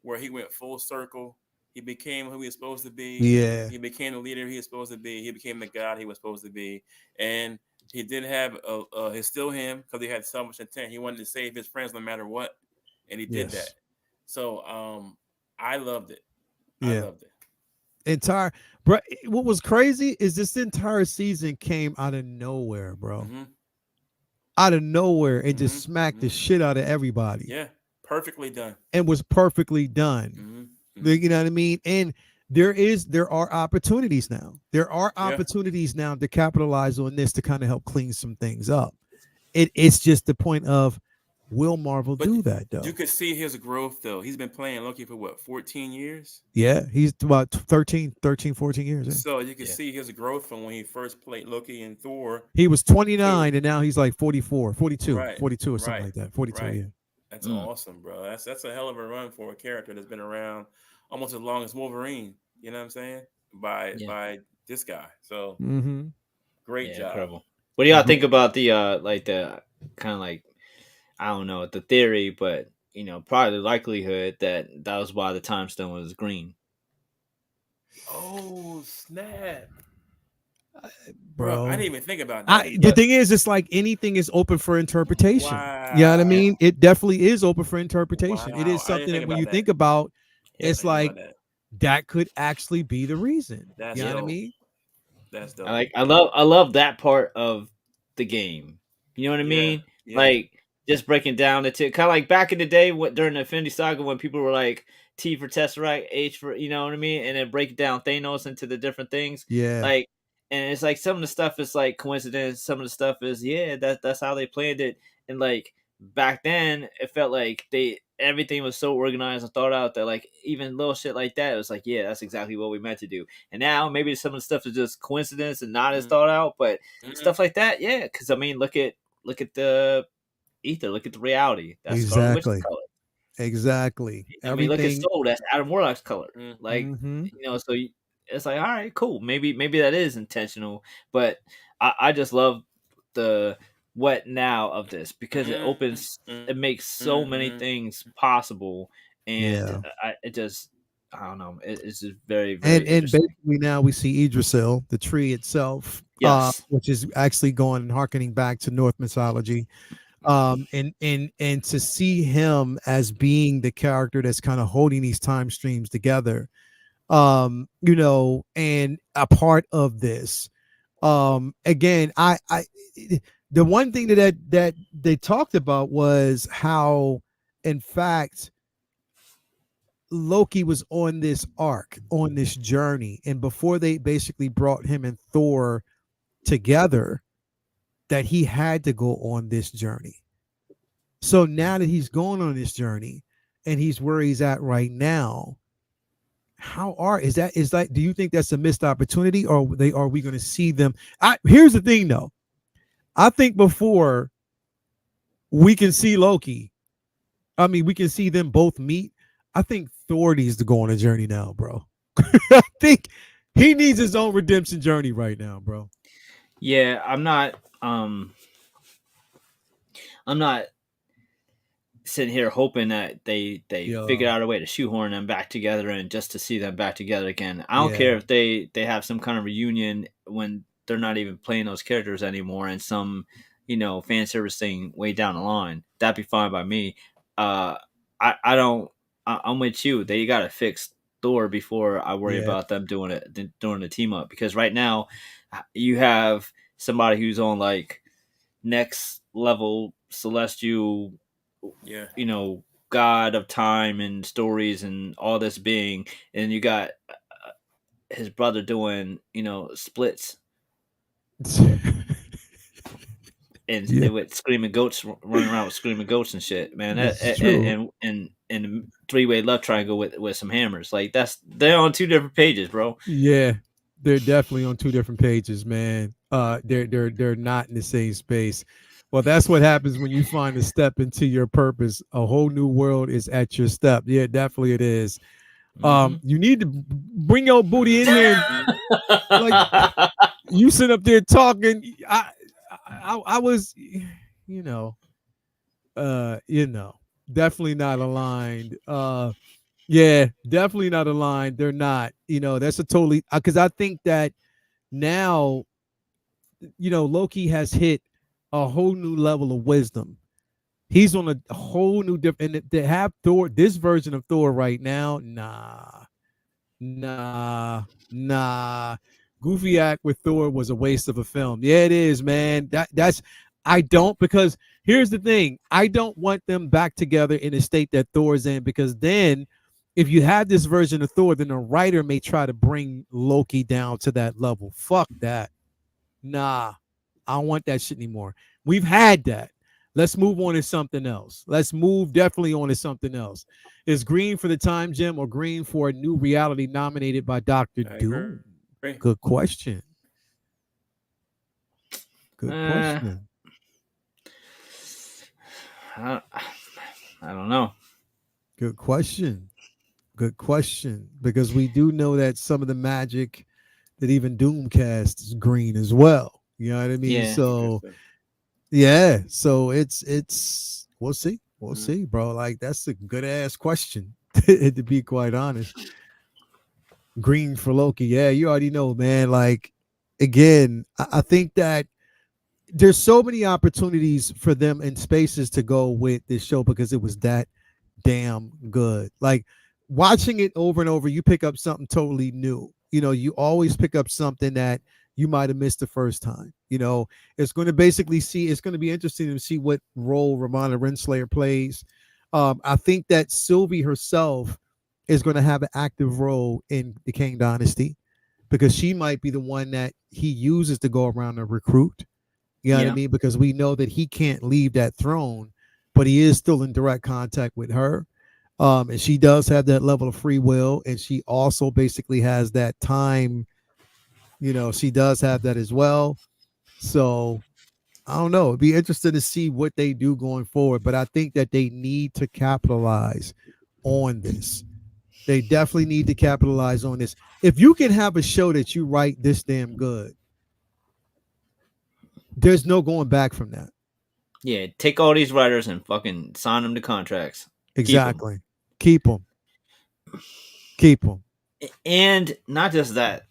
B: where he went full circle. He became who he was supposed to be.
A: Yeah,
B: He became the leader he was supposed to be. He became the god he was supposed to be. And he did have he's still him because he had so much intent. He wanted to save his friends no matter what, and he did that.
A: yes,
B: So I loved it. I
A: yeah.
B: loved it.
A: Entire, bro. What was crazy is this entire season came out of nowhere, bro.
B: Mm-hmm.
A: Out of nowhere and
B: Mm-hmm.
A: just smacked the
B: Mm-hmm.
A: shit out of everybody
B: Yeah, perfectly done.
A: and was perfectly done.
B: Mm-hmm. Mm-hmm.
A: You know what I mean? And there are opportunities now. There are
B: Yeah,
A: opportunities now to capitalize on this to kind of help clean some things up. It's just the point of, will Marvel
B: but
A: do that
B: you
A: though?
B: could see his growth though. He's been playing Loki for what, 14 years?
A: Yeah, he's about 13, 14 years. Yeah.
B: So you can
C: Yeah,
B: see his growth from when he first played Loki and Thor
A: He was
B: to
A: 29 and now he's like 44, 42,
B: right,
A: 42 or something
B: right,
A: like that. 42,
B: right.
A: yeah.
B: That's
C: mm,
B: awesome, bro. That's a hell of a run for a character that's been around almost as long as Wolverine. You know what I'm saying?
C: yeah,
B: By this guy. So
A: Mm-hmm.
B: great
C: yeah,
B: job.
C: incredible. What do y'all think about the like the kind of like, I don't know the theory, but probably the likelihood that that was why the time stone was green.
B: Oh snap, bro! I
A: Bro.
B: didn't even think about that.
A: The
C: Yep.
A: thing is, it's like anything is open for interpretation. You know what I
C: Yeah.
A: mean?
B: Wow,
A: It definitely is open for interpretation. It is
B: wow! I didn't
A: something
B: think
A: that when
B: about
A: you
B: that.
A: think about,
C: Yep.
A: it's
B: I didn't think
A: like
B: about that.
A: that could actually be the reason.
B: That's
A: You know
C: Yep.
A: what I
B: dope.
A: mean?
B: That's dope.
C: I love that part of the game. You know what I
B: Yeah,
C: mean?
B: yeah.
C: Like just breaking down the kind of like back in the day during the Infinity Saga when people were like T for Tesseract, H for what I mean, and then break down Thanos into the different things.
A: Yeah.
C: Like, and it's like some of the stuff is like coincidence. Some of the stuff is that's how they planned it. And like back then, it felt like everything was so organized and thought out that like even little shit like that, it was like that's exactly what we meant to do. And now maybe some of the stuff is just coincidence and not as
B: Mm-hmm.
C: thought out, but
B: Mm-hmm.
C: stuff like that, yeah. Because I mean, look at the ether, look at the reality. That's Scarlet Witch's
A: Exactly.
C: color.
A: Exactly.
C: I mean, look at
A: Everything.
C: Soul. That's Adam Warlock's color.
B: Mm.
C: Like
A: Mm-hmm.
C: so it's like all right, cool. Maybe that is intentional, but I just love the what now of this because it
B: Mm-hmm.
C: opens,
B: Mm-hmm.
C: it makes so many
B: Mm-hmm.
C: things possible, and
A: Yeah.
C: it just I don't know. It's just very
A: And
C: very interesting.
A: basically now we see Idrisil, the tree itself,
C: Yes.
A: which is actually going and harkening back to North mythology. And to see him as being the character that's kind of holding these time streams together, and a part of this. Again, I the one thing that they talked about was how, in fact, Loki was on this arc, on this journey, and before they basically brought him and Thor together, that he had to go on this journey. So now that he's going on this journey and he's where he's at right now, do you think that's a missed opportunity, or are we going to see them? Here's the thing though. I think before we can see Loki, I mean we can see them both meet, I think Thor needs to go on a journey now, bro. I think he needs his own redemption journey right now, bro.
C: Yeah, I'm not sitting here hoping that they figure
A: Yeah.
C: out a way to shoehorn them back together and just to see them back together again. I don't
A: Yeah.
C: care if they have some kind of reunion when they're not even playing those characters anymore and some fan service thing way down the line, that'd be fine by me. I don't. I'm with you. They got to fix Thor before I worry
A: Yeah.
C: about them doing the team up, because right now you have somebody who's on like next level celestial,
B: Yeah.
C: god of time and stories and all this being, and you got his brother doing splits
A: Yeah,
C: and with screaming goats, running around with screaming goats and shit, man.
A: this is true.
C: And three-way love triangle with some hammers. Like they're on two different pages, bro.
A: Yeah, they're definitely on two different pages, man. They're not in the same space. Well, that's what happens when you find a step into your purpose. A whole new world is at your step. Yeah, definitely it is.
C: Mm-hmm.
A: You need to bring your booty in
B: Mm-hmm.
A: here and like you sit up there talking. I was, you know, you know, definitely not aligned. Yeah, definitely not aligned. They're not. That's a totally because I think that now, Loki has hit a whole new level of wisdom. He's on a whole new different. And to have Thor, this version of Thor right now, nah. Goofy act with Thor was a waste of a film. Yeah, it is, man. That's I don't because here's the thing. I don't want them back together in the state that Thor's in because then if you have this version of Thor, then a writer may try to bring Loki down to that level. Fuck that. Nah, I don't want that shit anymore. We've had that. Let's move on to something else. Let's move definitely on to something else. Is green for the time gem or green for a new reality nominated by Doctor
B: I
A: Doom?
B: agree.
A: Good question. Good
C: uh,
A: question.
C: I, I don't know.
A: Good question. Good question. Because we do know that some of the magic that even Doom cast is green as well. You know what I mean?
C: Yeah.
A: So
B: Interesting.
A: yeah. So it's we'll see. We'll
B: Mhm.
A: see, bro. Like that's a good ass question, to be quite honest. Green for Loki. Yeah, you already know, man. Like again, I think that there's so many opportunities for them and spaces to go with this show because it was that damn good. Like watching it over and over, you pick up something totally new. You always pick up something that you might have missed the first time. It's going to basically see. It's going to be interesting to see what role Ramona Renslayer plays. I think that Sylvie herself is going to have an active role in the King Dynasty because she might be the one that he uses to go around and recruit. You know what I
C: Yeah.
A: mean? Because we know that he can't leave that throne, but he is still in direct contact with her. And she does have that level of free will, and she also basically has that time. She does have that as well. So I don't know. It'd be interesting to see what they do going forward, but I think that they need to capitalize on this. They definitely need to capitalize on this. If you can have a show that you write this damn good, there's no going back from that.
C: Yeah. Take all these writers and fucking sign them to contracts. Keep them.
A: Exactly. Keep them. Keep them.
C: And not just that,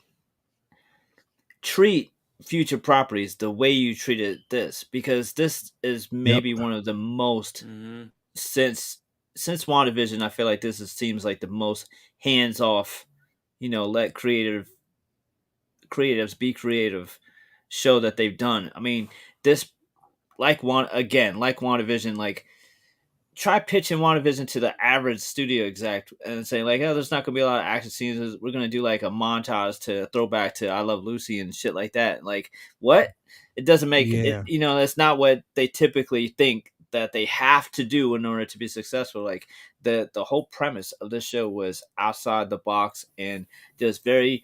C: treat future properties the way you treated this, because this is
A: Yep.
C: maybe one of the most,
B: Mhm.
C: since WandaVision, I feel like seems like the most hands off, let creatives be creative show that they've done. I mean, this, like WandaVision, like try pitching WandaVision to the average studio exec and saying like, oh, there's not gonna be a lot of action scenes. We're gonna do like a montage to throw back to I Love Lucy and shit like that. Like what? It doesn't make it.
A: Yeah.
C: That's not what they typically think that they have to do in order to be successful. Like the whole premise of this show was outside the box and just very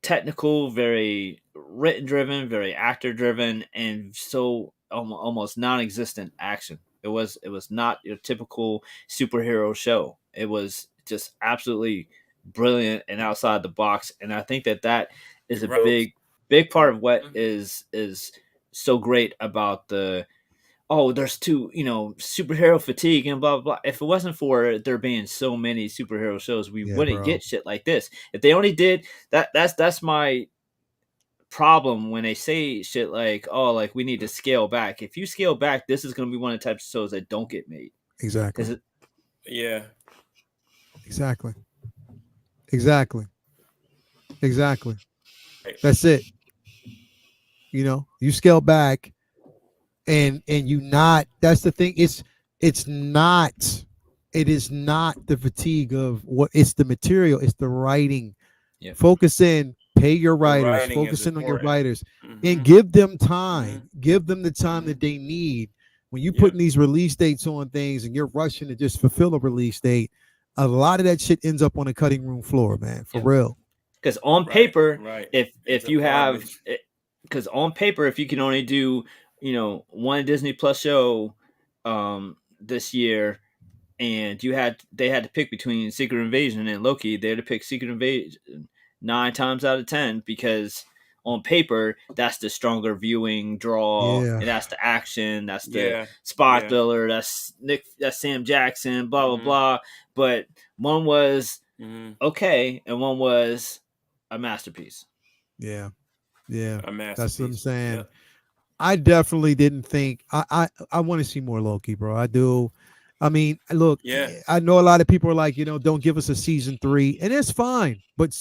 C: technical, very written driven, very actor driven, and so almost non-existent action. It was not your typical superhero show. It was just absolutely brilliant and outside the box, and I think that is a
B: Rose.
C: big part of what
B: Mhm.
C: is so great about the, oh, there's too, superhero fatigue and blah, blah, blah. If it wasn't for there being so many superhero shows, we
A: Yeah,
C: wouldn't
A: bro.
C: get shit like this. If they only did that, that's my problem when they say shit like, "Oh, like we need to scale back." If you scale back, this is going to be one of the types of shows that don't get made
A: Exactly.
C: because
B: Yeah.
A: Exactly. Exactly. Exactly.
B: Right.
A: That's it. You scale back, and you not. That's the thing. It's not. It is not the fatigue of what. It's the material. It's the writing.
C: yeah,
A: Focus in. Pay your
B: The
A: writers.
B: writing is
A: Focus in on your
B: important.
A: writers, and
B: Mm-hmm.
A: give them
B: Mm-hmm.
A: time. Give them the time
B: Mm-hmm.
A: that they need. When you
B: Yeah.
A: putting these release dates on things, and you're rushing to just fulfill a release date, a lot of that shit ends up on the cutting room floor, man. For
C: yeah.
A: real.
C: Because on
B: Right.
C: paper,
B: Right. Ends
C: if
B: up
C: you have,
B: garbage.
C: because on paper, if you can only do one Disney Plus show this year, and they had to pick between Secret Invasion and Loki, they had to pick Secret Invasion 9 times out of 10 because on paper that's the stronger viewing draw,
A: Yeah.
C: and that's the action, that's the
B: Yeah.
C: spy
B: Yeah.
C: thriller, that's Sam Jackson, blah blah
B: Mm-hmm.
C: blah. But one was
B: Mm-hmm.
C: okay, and one was a masterpiece.
A: Yeah. Yeah.
B: A
A: That's what I'm
B: masterpiece.
A: saying.
B: Yep.
A: I definitely didn't think I want to see more Loki, bro. I do. I mean, look,
B: Yeah.
A: I know a lot of people are like, don't give us a season 3, and it's fine. But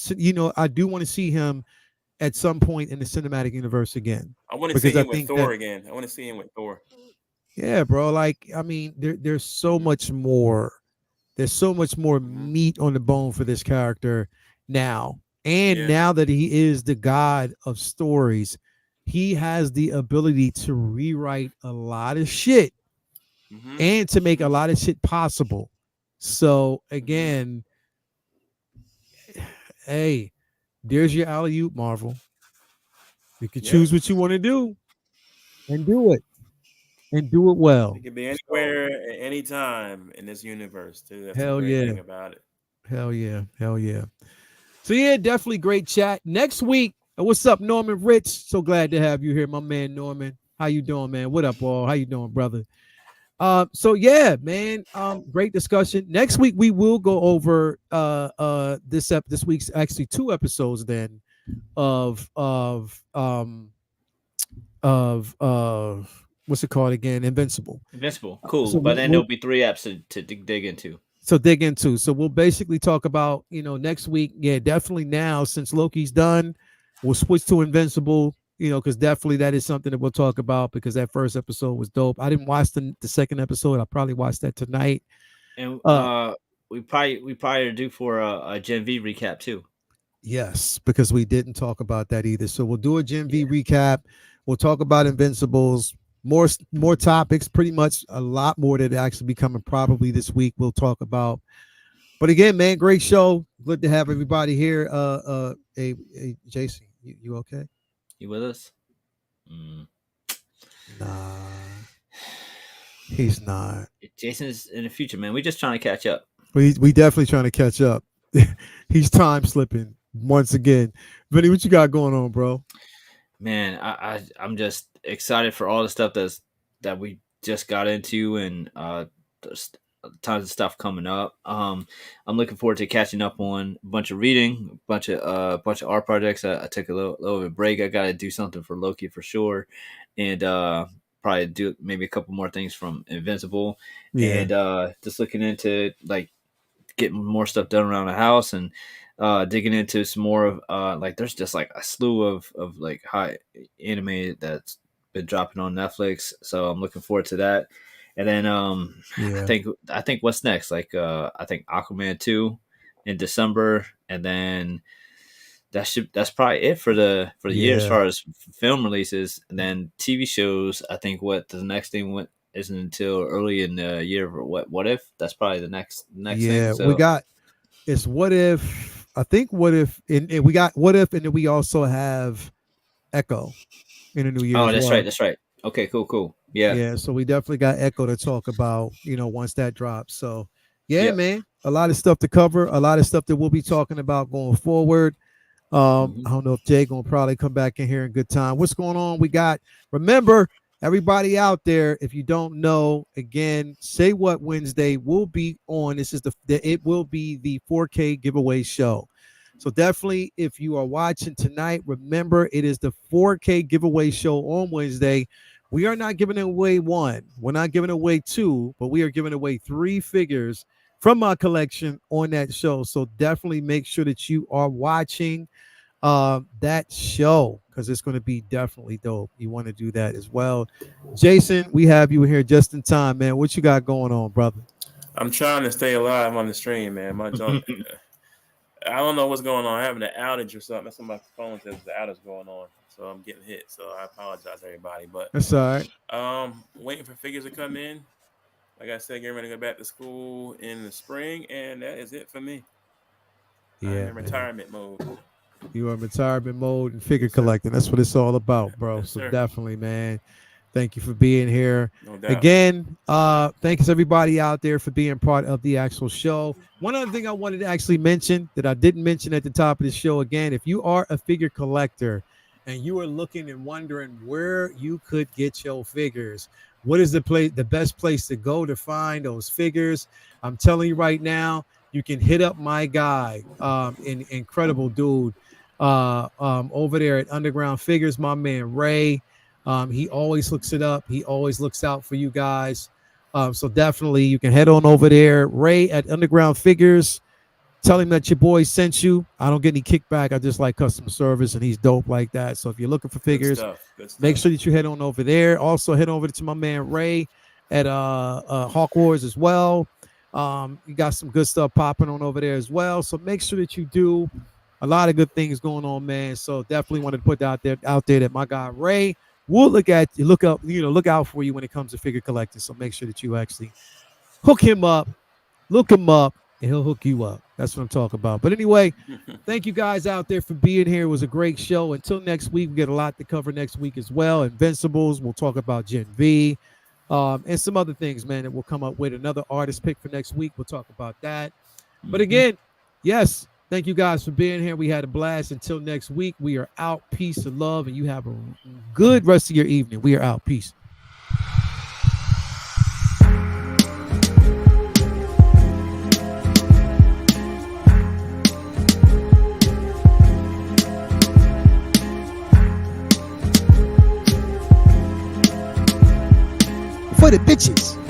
A: I do want to see him at some point in the cinematic universe again,
B: I want to see
A: because I
B: him with
A: think
B: Thor
A: that,
B: again. I want to see him with Thor.
A: yeah, bro. Like, I mean, there's so
B: Mm-hmm.
A: much more. There's so much more
B: Mm-hmm.
A: meat on the bone for this character now. And
B: Yeah.
A: now that he is the god of stories, he has the ability to rewrite a lot of shit
B: Mm-hmm.
A: and to make a
B: Mm-hmm.
A: lot of shit possible. So
B: Mm-hmm.
A: again, hey, there's your alley oop, Marvel. You can
B: Yep.
A: choose what you want to do and do it, and do it
B: It
A: well.
B: could be
A: So
B: anywhere at any time in this universe too. That's the
A: hell
B: great
A: yeah,
B: thing about it.
A: hell yeah, hell yeah. So yeah, definitely great chat. Next week, what's up, Norman Rich? So glad to have you here, my man Norman. How you doing, man? What up, all? How you doing, brother? So yeah, man. Great discussion. Next week we will go over this week's actually 2 episodes then of what's it called again? Invincible.
C: Invincible, cool.
A: So
C: But
A: we'll,
C: then
A: we'll
C: there'll be 3 apps to dig into.
A: so dig into. So we'll basically talk about, next week. Yeah, definitely now since Loki's done, we'll switch to Invincible, because definitely that is something that we'll talk about because that first episode was dope. I didn't watch the second episode. I'll probably watch that tonight.
C: And
A: Uh
C: we probably do for a Gen V recap too.
A: yes, because we didn't talk about that either. So we'll do a Gen
C: Yeah.
A: V recap. We'll talk about Invincibles, more topics, pretty much a lot more that actually be coming probably this week. We'll talk about. But again, man, great show. Good to have everybody here. Hey, Jason, you okay?
C: You with us? Mm.
A: Nah, he's not.
C: Jason's in the future, man. We're just trying to catch up.
A: But we definitely trying to catch up. He's time slipping once again. Vinny, what you got going on, bro?
C: Man, I'm just excited for all the stuff that we just got into, and there's tons of stuff coming up. I'm looking forward to catching up on a bunch of reading, bunch of art projects. I took a little bit of break. I got to do something for Loki for sure, and probably do maybe a couple more things from Invincible,
A: Yeah,
C: and just looking into like getting more stuff done around the house and digging into some more of like there's just like a slew of like high anime that's been dropping on Netflix. So I'm looking forward to that. And then
A: yeah,
C: I think what's next? Like I think Aquaman 2 in December, and then that's probably it for the year as
A: yeah,
C: far as film releases. And then TV shows, I think what the next thing isn't until early in the year. What if that's probably the next thing.
A: yeah. We
C: So
A: got it's what if. I think what if, and we got what if, and then we also have Echo in the new year
C: oh,
A: as well.
C: that's right. Okay, cool. Yeah,
A: Yeah, so we definitely got Echo to talk about, once that drops. So, yeah,
C: yep.
A: man, a lot of stuff to cover, a lot of stuff that we'll be talking about going forward.
C: Hmm.
A: I don't know if Jay gonna probably come back in here in good time. What's going on? We got, remember, everybody out there, if you don't know, again, Say What Wednesday will be on. This is it will be the 4K giveaway show. So definitely, if you are watching tonight, remember it is the 4K giveaway show on Wednesday. We are not giving away one. We're not giving away two, but we are giving away 3 figures from my collection on that show. So definitely make sure that you are watching that show because it's going to be definitely dope. You want to do that as well. Jason, we have you here just in time, man. What you got going on, brother?
B: I'm trying to stay alive on the stream, man. My junk, I don't know what's going on. I'm having an outage or something. That's what my phone says. The outage going on, so I'm getting hit. So I apologize, everybody. But
A: That's all right.
B: Waiting for figures to come in. Like I said, getting ready to go back to school in the spring, and that is it for me. I'm
A: Yeah,
B: in retirement mode.
A: You are in retirement mode and figure collecting. That's what it's all about, bro.
B: Yes,
A: so
B: sir.
A: Definitely, man. Thank you for being here.
B: No doubt.
A: Again, thanks everybody out there for being part of the actual show. One other thing I wanted to actually mention that I didn't mention at the top of the show, again, if you are a figure collector and you are looking and wondering where you could get your figures, what is the best place to go to find those figures? I'm telling you right now, you can hit up my guy, incredible dude, over there at Underground Figures, my man Ray. He always hooks it up. He always looks out for you guys. So definitely you can head on over there. Ray at Underground Figures. Tell him that your boy sent you. I don't get any kickback. I just like customer service, and he's dope like that. So if you're looking for figures,
B: Good stuff.
A: Make sure that you head on over there. Also head over to my man Ray at Hawk Wars as well. You got some good stuff popping on over there as well. So make sure that you do. A lot of good things going on, man. So definitely wanted to put that out there that my guy Ray will look out for you when it comes to figure collecting. So make sure that you actually hook him up, look him up, and he'll hook you up. That's what I'm talking about. But anyway, thank you guys out there for being here. It was a great show. Until next week, we get a lot to cover next week as well. Invincibles, we'll talk about Gen V, and some other things, man, that we'll come up with. Another artist pick for next week. We'll talk about that. But again, yes, thank you guys for being here. We had a blast. Until next week, we are out. Peace and love, and you have a good rest of your evening. We are out. Peace. For the bitches.